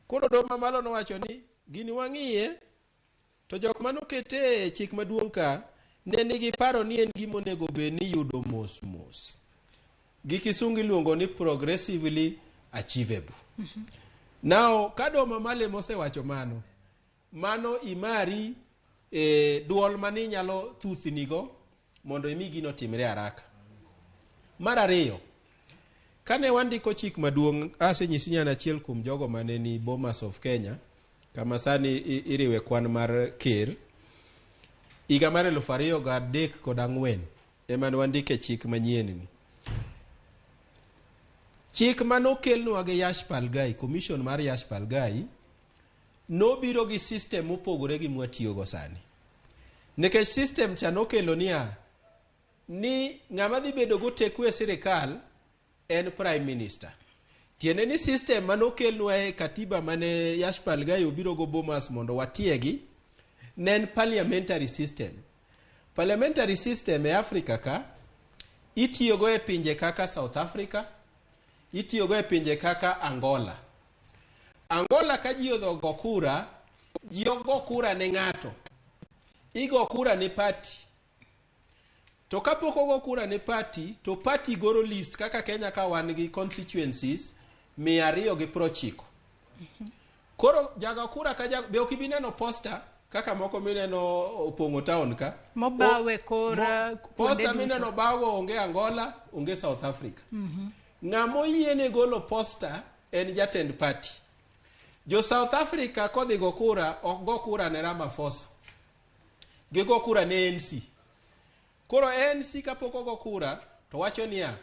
Koro doho mamalo nowacho ni gini wang'iye, to jok manokete chik maduong' ka ne nigi paro ni en gima onego bed ni yudo mos. Gi kisungu iluongo ni progressively achievable. Now ka doho mamalo mosewacho mano imari duol mani nyalo thuthnigo mondo imi gino timre haraka. Mar ariyo, kane wandiko chik maduong', asenyisi nyana achiel kuom jogo mane ni Bomas of Kenya, kama sani iriwe kwan mar ker, higa mar 2003 ema ne wandike chik manyien ni. Chik manokelnwa gi Yash Palgai, commission mar Yash Palgai, nobiro gi system mopogore gi mwatiyogo sani. Nikech system cha nokelo niya, ni ng'ama dhi bedo go teku e sirikal en Prime Minister. Tiende ni system manokelnwa e katiba mane Yash Palgai obiro go Bomas mondo watiegi, ne en parliamentary system. Parliamentary system e Africa ka itiyogo e pinje kaka South Africa, itiyogo e pinje kaka Angola. Angola ka ji odho go kura, ji ogo kura ne ng'ato, igo kura ne party. To kapok ogo kura ne party, to party goro list kaka Kenya ka wan gi constituencies 290. Koro jago kura ka be ok ibi neno posta kaka moko mineno opong'o town ka. Mobawe kora. Posta mineno bago onge Angola, onge South Africa. Ng'amo yiene golo posta en jatend party. Jo South Africa kodhi go kura, ok go kura ne Ramaphosa. Gigo kura ne ANC. Koro ANC kapok ogo kura, to wacho niya,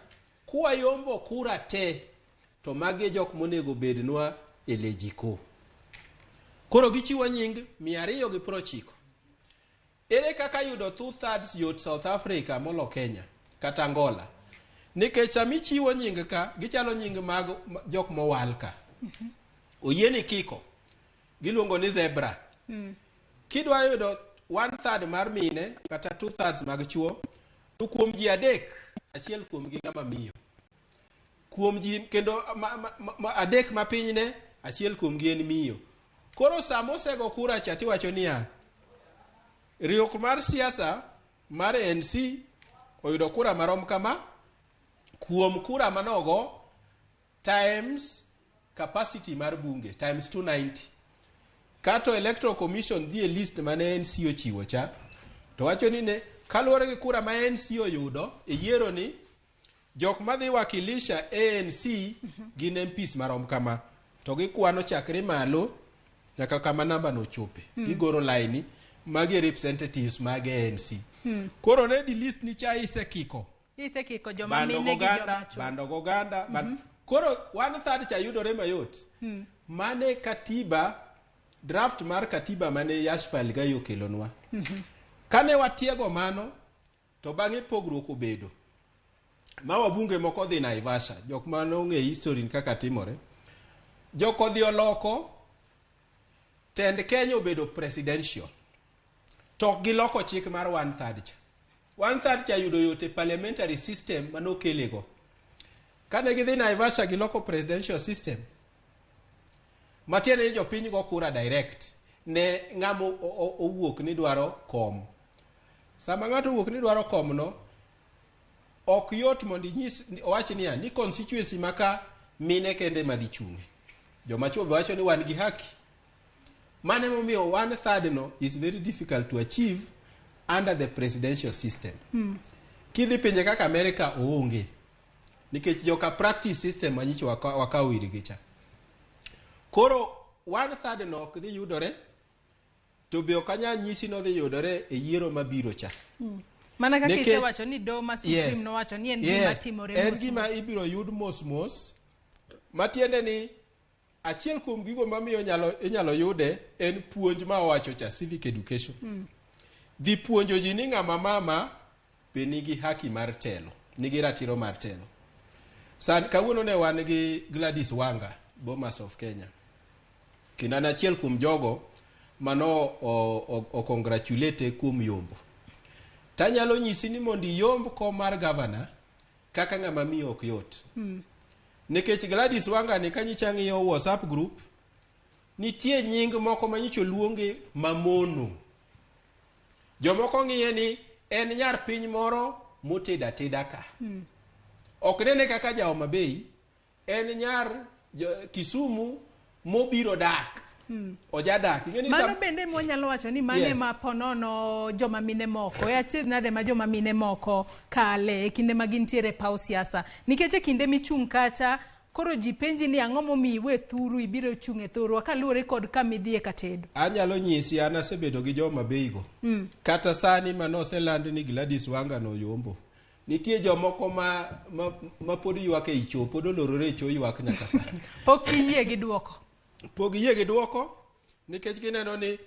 kuwa yombo kura te, to magi jok monego bednwa e lejiko. Koro gichiwo nying 290. Ere kaka yudo 2/3 yot South Africa molo Kenya kata Angola? Nikech sami chiwo nying ka, gichalo nying mag jok mowal ka. Oyieni kiko, giluongo ni zebra. Kidwa yudo 1/3 mar mine kata 2/3 mag chuo, to kuom ji adek, achiel kuom gi ng'ama miyo. Kuom ji kendo adek ma pinyne, achiel kuom gi en miyo. Koro sama osego kura cha tiwacho niya, riwruok mar siasa mar ANC oyudo kura marom kama, kuom kura manogo times capacity mar bunge times 290. Kato electoral commission dhi e list mane ANC ochiwo cha, to wacho ni ne kaluwore gi kura ma ANC oyudo e yiero ni, jok madhi wakilisha ANC gin MPs marom kama, to gikwano chakre malo nyaka kama namba no chope. Gigoro laini magi representatives mag ANC. Koro ne di list ni cha isekiko joma mine gi joma chuo. Bando goganda. Koro 1/3 cha yudore mayot. Mane katiba, draft mar katiba mane Yash Palgai okelonwa. Kane watiego mano, to bang'e pogruok obedo. Ma wabunge moko dhi Naivasha, jok mano ng'e history kaka timore. Jok odhi oloko, tend Kenya obedo presidential. Tok giloko chik mar 1/3 cha. 1/3 cha yudo yote parliamentary system manokelego. Kane gidhi Naivasha giloko presidential system, matiende ni jopiny go kura direct. ne ng'amo owuok ni dwaro kom. Sama ng'ato owuok ni dwaro kom no, ok yot mondo inyis owach niya ni constituency maka mine kende madhi chunge. Joma chuo wacho ni wan gi haki. Mane momiyo 1/3 no is very difficult to achieve under the presidential system. Kidhi pinje kaka America oonge. Nikech joka practice system manyicho wakaw irgi cha. Koro 1/3 no ok dhi yudore, to be okanya nyisi no dhi yudore e yiero mabiro cha. Mana kaka isewacho ni Doma Supreme no wacho ni en gima timore mos. En gima ibiro yud mos. Matiende ni achiel kuom gigo mamiyo inyalo yude en puonj ma owacho cha, civic education. Dhi puonjo ji ni ng'ama mama be nigi haki mar telo, nigi ratiro mar telo. Kawuono ne wan gi Gladys Wanga, Bomas of Kenya. Kendo an achiel kuom jogo mano o congratulate kuom yombo. Tanyalo nyisi ni mondi yomb kom mar governor kaka ng'ama miyo ok yot. Nikech Gladys Wanga ni kanyicha ng'iyo WhatsApp group, nitie nying moko manyicho luonge mamono. Jomoko ng'iye ni en nyar piny moro moteda teda ka. Ok nene kaka Homa Bay, en nyar Kisumu mobiro dak. Ojadak. Mano bende mwanyalo wacho ni mane ma ponono joma mine moko. E achiel nade ma joma mine moko kale kinde magintiere paw siasa. Nikech kinde michung' kacha koro ji penji ni ang'o momiyi we thuru ibiro chung' e thurwa kaluwore kod kamidhie katedo. Anyalo nyisi an asebedo gi Homa Bay go. Kata sani manoseland ni Gladys Wanga no yombo. Nitie jomoko ma pod ywak e icho, pod olorore e cho ywak nyaka sani. Pok iyie gi duoko. Pok iyie gi duoko nikech gineno ni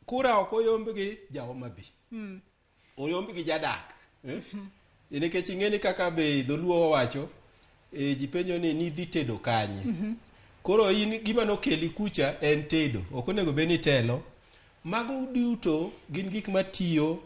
kura ok oyomb gi Homa Bay. Oyomb gi jadak. Nikech ing'eni kaka be dholuo wacho, ji penjo ni nidhi tedo kanye. Koro in gima nokeli kucha en tedo, ok onego be ni telo. Mago duto gin gik matiyo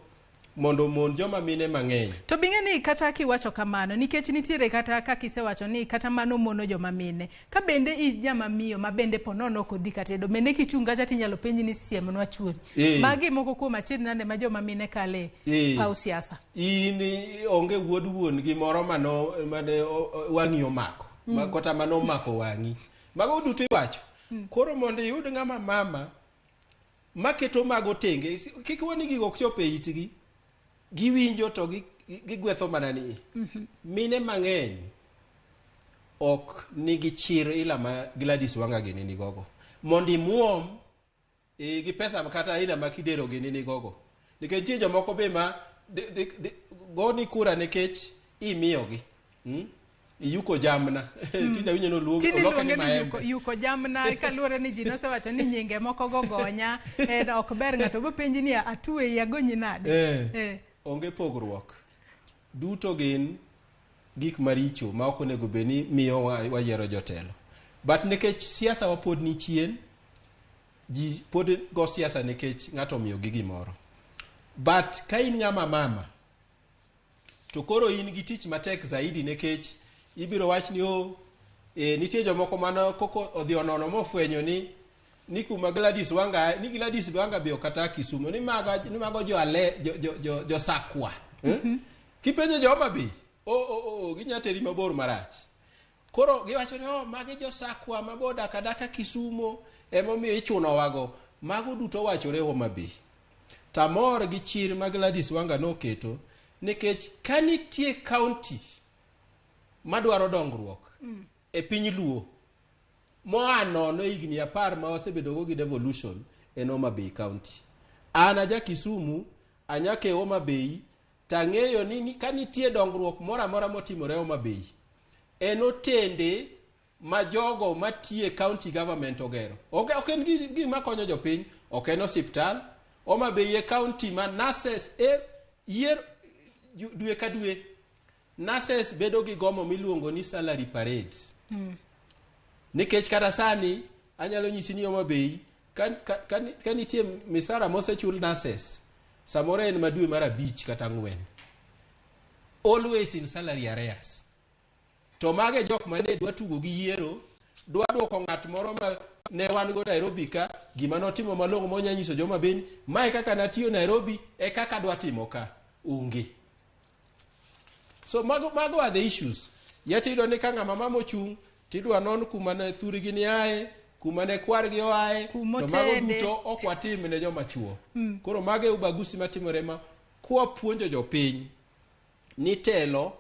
mondo mon joma mine mang'eny. To bing'eni kata kiwacho kamano, nikech nitiere kata kaka isewacho ni kata mano mono joma mine. Ka bende i jama miyo ma bende ponono kodhi katedo, bende kichunga cha tinyalo penji ni siemnwa chuori. Magi moko kuom achiedh nade ma joma mine kale paw siasa. In onge wuod wuon gimoro mane wang'i omako. Kota mano omako wang'i. Mago duto iwacho. Koro mondo iyud ng'ama mama maketo mago tenge, kik woni gigo ok chope itgi. Giwinjo to gigwetho mana ni mine mang'eny ok nigi chir ila ma Gladys Wanga gini ni gogo mondi muom gi pesa kata ila ma kidero gini ni gogo. Nikech nitie jomoko be ma goni kura nikech imiyogi iyuko jamna. Tina winyo no loke ni maembe. Yuko jamna kaluwore ni ji nosewacho ni nyinge moko gogonya ok ber ng'ato bo penji ni atue yagonyi nade. Onge pogruok. Duto gin gik maricho ma ok onego be ni miyo wayiero jotelo. But nikech siasa wa pod ni chien, ji pod go siasa nikech ng'ato miyo gi gimoro. But ka in ng'ama mama, to koro in gi tich matek zaidi nikech ibiro wach ni nitie jomoko mano koko odhi onono mofwenyo ni kuma Gladys Wanga be okata Kisumu ni mago jo sakwa. Kipenjo Homa Bay ginyateri mabor marach. Koro giwacho ni magi jo sakwa maboda kadaka Kisumu emomiyo ichuno wago. Mago duto wachore Homa Bay. Tamor gi chir ma Gladys Wanga noketo nikech kanitie county madwaro dongruok e piny Luo moano no igni 10 ma osebedo go gi devolution en Homa Bay County. Ana ja Kisumu anyake Homa Bay tang'eyo ni kanitie dongruok mora motimore Homa Bay en otende ma jogo matie county government ogero. Ok en gima konyo jopiny, ok en hospital. Homa Bay e county ma nurses year dwe ka dwe nurses bedo gi gomo miluongo ni salary parade. Nikech kata sani anyalo nyisi ni Homa Bay ka nitie misara mosechul nurses samoro en madwe mar 5 kata 4, always in salary arrears. To mage jok mane dwa tugo gi Yiero, dwa duoko ng'at moro ma ne wan go Nairobi ka gima notimo malong'o monya nyiso joma beni mae kaka natiyo Nairobi e kaka dwa timo ka onge. So mago are the issues. Yeti do ne ka ng'ama mamo chung tidwa non kuma ne thurigi ni ae kuma ne kwargi oae to mago duto ok watim ne joma chuo. Koro mage ubagusi matimore ma kwa puonjo jopiny ni telo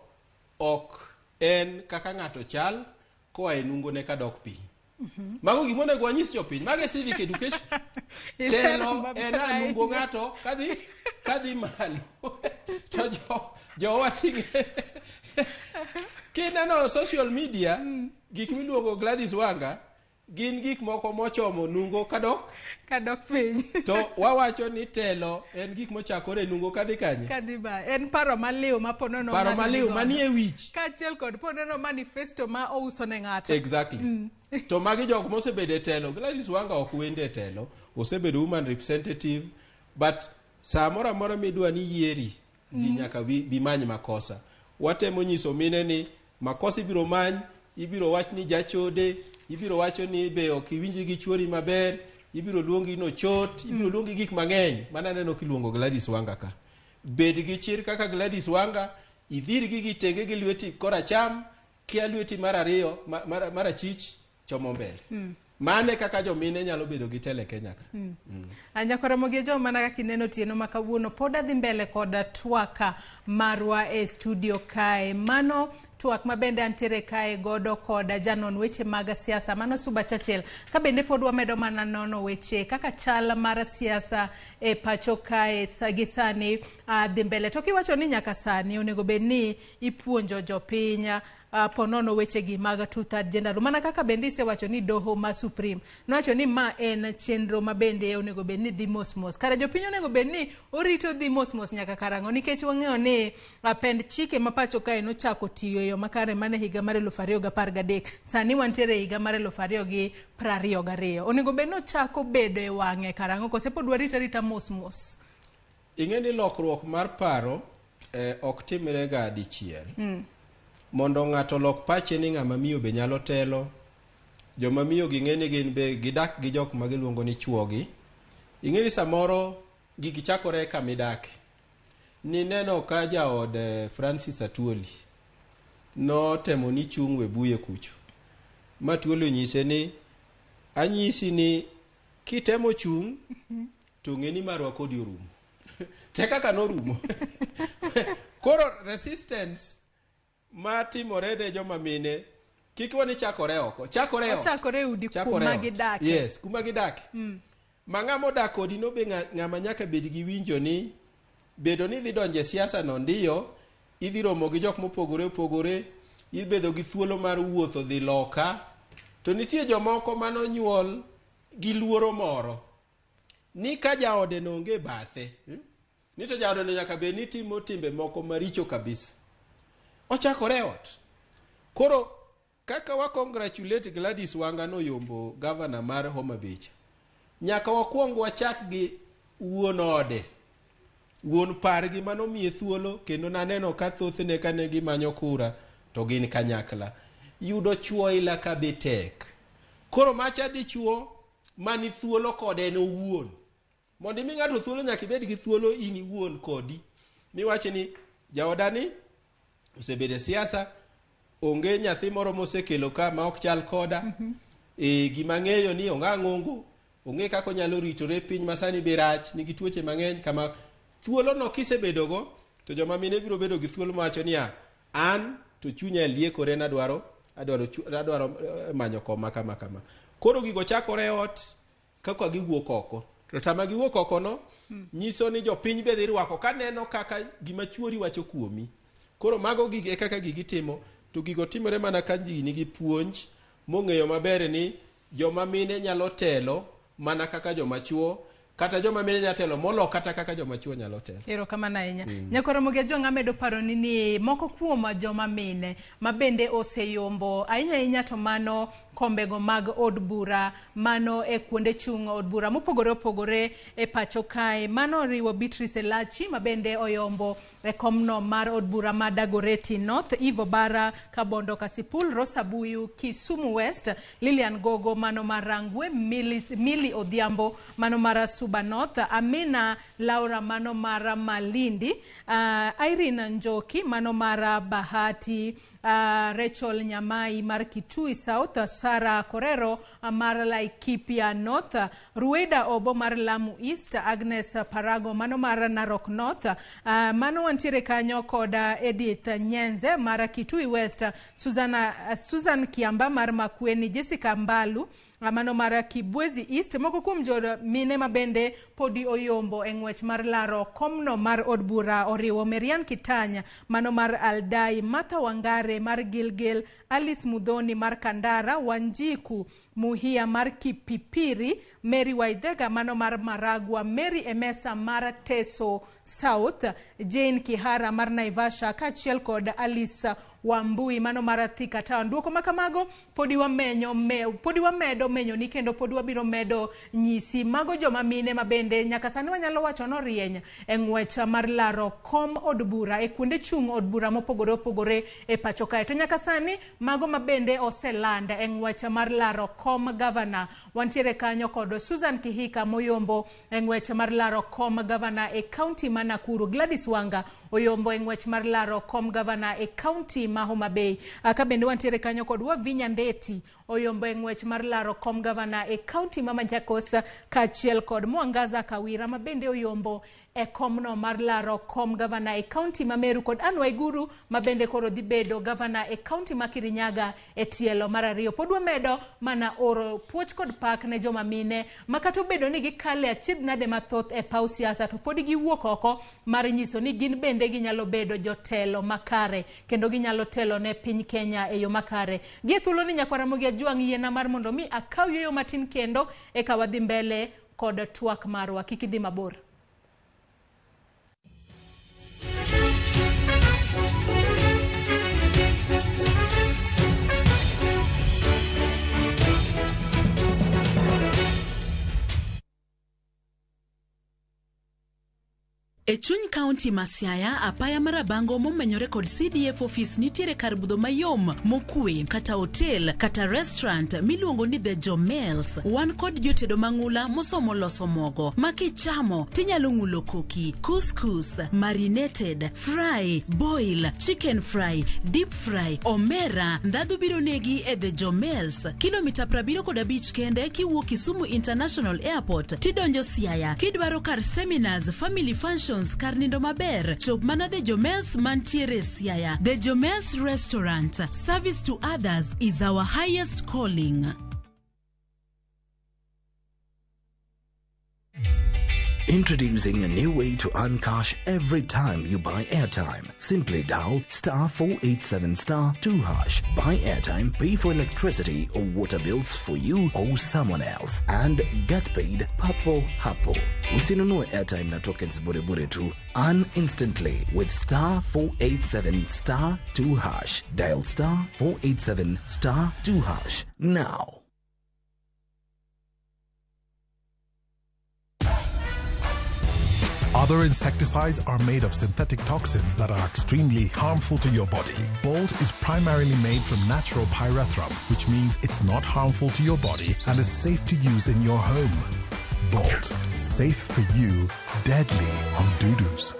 ok en kaka ng'ato chal koa e nungo ne kadok piny. Mago gimone gwa nyis jopiny mage civic education. Telo en nungo ng'ato kadhi malo to jo watinge kineno social media gik miluongo Gladys Wanga gin gik moko mochomo nungo kadok piny to wawacho ni telo en gik mochakore nungo kadhi kanye kadhi ba en paro maliw ma ponono paro maliw manie wich kaachiel kod ponono manifesto ma ouso ne ng'ato. Exactly. To magi jok mosebedo e telo. Gladys Wanga ok wende e telo, osebedo woman representative, but samoro amora midwa ni yieri ji nyaka bimany makosa. Watemo nyiso mine ni makosa ibiro many, ibiro wach ni jachode, ibiro wacho ni be ok iwinji gi chuori maber, ibiro luongi no chot, ibiro luongi gik mang'eny. Mana neno kiluongo Gladys Wanga ka. Bed gi chir kaka Gladys Wanga, idhir gi tenge gi lweti koracham, kia lweti mar ariyo mar achich chomo mbele. Mane kaka jomine nyalo bedo gi tele Kenya ka. Anyakora mogi jo mana kaka ineno tieno makawuono pod adhi mbele kod twaka marwa e studio kae. Mano twak mabende antiere kae godo koda janon weche mag siasa mano Suba Churchill ka bende pod wamedo mana nono weche kaka chal mar siasa e pacho kae sagisani dhi mbele to kiwacho ni nyaka sani onego bedni ipuonjo jopiny ponono weche gi mag two-third gender mana kaka bende isewacho ni doho ma supreme nowacho ni ma en chenro ma bende onego bedni dhi mos kare jopiny onego bedni orito dhi mos nyaka karang'o nikech wang'eyo ni pend chike ma pacho kae nochako tiyo yo makare mane higa mar 2013 sani wantiere higa mar 2022 onego bedni ochako bedo e wang'e karang'o kose pod warita mos. Ing'eni lokruok mar paro ok timre ga dichiel. Mondo ng'ato lok pache ni ng'ama miyo be nyalo telo. Joma miyo gi ng'eni gin be gidak gi jok magiluongo ni chuogi. Ing'eni samoro gigi chakore kamidake. Ni neno ka jaod Francis Atwoli no temo ni chung we buye kucho. Ma Atwoli nyise ni anyisi ni kitemo chung to ng'eni marwa kodi orumo. Teka ka norumo. Koro resistance matimore de joma mine kik woni chakore oko chakore udi kuma gidake. Yes, kuma gidake. Mang'ama odak kodi no be ng'ama nyaka bed gi winjo ni bedo ni dhi donje siasa no ndiyo idhi romo gi jok mopogore opogore, ibedo gi thuolo mar wuotho dhi loka, to nitie jomoko mano nyuol gi luoro moro ni ka jaode no onge bathe ni to jaode no nyaka bed ni timo timbe moko maricho kabisa. Ochakore ot. Koro kaka wa congratulate Gladys Wanga no yombo governor mar Homa Bay. Nyaka wakuong wachak gi wuon ode. Wuon pargi mano miye thuolo kendo naneno ka thothne kane gimanyo kura to gin kanyakla. Yudo chuo ila ka betek. Koro macha di chuo mani thuolo kode no wuon. Mondi mi ng'ato thuolo nyaka ibed gi thuolo ini wuon kodi. Miwache ni jaodani osebede siasa onge nyathi moro mosekelo ka ma ok chal koda gima ng'eyo ni onga ng'ongo onge kako nyalo ritore piny masani birach nigi tuoche mang'eny kama thuolo no kisebedo go to joma mine biro bedo gi thuolo macho ni an to chunya liekore na adwaro manyo koma kama koro gigo chakore ot kaka giwuok oko to tama giwuok oko no nyiso ni jopiny be dhi rwako kaneno kaka gima chuori wacho kuomi. Koro mago gige kaka gigitimo to gigo timore mana ka ji nigi puonj mong'eyo maber ni joma mine nyalo telo mana kaka joma chuo kata joma mine nyalo telo molo kata kaka joma chuo nyalo telo. Ero kama na inya. Nyakoro moge jo ng'amedo paro ni moko kuom joma mine mabende oseyombo ainya to mano kombego mag od bura mano e kuonde chung od bura mopogore opogore e pacho kae. Mano riwo Beatrice Elachi mabende oyombo e komno mar od bura ma Dagoretti North, Ivo Bara, Kabondo Kasipul, Rosa Buyu, Kisumu West, Lilian Gogo mano marangwe, Mili Odhiambo mano mara Suba North, Amina Laura mano mara Malindi, Irene Njoki mano mara Bahati, Rachel Nyamai mar Kitui South, Sara Korero mar Laikipia North, Rueda Obo mar Lamu East, Agnes Parago mano mar Narok North, mano wantiere kanyo koda Edith Nyenze mar Kitui West, Susan Kiamba mar Makueni, Jessica Mbalu mano mara Kibwezi East. Moko kuom jo mine mabende podi oyombo e ng'wech mar laro komno mar od bura oriwo Marian Kitanya mano mar Aldai, Martha Wangare mar Gilgil, Alice Mudhoni mar Kandara, Wanjiku Muhia mar Kipipiri, Mary Waidega mano mar Maragwa, Mary Emesa mar Teso South, Jane Kihara mar Naivasha, kachiel kod Alice Wambui mano mar Thika Town. Duoko makamago podi wamedo menyo ni kendo podi wabiro medo nyisi mago joma mine mabende nyaka sani wanyalo wacho no rieny e ng'wech mar laro kom od bura e kuonde chung od bura mopogore opogore e pacho kae. To nyaka sani mago mabende oselanda e ng'wech mar laro kom governor. Wantiere kanyo kod Susan Kihika moyombo e ng'wech mar laro kom governor e county ma Nakuru, Gladys Wanga oyombo e ng'wech mar laro kom governor e county ma Homa Bay. Ka bende wantiere kanyo kod Wavinya Ndeti oyombo e ng'wech mar laro kom governor e county ma Machakos, kachiel kod Mwangaza Kawira mabende oyombo e komno mar laro kom governor e county ma Meru, kod Anne Waiguru mabende koro dhi bedo governor e county ma Kirinyaga e tielo mar ariyo. Pod wamedo mana oro puoch kod pak ne joma mine makato bedo ni gikale achiedh nade mathoth e paw siasa to pod giwuok oko mar nyiso ni gin bende ginyalo bedo jotelo makare kendo ginyalo telo ne piny Kenya e yo makare. Gie thuolo ni nyakwara Ramogi Ajwang' yiena mar mondo mi akaw yo matin kendo e ka wadhi mbele kod twak marwa. Kik idhi mabor. E chuny county ma Siaya, apaya marabango momenyore kod CDF office nitiere kar budho mayom mokwe kata hotel kata restaurant miluongo ni The Jomels. Wan kod jotedo mang'ula mosomo loso mogo makichamo tinyalo ng'ulo koki, couscous, marinated, fry, boil, chicken fry, deep fry, omera. Ndadhu biro negi e The Jomels, kilomita 75 kende kiwuok Kisumu International Airport tidonjo Siaya. Kidwaro kar seminars, family functions, kar nindo maber, chop mana The Jomels mantiere Siaya. The Jomels Restaurant. Service to others is our highest calling. Introducing a new way to earn cash every time you buy airtime. Simply dial *487*2#. Buy airtime, pay for electricity or water bills for you or someone else, and get paid papo hapo. Usinunue airtime na tokens bure bure tu. Earn instantly with *487*2#. Dial *487*2# now. Other insecticides are made of synthetic toxins that are extremely harmful to your body. Bolt is primarily made from natural pyrethrum, which means it's not harmful to your body and is safe to use in your home. Bolt, safe for you, deadly on doo-doos.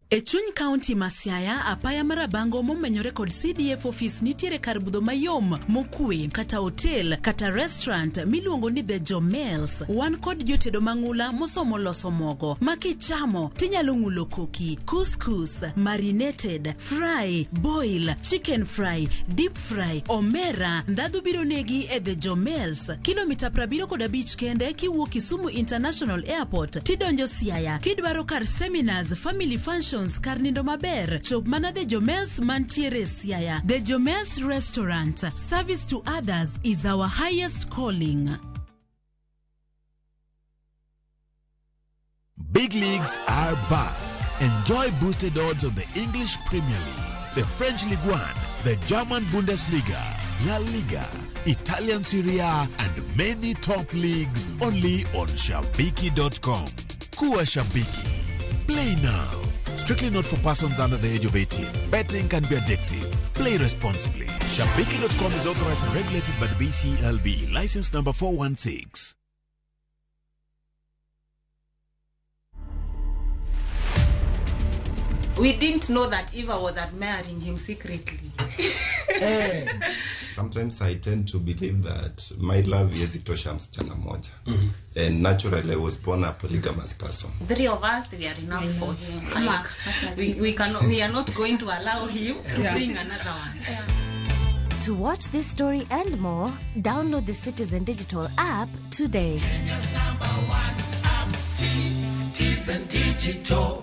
E chuny county ma Siaya, apaya marabango momenyore kod CDF office nitiere kar budho mayom mokwe kata hotel kata restaurant miluongo ni The Jomels. Wan kod jotedo mang'ula mosomo loso mogo makichamo tinyalo ng'ulo koki, couscous, marinated, fry, boil, chicken fry, deep fry, omera. Ndadhu biro negi e The Jomels, kilomita 75 kende kiwuok Kisumu International Airport tidonjo Siaya. Kidwaro kar seminars, family functions, kar nindo maber, chop mana The Jomels mantiere Siaya. The Jomels Restaurant. Service to others is our highest calling. Big leagues are back. Enjoy boosted odds on the English Premier League. the French Ligue 1, the German Bundesliga, La Liga, Italian Serie A, and many top leagues only on Shabiki.com. Kuwa Shabiki. Play now. Strictly not for persons under the age of 18. Betting can be addictive. Play responsibly. Shabiki.com is authorized and regulated by the BCLB. License number 416. We didn't know that Eva was admiring him secretly. Sometimes I tend to believe that my love is itosha msichana moja. And naturally I was born a polygamous person. 3 of us, we are enough for him. Like, we are not going to allow him to bring another one. To watch this story and more, download the Citizen Digital app today. Kenya's #1 app, Citizen Digital.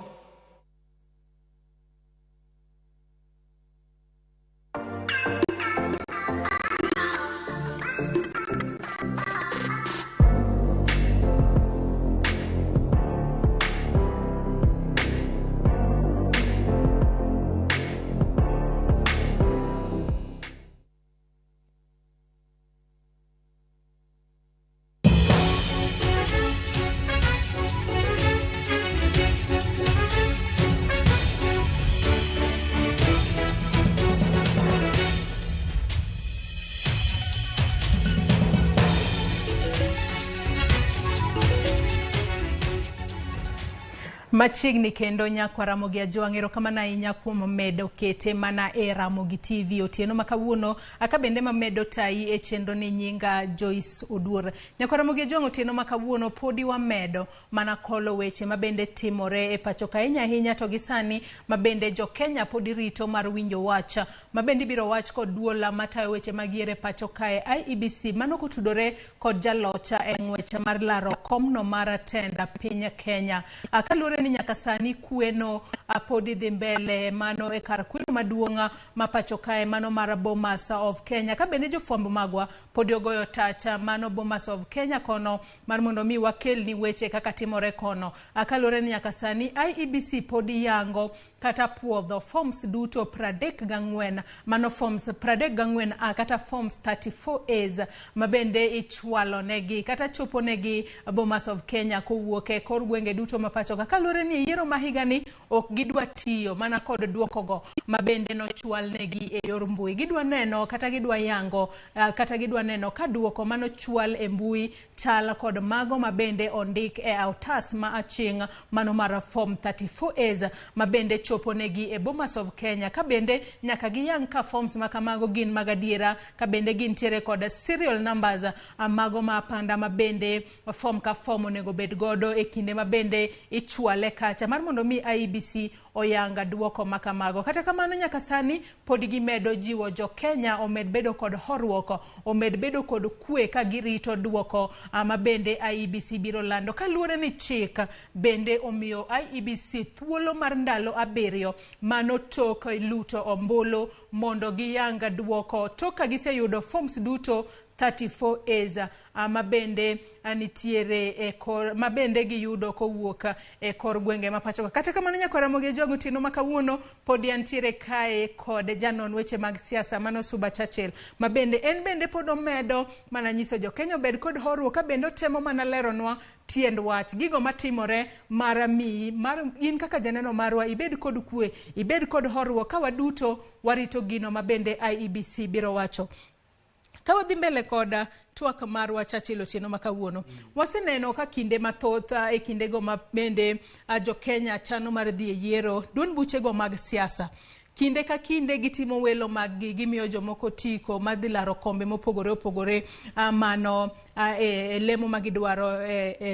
Machiegni kendo nyakwa Ramogi Ajwang'ero kama na inya kuom medo kete mana e Ramogi TV otieno makawuono akabende mamedo tai e chenro ni nyinga Joyce Oduor. Nyakwa Ramogi Ajwang' otieno makawuono podi wamedo mana kolo weche mabende timore e pacho ka hinya to gisani mabende jo Kenya podi rito mar winjo wacha mabende biro wach kod duola matayo weche magiere pacho kae IEBC mano kotudore kod jalocha e ng'weche mar laro komno mara tenda piny Kenya. Akalure ni nyaka sani kueno podi dhi mbele mano e kar kweno maduonga mapacho kae mano mara Bomas of Kenya kabende jofwambo magwa podi ogoyo tacha mano Bomas of Kenya kono mar mondo mi wakel ni weche kaka timore kono. Akalore ni nyaka sani IEBC podi yango kata puodho forms duto 34 mano forms 34 kata forms 34As mabende ichwalo negi kata chopo negi Bomas of Kenya kowuoke kor gwenge duto mapacho kalure ni yiero mahigani ok gidwa tiyo mana kod duokogo mabende no chwal negi e yor mbui gidwa neno kata gidwa yango kata gidwa neno ka duoko mano chwal e mbui chal kod mago mabende ondik e autas ma aching mano mara form 34As mabende chopo negi e Bomas of Kenya kabende nyaka giyang ka forms makamago gin magadiera kabende gin tiere kod serial numbers mago mapanda mabende form ka form onego bed godo e kinde mabende ichwale kacha mar mondo mi IEBC oyanga duoko makamago. Kata kamano nyaka sani podi gimedo jiwo jo Kenya omed bedo kod horruok omed bedo kod kwe ka girito duoko mabende IEBC biro lando kaluore ni chik bende omiyo IEBC thuolo mar ndalo 7 mano tok luto ombulu mondo giyanga duoko toka giseyudo forms duto 34As mabende anitiere e kor mabende giyudo kowuok e kor gwenge mapacho. Kata kamano nyakwa Ramogi Ajwang' otieno makawuono podi antiere kae kod janon weche mag siasa mano Suba Churchill mabende en bende pod omedo mana nyiso jo Kenya bed kod horruok ka bende temo mana leronwa tiend wach gigo matimore mar in kaka janeno marwa ibed kod kwe ibed kod horruok ka waduto warito gino mabende IEBC biro wacho. Kawa dhi mbele koda twak marwa Churchill otieno makawuono waseneno ka kinde mathoth e kindego mabende jo Kenya chano mar dhi e yiero duond buchego mag siasa kinde ka kinde gitimo welo mag gimiyo jomoko tiko madhi laro kombe mopogore opogore mano lemo magidwaro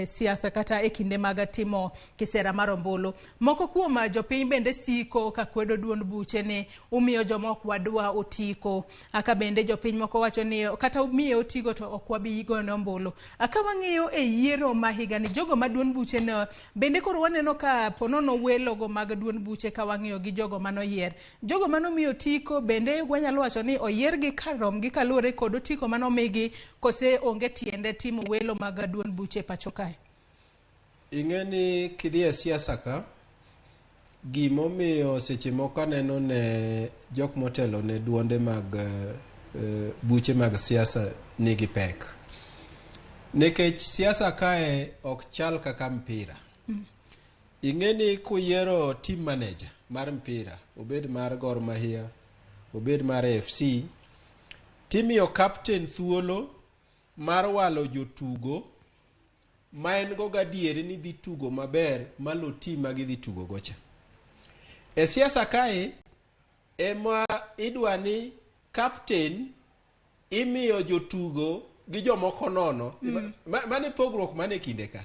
siasa kata e kinde mag timo kisera mar ombulu. Moko kuom jopiny bende siko ka kwedo duond buche ni umiyo jomoko wadwa otiko aka bende jopiny moko wacho ni kata umiyo otiko to ok wabi goyo ombulu. Aka wang'iyo e yiero mahiga ni jogo ma duond buche no bende koro waneno ka ponono welogo mag duond buche ka wang'iyo gi jogo mano yier jogo mano miyo tiko bende wanyalo wacho ni oyier gi karom gi kalure kod otiko mano migi kose onge tiende timo welo mag duond buche pacho kae. Ing'eni kidhi e siasa ka gimomiyo seche moko aneno ne jok motelo ne duonde mag buche mag siasa nigi pek. Nikech siasa kae ok chal kaka mpira. Ing'eni kuyiero team manager mar mpira, obed mar Gor Mahia, obed mar FC, timiyo captain thuolo mar walo jotugo ma en go gadieri ni dhi tugo maber malo team ma gidhi tugo gocha. E siasa kae ema idwa ni captain imiyo jotugo gi jomoko nono. Mane pogruok mane kinde ka.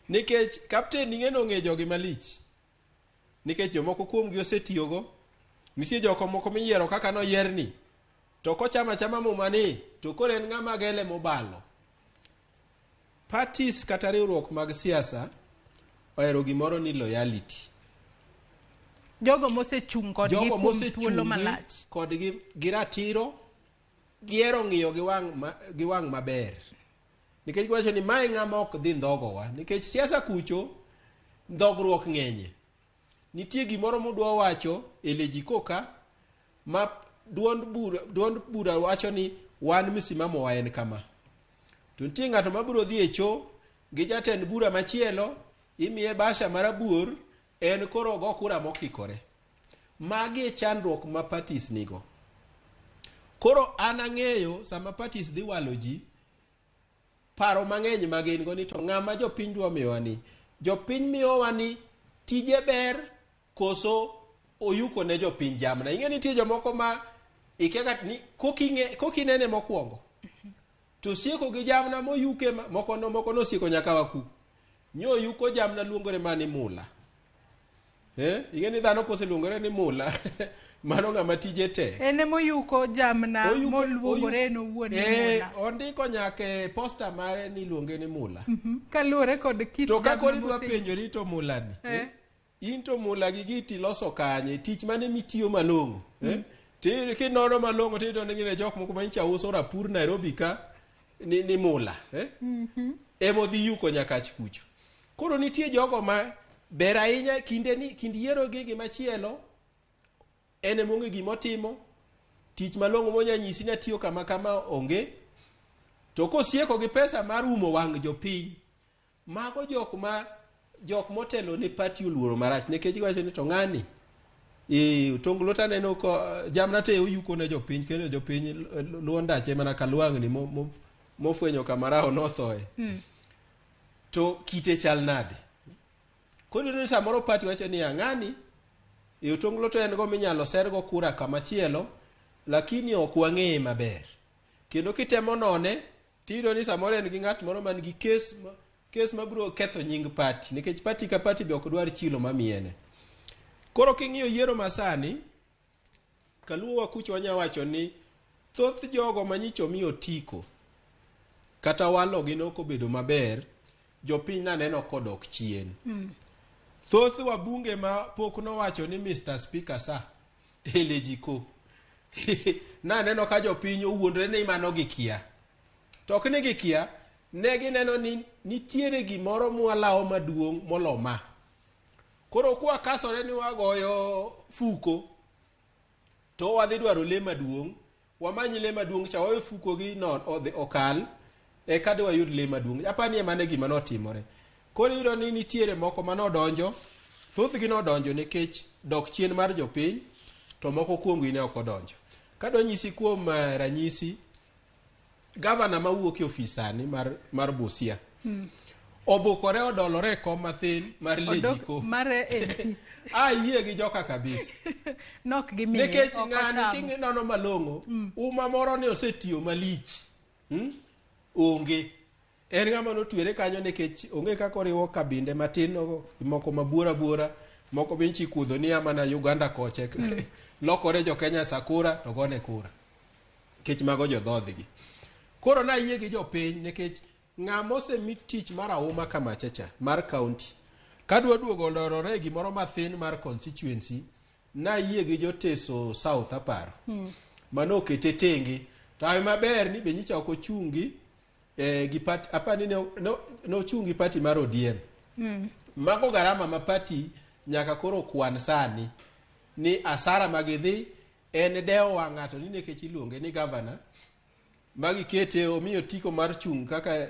Nikech captain ing'eno ng'e jogi malich. Nikech jomoko kuomgi osetiyogo. Nitie joko moko miyiero kaka noyierni. To kochama chama mumani to koro en ng'ama gele mobalo. Parties kata riwruok mag siasa ohero gimoro ni loyalty. Jogo mosechung' kodgi kuom thuolo malach. Kodgi gi ratiro, giero ng'iyo gi wang' maber. Nikech wacho ni mae ng'ama ok dhi ndhogowa. Nikech siasa kucho ndhogruok ng'enye. Nitie gimoro mudwa wacho e lejiko ka ma duond bura wacho ni wan misimamo wa en kama. To nitie ng'ato mabiro dhi e cho gi jatend bura machielo, imiye basha marabuor, en koro go kura mokikore. Magi e chandruok ma parties nigo. Koro an ang'eyo sama parties dhi walo ji, paro mang'eny magin go ni to ng'ama jopiny dwa miyowa ni. Jopiny miyowa ni tije ber koso oyuko ne jopiny jamna. Ing'eni nitie jomoko ma ikega ni kokinene mokwongo. To sieko gi jamna moyuke moko no sieko nyaka waku. Nyo yuko jamna luongore mani mula. Ing'eni dhano kose luongore ni mula. Mano ng'ama tije te. Ene moyuko jamna moluongore no wuon mula. Ondiko nyake posta mare ni luonge ni mula. Kaluwore kod kit jamna. To kako idwa penjori to mula ni. In to mula gi giti loso kanye. Tich mane mitiyo malong'o. Kinono malong'o tiyudo ni ng'ine jok moko manyicha uso rapur Nairobi ka ni mula. Emo dhi yuko nyaka kucho. Koro nitie jogo ma ber ahinya kind yiero gi machielo. Ene monge gimotimo, tich malong'o monya nyisi na tiyo kama onge. To kosieko gi pesa mar umo wang' jopiny, mago jok motelo ne party oluoro marach. Nikech wacho ni to ng'ani tonglo taneno ko jamna te oyuko ne jopiny, kendo jopiny luwo ndache mana kalwang'ni mofwenyo kamaraho nothoe. To kite chal nade. Koro ni samoro party wacho ni ng'ani tonglo to en go minyalo sergo kura kamachielo, lakini ok wang'eye maber. Kendo kitemo none, tiyudo ni samoro en gi ng'at moro man gi kes mabiro ketho nying party. Nikech party ka party be ok dwar chilo mamiene. Koro king'iyo yiero masani, kaluwo wakucho wanya wacho ni thoth jogo manyicho miyo tiko kata walo gi noko bedo maber, jopiny naneno kodok chien. Thoth wabunge ma pok nowacho ni Mr. Speaker sa elejiko. Naneno ka jopiny owuondre ni mano gikia. To ok ni gikia, ne gineno ni nitiere gimoro mwalawo maduong' moloma. Koro kwa kasore ni wagoyo fuko, to wadhi dwaro le maduong', wamanyi le maduong' cha wawe fuko gi okal, kadi wayud le maduong'. Apani emane gima notimore. Koro iyudo ni nitiere moko manodonjo, thothgi nodonjo nikech dok chien mar jopiny, to moko kuomgi ne ok odonjo. Kado nyisi kuom ranyisi, gavana mawuok e ofisani mar Busia, obukore odolore kom mathin mar lejiko. Mare MP. Yie gi joka kabisa. Nok gimiye. Nikech ng'ani king'inono malong'o, uma moro ni osetiyo malich. Onge. En ng'ama notwere kanyo nikech onge kaka oriwo kabinde matin moko mabuora, moko binchi kudho ni amana Uganda koche. Lokore jo Kenya sakura to gone kura. Nikech mago jo dhodhgi. Koro na yie gi jopiny nikech ng'ama osemi tich mar auma kama chacha mar county. Kadwa duogo lorore gimoro mathin mar constituency, na yie gi joteso South aparo. Mano okete tenge. Tawe maber ni benyicha ok ochungi gi party apani no chungi party mar ODM. Mago garama ma party nyaka koro kwan sani ni asara magidhi en deo wang'ato ni nekech iluonge ni governor magikete omiyo tiko mar chung kaka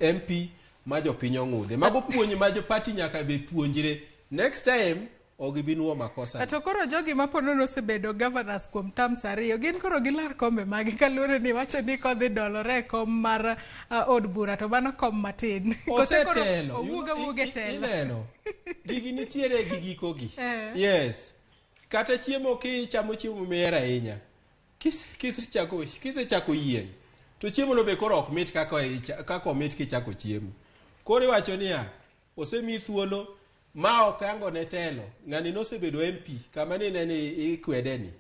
MP ma jopiny ong'udhe. Mago puonj ma jopati nyaka be puonjre next time ogibinwo makosa. To koro jogi mapono nosebedo governors kuom terms 2 gin koro gilar kombe magi kaluwore ni wacho ni kodhi dolore kom mar od bura to mano kom matin. Osetelo. Owuoge telo. Ineno. Gigi nitiere gi gikogi. Yes. Kata chiemo kichamo chiemo mihero ahinya. Kisechako yieng' to chiemo no be koro ok mit kaka omit kichako chiemo. Koro iwacho niya osemi thuolo ma okango ne telo ng'ani nosebedo MP kama ni ikwedeni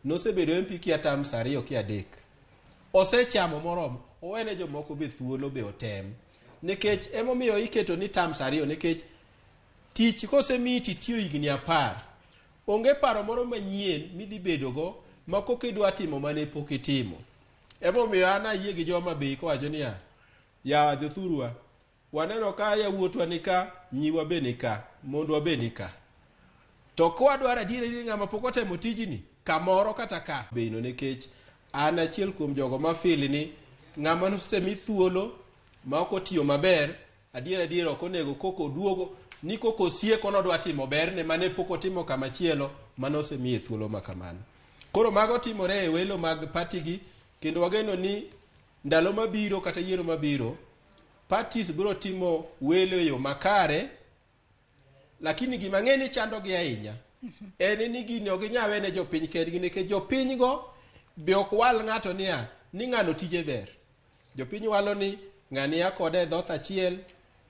nosebedo MP kia terms 2 kia 3 osechamo moromo owene jomoko be thuolo be otem nikech emomiyo iketo ni terms 2 nikech tich kosemiti tiyo higni 10 onge paro moro manyien midhi bedogo ma kokidwa timo mane pok itimo. Emomiyo ana yie gi joma be kowacho niya ya jothurwa waneno ka yawuotwa nika nyiwa be nika mondwa be nika to kwadwaro adier ng'ama pok otemo tijni kamoro kata ka beino nikech an achiel kuom jogo mafili ni ng'ama nosemi thuolo ma ok otiyo maber adier ok onego koko duogo ni koko sieko nodwa timo berne mane pok otimo kamachielo manosemi thuolo makamano. Koro mago timore e welo mag patigi kendo wageno ni ndalo mabiro kata yiero mabiro parties biro timo welo yo makare lakini gima ng'eni chando gi ahinya en ni gini ok nyawe ne jopiny kendgi nikech jopiny go be ok wal ng'ato ni ng'ano tije ber. Jopiny walo ni ng'ani akode dhoth achiel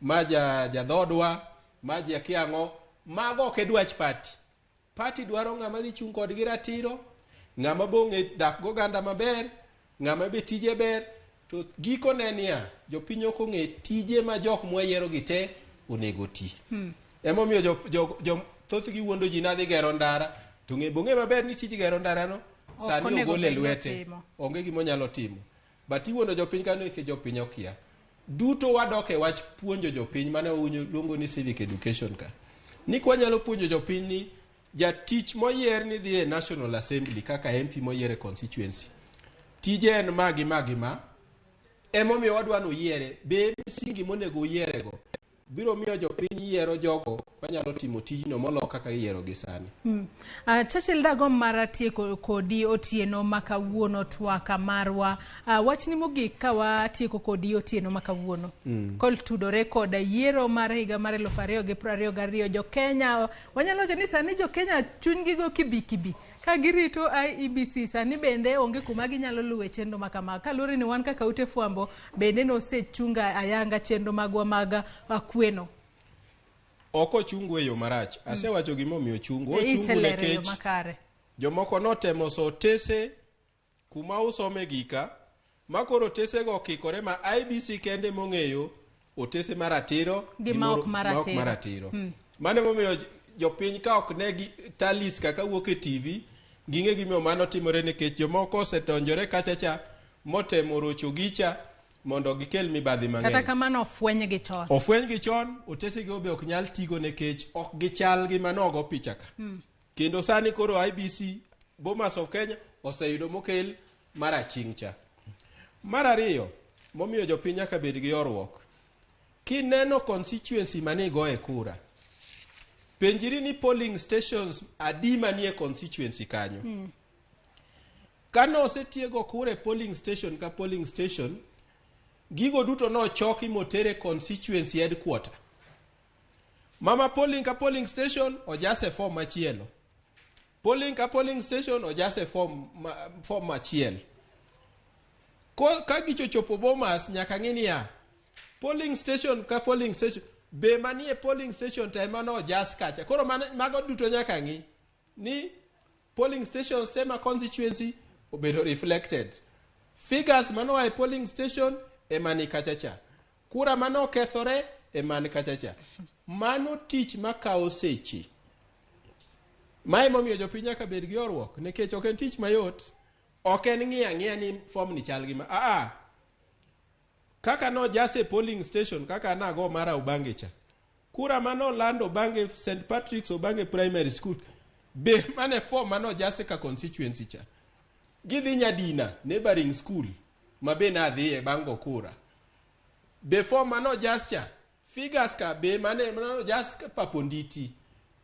ma jadhodwa ma jakiang'o mago ok dwach party dwaro ng'ama dhi chung kodgi ratiro ng'ama bong'e dak goganda maber ng'ama be tije ber to giko nenia jopiny ok ong'e tije ma jok mwayiero gi te onego ti. Emomiyo thoth gi wuondo ji nadhi gero ndara to bong'e maber ni tij gero ndara no sani ogole lwete onge gimonyalo timo but iwuondo jopiny kano ke jopiny okia duto wadok e wach puonjo jopiny mane luongo ni civic education ka ni kwanyalo puonjo jopiny ni jatich moyier ni dhi e National Assembly kaka MP moyier e constituency tije en ma emomiyo wadwa no yiere be msingi monego yierego biro miyo jopiny yiero jogo manyalo timo tijno molo kaka yiero gi sani. Chachil dago maratieko kodi otieno makawuono twaka marwa wachni mogik ka watieko kodi otieno makawuono kol tudore koda yiero mar higa mar 2022 jo Kenya wanyalo wacho ni sani jo Kenya chunygi go kibi ka girito IEBC sani bende onge kuma ginyalo luwe chenro makama kalure ni wan kaka ute fwambo bende no sechunga ayanga chenro magwa maga kweno oko chungu e yo marach asewacho gimomiyo chungu nekech jomoko notemo so tese kuma usome gika makoro tese go kikore ma IBC kende mong'eyo otese maratiro gi maok maratiro mane momiyo jopiny ka ok ne talis kaka wuok e TV ginge gimiyo mano timore nikech jomoko osetonjore kachacha motemo rocho gicha mondo gikel mibadhi mang'eny. Kata kamano ofweny gi chon otese gi obe ok nyal tigo nekech ok gichal gi manogo picha ka. Kendo sani koro IBC Bomas of Kenya oseyudo mokel maraching cha. Mar ariyo momiyo jopiny nyaka bed gi yorruok. Kineno constituency mane go e kura penjiri ni polling stations adi manie constituency kanyo. Kano osetiego kure polling station ka polling station gigo duto no choki motere constituency headquarter. Mama polling ka polling station ojase form machielo. Polling ka polling station ojase form machielo. Ka gichochopo Bomas nyaka ng'ini ya polling station ka polling station be manie polling station time no jas kacha. Koro mago duto nyaka ng'i ni polling stations tema constituency obedo reflected. Figures mano ai polling station emani kachacha. Kura mano kethore emani kachacha. Mano tich makao seche. Mae momiyo jopiny nyaka bed gi yorruok nikech ok en tich mayot. Ok en ng'iya ni form ni chal gima kaka no jase polling station kaka nago mara Ubangecha kura mano lando bange St Patrick's o bange primary school be mane form mano jase ka constituency cha gidhi nyadina neighboring school mabe na adhiye bango kura be form mano jascha figures ka be mane mano jas paponditi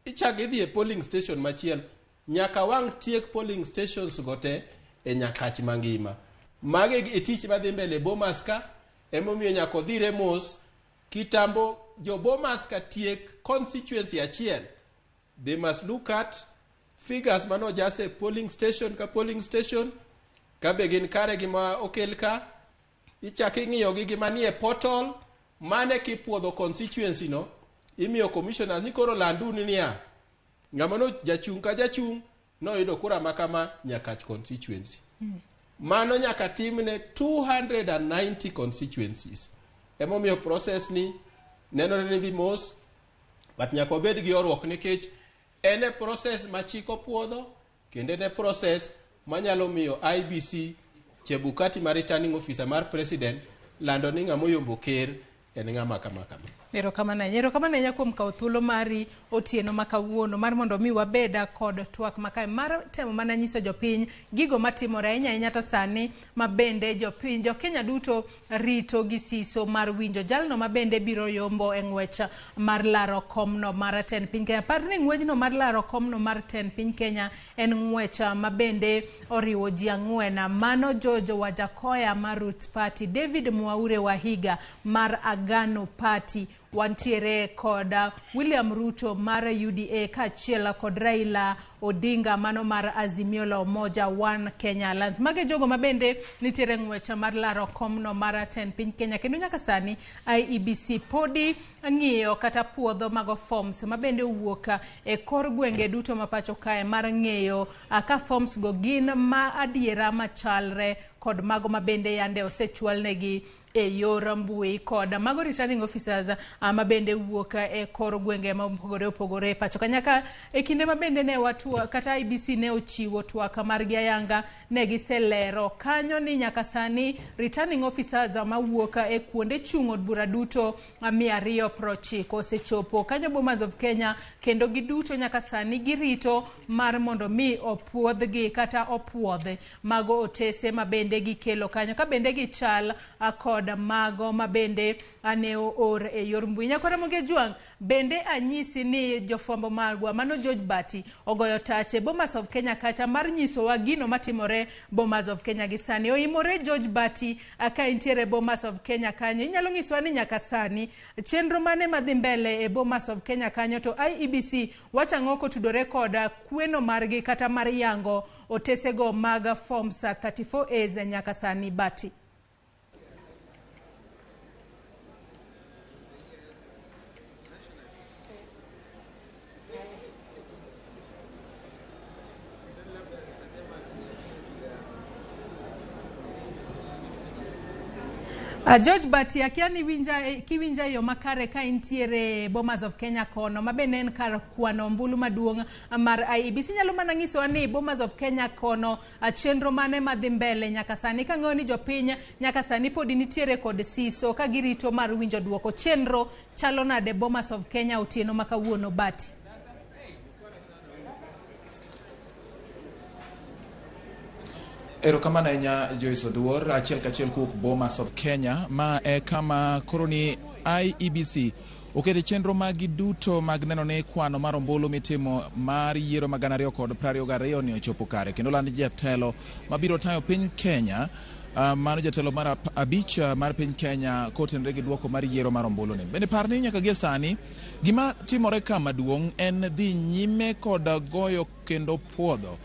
ichak idhi e polling station machiel nyaka wang tiek polling stations gote e Nyakach mangima mage e tich madhi mbele Bomas ka emomiyo nyaka odhire mos kitambo jo Bomas ka tiek constituency achiel. They must look at figures mano jase polling station ka polling station ka begin kare gima okel ka ichak ing'iyo gi gima nie portal mane kipuodho constituency no imiyo commissioners ni koro landuni niya ng'ama no jachung' ka jachung' no yudo kura makama Nyakach constituency. Mano nyaka timne 290 constituencies. Emomiyo process ni nenore ni dhi mos but nyaka obed gi orwok nikech ene process machiko puodho kendo ene process manyalo miyo IBC Chebukati mar returning officer mar president lando ni ng'ama oyombo ker en ng'ama kama. Erokamano kuom kawo thuolo mari otieno makawuono mar mondo mi wabeda kod twak makae mar temo mana nyiso jopiny gigo matimore ahinya to sani mabende jopiny jo-Kenya duto rito gi siso mar winjo jalno mabende biro yombo e ng'wech mar laro komno mar ten piny Kenya. Par ni ng'wejno mar laro komno mar ten piny Kenya en ng'wech mabende oriwo ji ang'wen. Mano Jojo Wajakoya mar Roots Party, David Mwaure Wahiga mar Agano Party, wantiere kod William Ruto mar UDA kachiel kod Raila Odinga mano mar Azimio la Umoja One Kenya Alliance. Mage jogo mabende nitiere ng'wech mar laro komno mar ten piny Kenya kendo nyaka sani IEBC podi ng'iyo kata puodho mago forms mabende wuok e kor gwenge duto mapacho kae mar ng'eyo ka forms go gin ma adiera machalre kod mago mabende yande osechwalnegi e yor mbui kod mago returning officers mabende wuok e kor gwenge mopogore opogore pacho kanyaka e kinde mabende ne watu kata IBC ne ochiwo twak margi ayanga ne giselero kanyo ni nyaka sani returning officers mawuok e kuonde chung' od bura duto 290 osechopo kanyo Bomas of Kenya kendo giduto nyaka sani girito mar mondo mi opuodhgi kata opuodhe mago otese mabende gikelo kanyo ka bende gichal kod mago mabende aneo or e yor mbui. Nyakora Moge Juang bende anyisi ni jofwambo magwa mano George Bati ogoyo tache Bomas of Kenya kacha mar nyiso wa gino matimore Bomas of Kenya gisani. Oimore George Bati aka intiere Bomas of Kenya kanyo inyalo nyiso ni nyaka sani chenro mane madhi mbele e Bomas of Kenya kanyo to IEBC wachang'o kotudore koda kweno margi kata mar yango otesego mag forms 34As nyaka sani Bati. George Bati akiani kiwinja yo makare ka intiere Bomas of Kenya kono mabene en kar kwano mbulu maduong' mar IEBC nyalo mana nyiso ni Bomas of Kenya kono chenro mane madhi mbele nyaka sani ka ng'eyo ni jopiny nyaka sani podi nitiere kod siso ka girito mar winjo duoko chenro chalo nade Bomas of Kenya otieno makawuono Bati. Erokamano ahinya Joyce Oduor achiel kachiel kuok Bomas of Kenya ma e kama koroni IEBC okete chenro magi duto mag neno ne kwano mar ombulu mitimo mar yiero mag 2022 ni ochopo kare kendo landi jatelo mabiro tayo piny Kenya mano jatelo mar abich mar piny Kenya kotenre gi duoko mar yiero mar ombulu ni. Bende parni nyaka gie sani gima timore kama duong' en dhi nyime kod goyo kendo puodho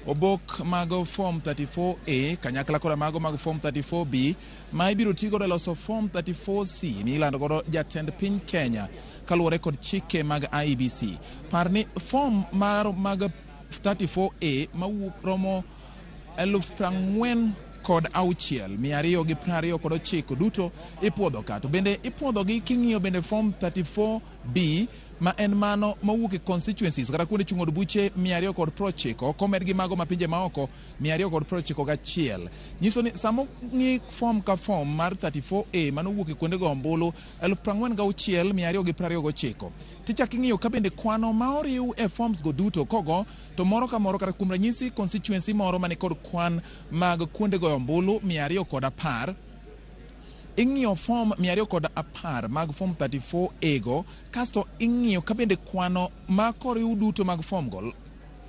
obok mago form 34A kanyakla koda mago mag form 34B ma ibiro tigo e loso form 34C milando godo jatend piny Kenya kaluwore kod chike mag IEBC. Parni form mag 34A mawuok romo 40,000 kod 229 duto ipuodho ka to bende ipuodho gi king'iyo bende form 34 34B ma en mano mawuok e constituencies kata kuonde chung' od buche 290 komed gi mago ma pinje maoko 291. Nyiso ni samo ng'i form ka form mar 34A mano wuok e kuonde go ombulu 46,229. Tichak ing'iyo ka bende kwano ma oriw e forms go duto kogo to moro ka moro kata kuom ranyisi constituency moro mani kod kwan mag kuonde go ombulu 210. Ing'iyo form 210 mag form 34A go kasto ing'iyo ka bende kwano ma koriw duto mag form go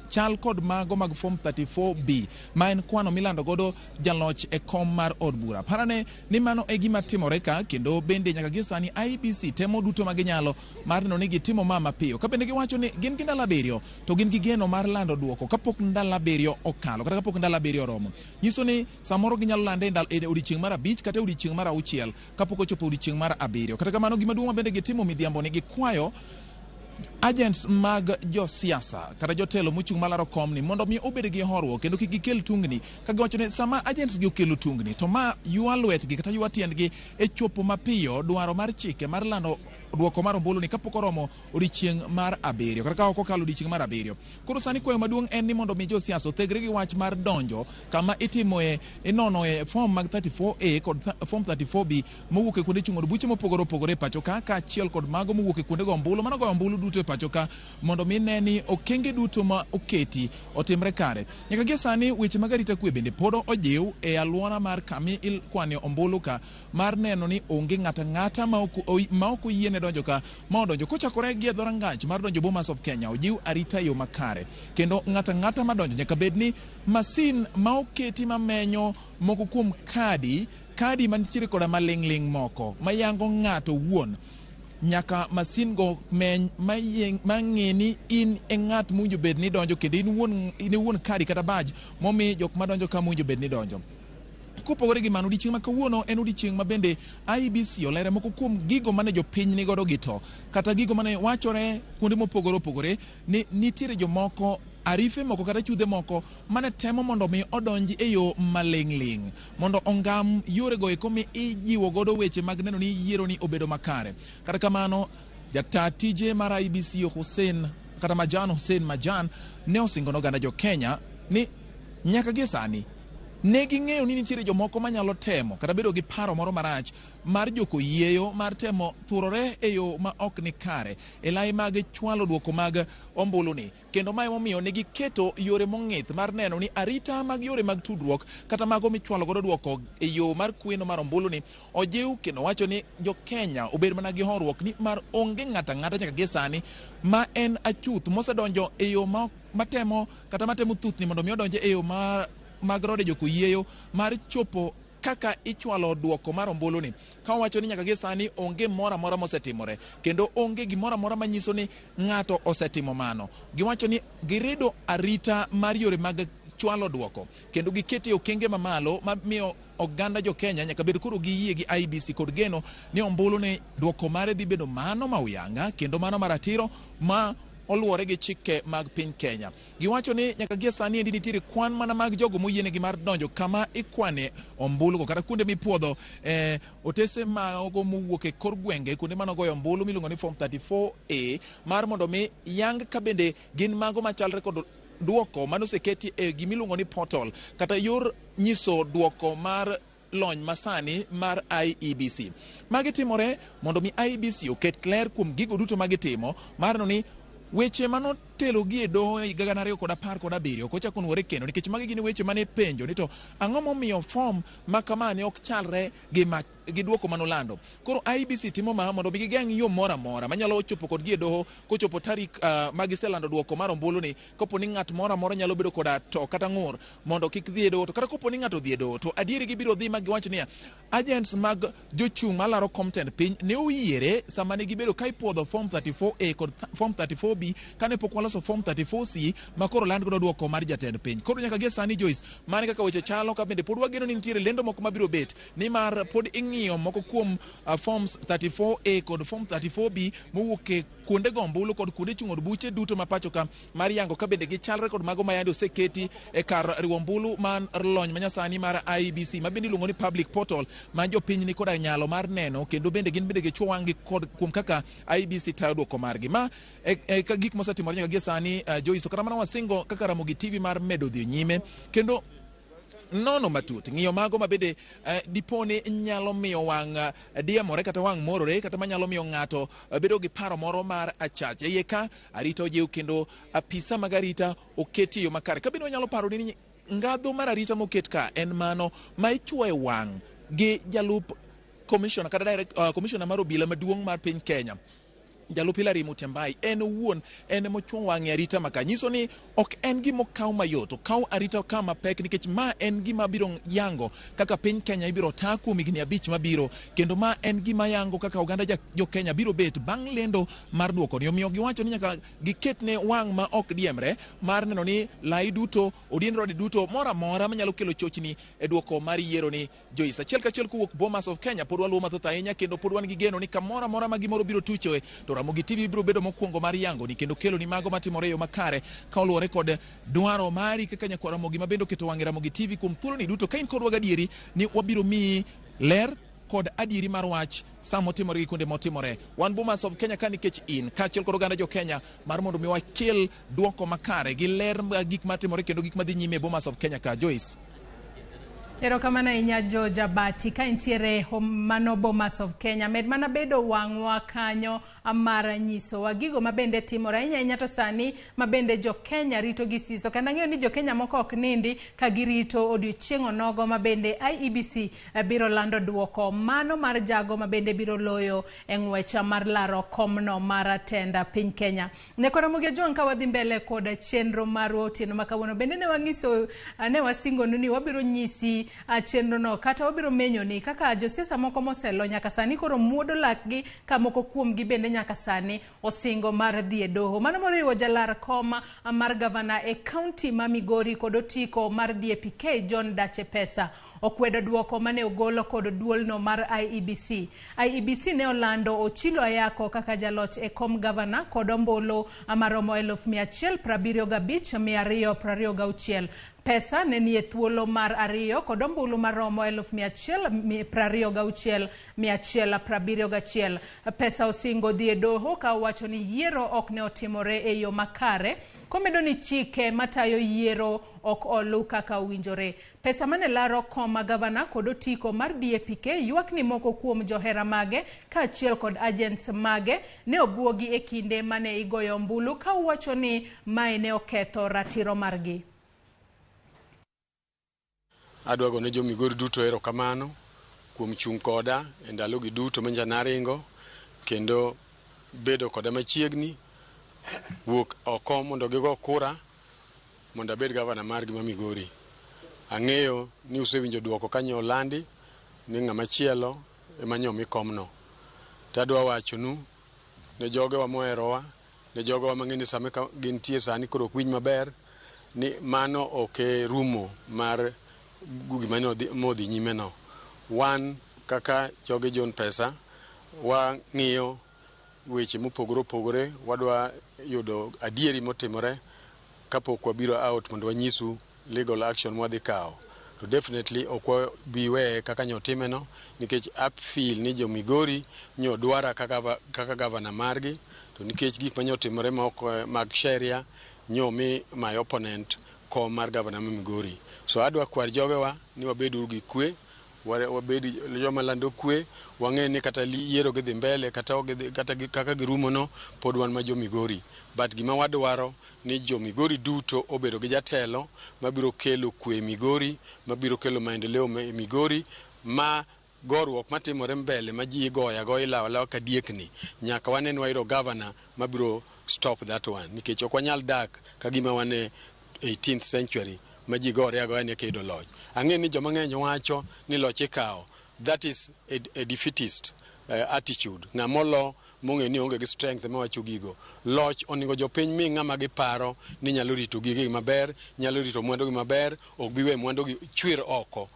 chal kod mago mag form 34B ma en kwano milando godo jaloch e kom mar od bura. Parane ni mano e gima timore ka kendo bende nyaka gi sani IEBC temo duto ma ginyalo mar neno ni gitimo ma mapiyo. Ka bende giwacho ni gin gi ndalo 7 to gin gi geno mar lando duoko kapok ndalo 7 okalo kata kapok ndalo 7 oromo. Nyiso ni samoro ginyalo lande e odiechieng' mar 5 kata odiechieng' mar 6 kapok ochopo odiechieng' mar 7. Kata kamano gima duong' ma bende gitimo midhiambo ni gikwayo agents mag josiasa kata jotelo mochung' malaro kom ni mondo mi obed gi horuok kendo kik gikel tungni ka giwacho ni sama agents gi okelo tungni to ma ywa lwetgi kata ywa tiendgi e chopo mapiyo dwaro mar chike mar lando duoko mar ombulu ni kapok oromo odiechieng' mar 7 kata ka ok okalo odiechieng' mar 7. Koro sani kwayo maduong' en ni mondo mi josiasa othegre gi wach mar donjo kama itimoe inonoe form mag 34A kod form 34B mowuok e kuonde chung' od buche mopogore opogore e pacho ka achiel kod mago mowuok e kuonde go ombulu mano go ombulu duto e pacho ka mondo mi ne ni okenge duto ma oketi otimre kare. Nyaka gi sani weche mag arita kwe bende pod ojiw e alwora mar kami ilkwane ombulu ka mar neno ni onge ng'ata ma ok oyiene donjo ka ma odonjo kochakore gi dhorangach mar donjo Bomas of Kenya ojiw arita yo makare kendo ng'ata ma donjo nyaka bed ni masin ma oketi mamenyo moko kuom kadi manitiere koda maling'ling moko mayango ng'ato wuon nyaka masin go meny mang'eni in e ng'at munjo bed ni donjo kendo in wuon kadi kata badge momi jok madonjo ka munjo bed ni donjo. Kopogore gi mano odiechieng' ma kawuono en odiechieng' ma bende IEBC olere moko kuom gigo mane jopiny ni godo gito kata gigo mane wachore kuonde mopogore opogore ni nitiere jomoko arife moko kata chudhe moko mane temo mondo mi odonji e yo maling'ling mondo ongam yore go eko mi ijiwo godo weche mag neno ni yiero ni obedo makare. Kata kamano jata tije mar IEBC Hussein Majan ne osingono ganda jo Kenya ni nyaka gi sani ne ging'eyo ni nitiere jomoko manyalo temo kata bedo gi paro moro marach mar joko yieyo mar temo thurore e yo ma ok ni kare e lai mag chwalo duoko mag ombulu ni kendo ma emomiyo ne giketo yore mong'ith mar neno ni arita mag yore mag tudruok kata mago michwalo godo duoko e yo mar kweno mar ombulu ni ojiw kendo wacho ni jo Kenya obed mana gi horuok ni mar onge ng'ata nyaka gi sani ma en achuth mosedonjo e yo matemo thuthni mondo mi odonje e yo mag rode joko yieyo mar chopo kaka ichwalo duoko mar ombulu ni ka wacho ni nyaka gi sani onge mora mosetimore kendo onge gimora manyiso ni ng'ato osetimo mano. Giwacho ni girido arita mar yore mag chwalo duoko kendo giketi okenge mamalo ma miyo oganda jo Kenya nyaka bed koro giyie gi IEBC kod geno ni ombulu ni duoko mare dhi bedo mano ma uyanga kendo mano maratiro ma oluwore gi chike mag piny Kenya. Giwacho ni nyaka gi sani endi nitiere kwan mana mag jogo moyienegi mar donjo kama ikwane ombulu go kata kuonde mipuodho otese mago mowuok e kor gwenge kuonde manogoyo ombulu miluongo ni form 34A mar mondo mi yang ka bende gin mago machalre kod duoko manoseketi e gimiluongo ni portal kata yor nyiso duoko mar lony masani mar IEBC. Magi timore mondo mi IEBC oket ler kuom gigo duto magitimo mar neno ni weche mano telo gi e doho e higa 2017 kochako nuore kendo nikech magi gin weche mane penjo ni to ang'o momiyo form ma kama ne ok chalre gi duoko manolando. Koro IEBC timo ma mondo gigeng' yo mora manyalo chopo kod gi e doho kochopo tarik magiselando duoko mar ombulu ni kopo ni ng'at mora nyalo bedo koda to kata ng'ur mondo kik dhi e doho to kata kopo ni ng'ato dhi e doho to adieri gibiro dhi magiwacho niya agents mag jochung' malaro content piny ne oyiere sama ne gibedo ka ipuodho form 34A kod form 34B kane pok waloso form 34C ma koro land godo duoko mar jatend piny. Koro nyaka gi sani Joyce mane kaka weche chalo ka bende pod wageno ni nitiere lendo moko mabiro bet ni mar pod ing'iyo moko kuom forms 34A kod form 34B mowuok e kuonde gombulu kod kuonde chung'o buche duto ma pacho ka mar yango ka bende gichalre kod mago mayande oseketi e kar riwombulu man lony manyasani mar IEBC ma bende iluongo ni public portal ma jopiny ni koda nyalo mar neno kendo bende gin bende gichuo wang'gi kod kuom kaka IEBC tayo duoko margi ma ka gik mosetimore nyaka gie sani Joyce kata mana wasingo kaka Ramogi TV mar medo dhi nyime kendo nono matut ng'iyo mago ma bende dipone nyalo miyo wang' diemore kata wang' morore kata manyalo miyo ng'ato bedo gi paro moro mar achach iye ka arita ojiw kendo apisa mag arita oketi yo makare ka bende wanyalo paro ni ngadho mar arita moket ka en mano ma ichwoe wang' gi jalup commissioner kata direct commissioner mar obila maduong' mar piny Kenya Jalup Hilary Mutembai en wuon en mochuo wang'e arita maka nyiso ni ok en gimo kaw mayot okaw arita kama pek nikech ma en gima biro yango kaka piny Kenya ibiro ta kuom higni 5 mabiro kendo ma en gima yango kaka oganda jo Kenya biro bet bang' lendo mar duoko ni omiyo giwacho ni nyaka giketne wang' ma ok diemre mar neno ni lai duto odien rodi duto mora manyalo kelo chochni e duoko mar yiero ni Joyce achiel kachiel kuwuok Bomas of Kenya pod waluwo mathoth ahinya kendo pod wan gi geno ni kamora ma gimoro biro tuchoe to Ramogi TV biro bedo mokwongo mar yango ni kendo kelo ni mago matimore yo makare ka oluwore kod dwaro mari kaka nyakwa Ramogi ma bendo keto wang'e Ramogi TV kuom thuolo ni duto ka in kodwa gadieri ni wabiro miyi ler kod adieri mar wach samo timore gi kuonde motimore wan Bomas of Kenya ka nikech in kaachiel kod oganda jo Kenya mar mondo mi wakel duoko makare gi ler gik matimore kendo gik madhi nyime Bomas of Kenya ka Joyce. Erokamano ahinya Jo Jabati ka intiere mano Bomas of Kenya med mana bedo wang'wa kanyo amara nyiso wa gigo mabende timore ahinya to sani mabende jo Kenya rito gi siso kendo ang'eyo ni jo Kenya moko ok nindi ka girito odiochieng' onogo mabende IEBC biro lando duoko mano mar jago mabende biro loyo e ng'wecha mar laro komno mar tenda piny Kenya. Nyakwa Ramogi John ka wadhi mbele kod chenro mar otieno makawuono bende ne wangiso ne wasingo ni wabiro nyisi chenro no kata wabiro menyo ni kaka josiasa moko moselo nyaka sani koro muodo lakgi ka moko kuom gi bende nyaka sani osingo mar dhi e doho mano moriwo jalar kom mar gavana e kaunti ma Migori kod otiko mar DAPK John Dache Pesa okwedo duoko mane ogolo kod duolno mar IEBC. IEBC ne olando Ochilo Ayako kaka jaloch e kom gavana kod ombulu maromo 1,155,226. Pesa ne nie thuolo mar ariyo kod ombulu maromo 126,171. Pesa osingo dhi e doho ka wacho ni yiero ok ne otimore e yo makare komedo ni chike matayo yiero ok olu kaka owinjore. Pesa mane laro koma gavana kod otiko mar DAPK ywak ni moko kuom johera mage kaachiel kod agents mage ne obuogi e kinde mane igoyo ombulu ka wacho ni mae ne oketho ratiro margi. Adwago ne jo Migori duto erokamano kuom chung' koda e ndalogi duto manjanaringo kendo bedo koda machiegni wuok oko mondo gigo kura mondo abed gavana margi ma Migori. Ang'eyo ni usewinjo duoko kanyo olandi ni ng'ama chielo ema nyomi komno. Tadwa wachonu ne jogewa moherowa, ne jogewa mang'eni same gintie sani koro ok winj maber ni mano ok rumo mar gima modhi nyime no. Wan kaka joge John Pesa wang'iyo weche mopogore opogore, wadwa yudo adieri motimore kapok wabiro out mondo wanyisu legal action mwadhi kawo. To definitely ok biwe kaka nyotime no nikech apfeel ni jo Migori nyo dwara kaka gavana margi to nikech gik manyotimore mag sheria nyomi my opponent kom mar gavana ma Migori. So adwa kwar jogewa ni wabedu gi kwe, wabedu joma lando kwe, wang'e ni kata yiero gidhi mbele kata kaka girumo no pod wan ma jo Migori. But gima wadwaro ni jo Migori duto obedo gi jatelo mabiro kelo kwe Migori, mabiro kelo maendeleo Migori, ma gorruok matimore mbele ma ji goya ilawa ka diekni nyaka wanen wayudo gavana mabiro stop that one nikech ok wanyal dak ka gima wane 18th century ma ji gore agoya ne kedo loch. Ang'e ni joma ng'eny wacho ni loch ikawo. That is a defeatist attitude. Ng'amolo mong'e ni onge gi strength ma wacho gigo. Loch oningo jopiny mi ng'ama giparo ni nyalo rito gigi maber, nyalo rito mwandu gi maber, ok biwe mwandu gi chwir oko.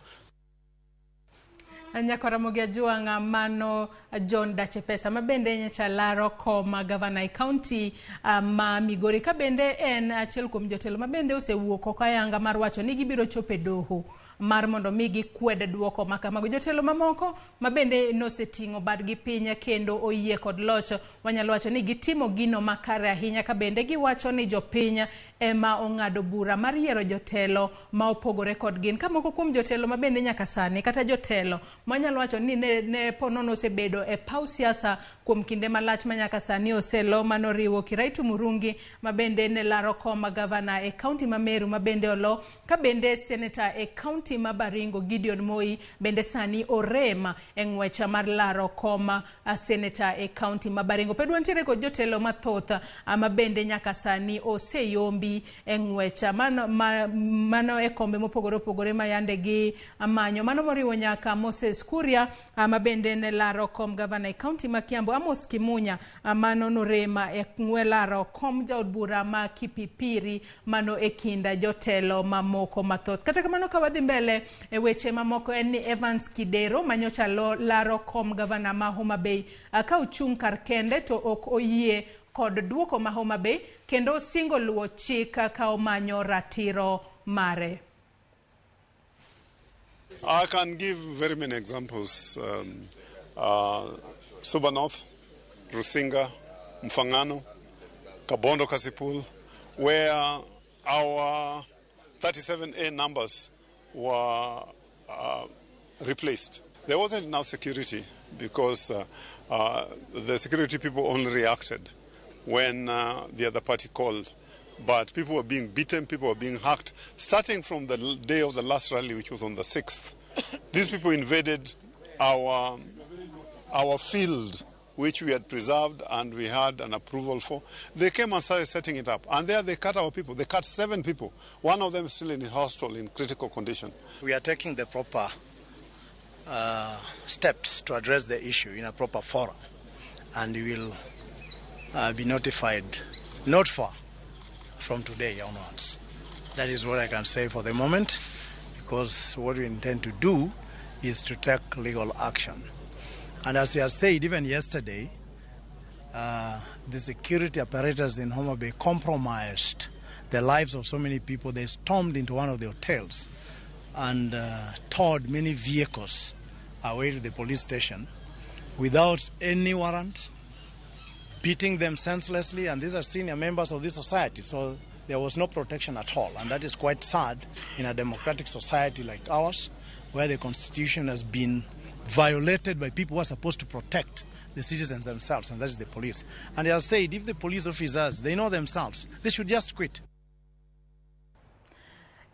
Nyako Ramogi Ajuanga mano John Dachepesa mabende nyacha laro koma Governor e County ma Migori ka bende en achiel kuom jotelo mabende osewuok kayanga mar wacho ni gibiro chope doho mar mondo migi kwed duoko makamago. Jotelo mamoko mabende nosetingo badgi piny kendo oyie kod loch wanyalo wacho ni gitimo gino makare ahinya ka bende giwacho ni jopiny ema ong'ado bura mar yiero jotelo ma opogore kod gin. Ka moko kuom jotelo mabende nyaka sani kata jotelo manyalo wacho ni ne ponono osebedo e paw siasa kuom kinde malach manyaka sani oselo manoriwo Kiraitu Murungi mabende ne laro koma Governor e County ma Meru mabende olo ka bende Senator e County ma Baringo Gideon Moi bende sani orema e ng'wech mar laro koma Senator e County ma Baringo. Pedwa ntiere kod jotelo mathoth mabende nyaka sani oseyombi e ng'wech mano e kombe mopogore opogore mayande gi amanyo mano moriwo nyaka Moses Kuria mabende ne laro kom Governor e County ma Kiambu. Amos Kimunya mano norema e ng'welaro kom jaod bura ma Kipipiri mano e kinda jotelo mamoko mathoth. Kata kamano ka wadhi mbele e weche mamoko en ni Evans Kidero manyocha laro kom Governor ma Homa Bay ka ochung' kar kende to ok oyie kod duoko ma Homa Bay kendo singo luwo chik ka omanyo ratiro mare. I can give very many examples. Suba North, Rusinga, Mfangano, Kabondo Kasipul, where our 37A numbers were replaced. There wasn't enough security because the security people only reacted when the other party called. But people were being beaten, people were being hacked, starting from the day of the last rally, which was on the 6th. These people invaded our field, which we had preserved and we had an approval for. They came and started setting it up. And there they cut our people. They cut 7 people. One of them is still in the hospital in critical condition. We are taking the proper steps to address the issue in a proper forum. And we will be notified not far from today onwards. That is what I can say for the moment, because what we intend to do is to take legal action. And as you have said, even yesterday, the security apparatus in Homa Bay compromised the lives of so many people. They stormed into one of the hotels and towed many vehicles away to the police station without any warrant, beating them senselessly, and these are senior members of this society, so there was no protection at all. And that is quite sad in a democratic society like ours, where the Constitution has been violated by people who are supposed to protect the citizens themselves, and that is the police. And I have said, if the police officers, they know themselves, they should just quit.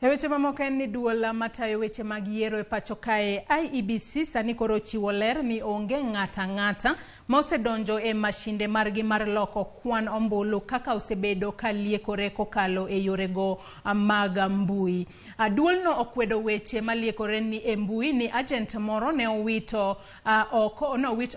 Weche mamoko en ni duol matayo weche mag yiero e pacho kae IEBC sani koro chiwo ler ni onge ng'ata ma osedonjo e mashinde margi mar loko kwan ombulu kaka osebedo ka liekore kokalo e yorego mag mbui. Duolno okwedo weche maliekore ni e mbui ni agent moro ne owit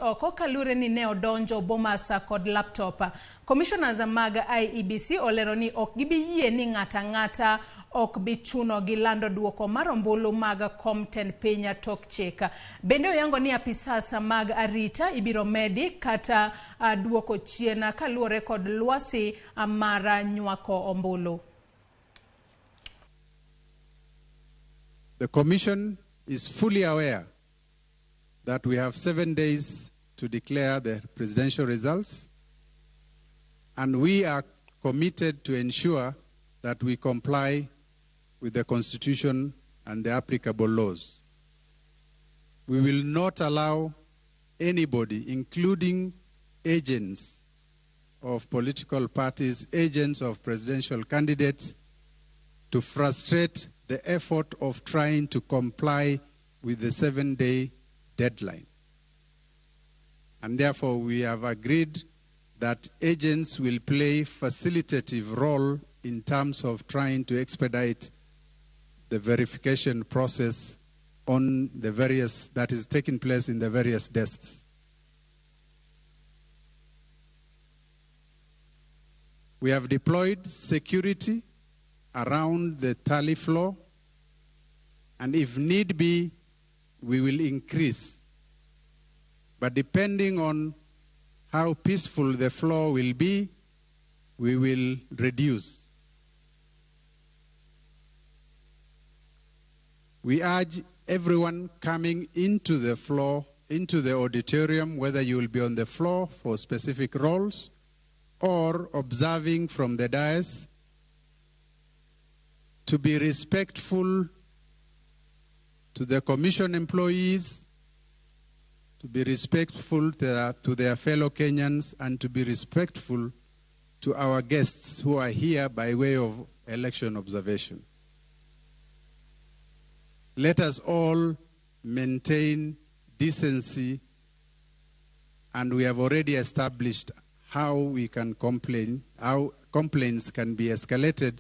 oko kalure ni ne odonjo Bomas kod laptop. Commissioners mag IEBC olero ni ok gibi yie ni ng'ata ok bi chuno gi lando duoko mar ombulu mag komten piny tok chik. Bende oyango ni apisasa mag arita ibiro medi kata duoko chien kaluore kod lwasi mar nywako ombulu. The Commission is fully aware that we have 7 days to declare the presidential results, and we are committed to ensure that we comply with the Constitution and the applicable laws. We will not allow anybody, including agents of political parties, agents of presidential candidates, to frustrate the effort of trying to comply with the 7-day deadline. And therefore, we have agreed that agents will play facilitative role in terms of trying to expedite the verification process on the various, that is taking place in the various desks. We have deployed security around the tally floor, and if need be, we will increase. But depending on how peaceful the flow will be, we will reduce. We urge everyone coming into the floor, into the auditorium, whether you will be on the floor for specific roles or observing from the dais, to be respectful to the commission employees, to be respectful to their fellow Kenyans, and to be respectful to our guests who are here by way of election observation. Let us all maintain decency, and we have already established how we can complain, how complaints can be escalated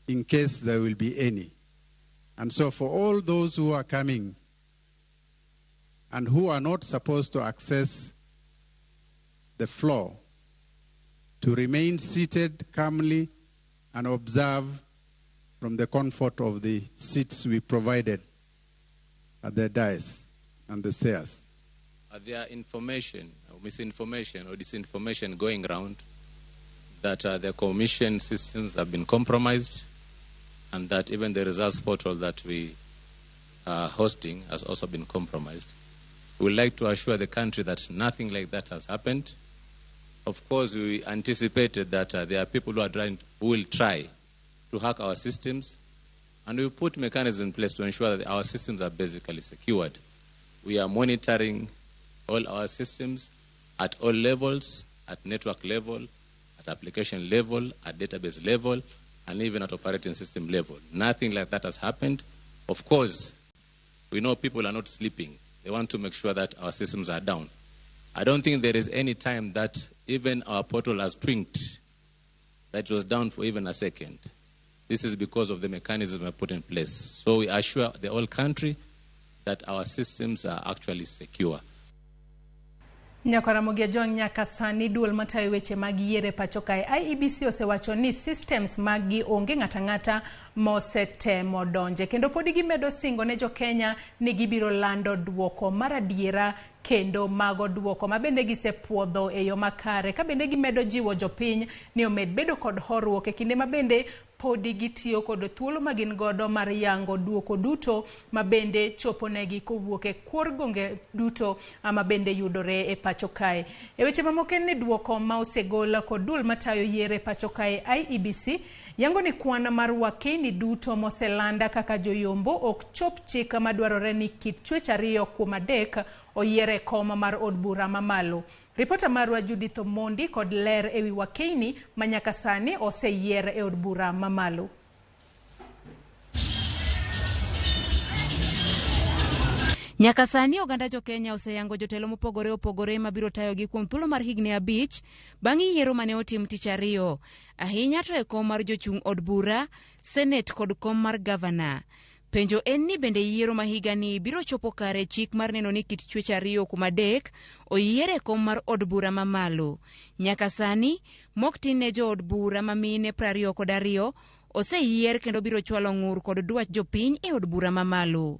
in case there will be any. And so for all those who are coming and who are not supposed to access the floor, to remain seated calmly and observe from the comfort of the seats we provided at the dais and the stairs. Are there information, or misinformation, or disinformation going around that the commission systems have been compromised, and that even the results portal that we are hosting has also been compromised? We would like to assure the country that nothing like that has happened. Of course, we anticipated that there are people who will try to hack our systems, and we put mechanisms in place to ensure that our systems are basically secured. We are monitoring all our systems at all levels, at network level, at application level, at database level, and even at operating system level. Nothing like that has happened. Of course, we know people are not sleeping. They want to make sure that our systems are down. I don't think there is any time that even our portal has twinked that it was down for even a second. This is because of the mechanism we put in place. So we assure the whole country that our systems are actually secure. Ramogi nyaka sani duol matayo weche mag yiero pacho kae IEBC osewacho ni systems magi onge ng'ata mosetemo donje, kendo podi gimedo singo ne jo Kenya ni gibiro lando duoko maradiera kendo mago duoko mabende gisepuodho e yo makare, ka bende gimedo jiwo jopiny ni omed bedo kod horuok e kinde mabende podi gitiyo kod thuolo magin godo mar yango duoko duto mabende choponegi kowuok e kuor gonge duto mabende yudore e pacho kae. E weche mamoko ni duoko ma osegol kod duol matayo yiero e pacho kae IEBC yango ni kwan mar wakeni duto moselanda kaka joyombo ok chop chik madwarore ni kit chwech ariyo kuom adek oyiere kom mar od bura mamalo. Ripota marwa Judith Omondi kod ler ewi wakeni manyaka sani oseyier e od bura mamalo. Nyaka sani oganda jo Kenya oseyango jotelo mopogore opogore mabiro tayogi kuom thuolo mar higni 5 bang' yiero mane otim tich ariyo, ahinya to e kom mar jochung' od bura, Senate kod kom mar gavana. Penjo en ni bende yiero ma higani biro chopo kare chik mar neno ni kit chwech ariyo kuom adek oyiere kom mar od bura mamalo. Nyaka sani mok tin ne jo od bura mamine 22 oseyier kendo biro chwalo ng'ur kod dwach jopiny e od bura mamalo.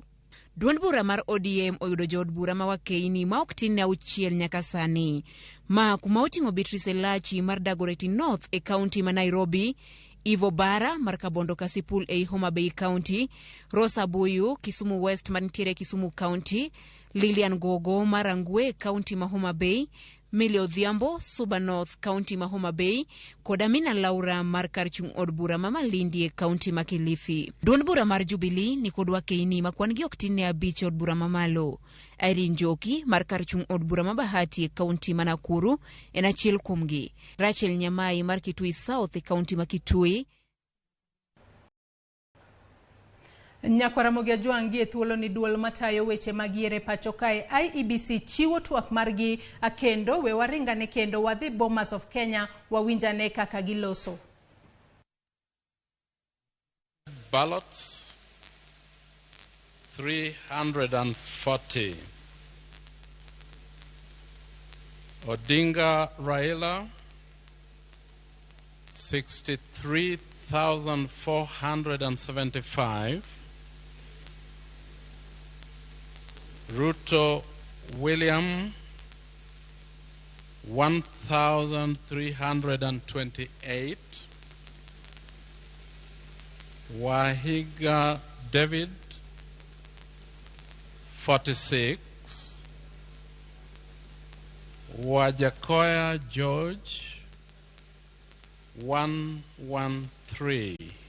Duond bura mar ODM oyudo jo od bura ma wakeni ma ok tin ne 6 nyaka sani, ma kuma oting'o Beatrice Elachi mar Dagoretti North e kaunti ma Nairobi, Ivo Bara mar Kabondo Kasipul e Homa Bay County, Rosa Buyu Kisumu West mantiere Kisumu County, Lilian Gogo mar Angwe County ma Homa Bay, Millie Odhiambo Suba North County ma Homa Bay, kod Amina Laura mar Karchung od bura ma Malindi e County ma Kilifi. Duond bura mar Jubilee ni kod wakeni ma kwan gi ok tin ne 5 od bura mamalo. Irene Njoki mar Karchung od bura ma Bahati e County ma Nakuru en achiel kuomgi. Rachel Nyamai mar Kitui South e County ma Kitui. Ramogi e thuolo ni duol matayo weche mag yiero e pacho kae IEBC chiwo twak margi akendo we waringa ne kendo wadhi Bomas of Kenya wawinjane kaka giloso. Ballots 340. Odinga Raila 63,475. Ruto William, 1,328. Wahiga David, 46. Wajakoya George, 113.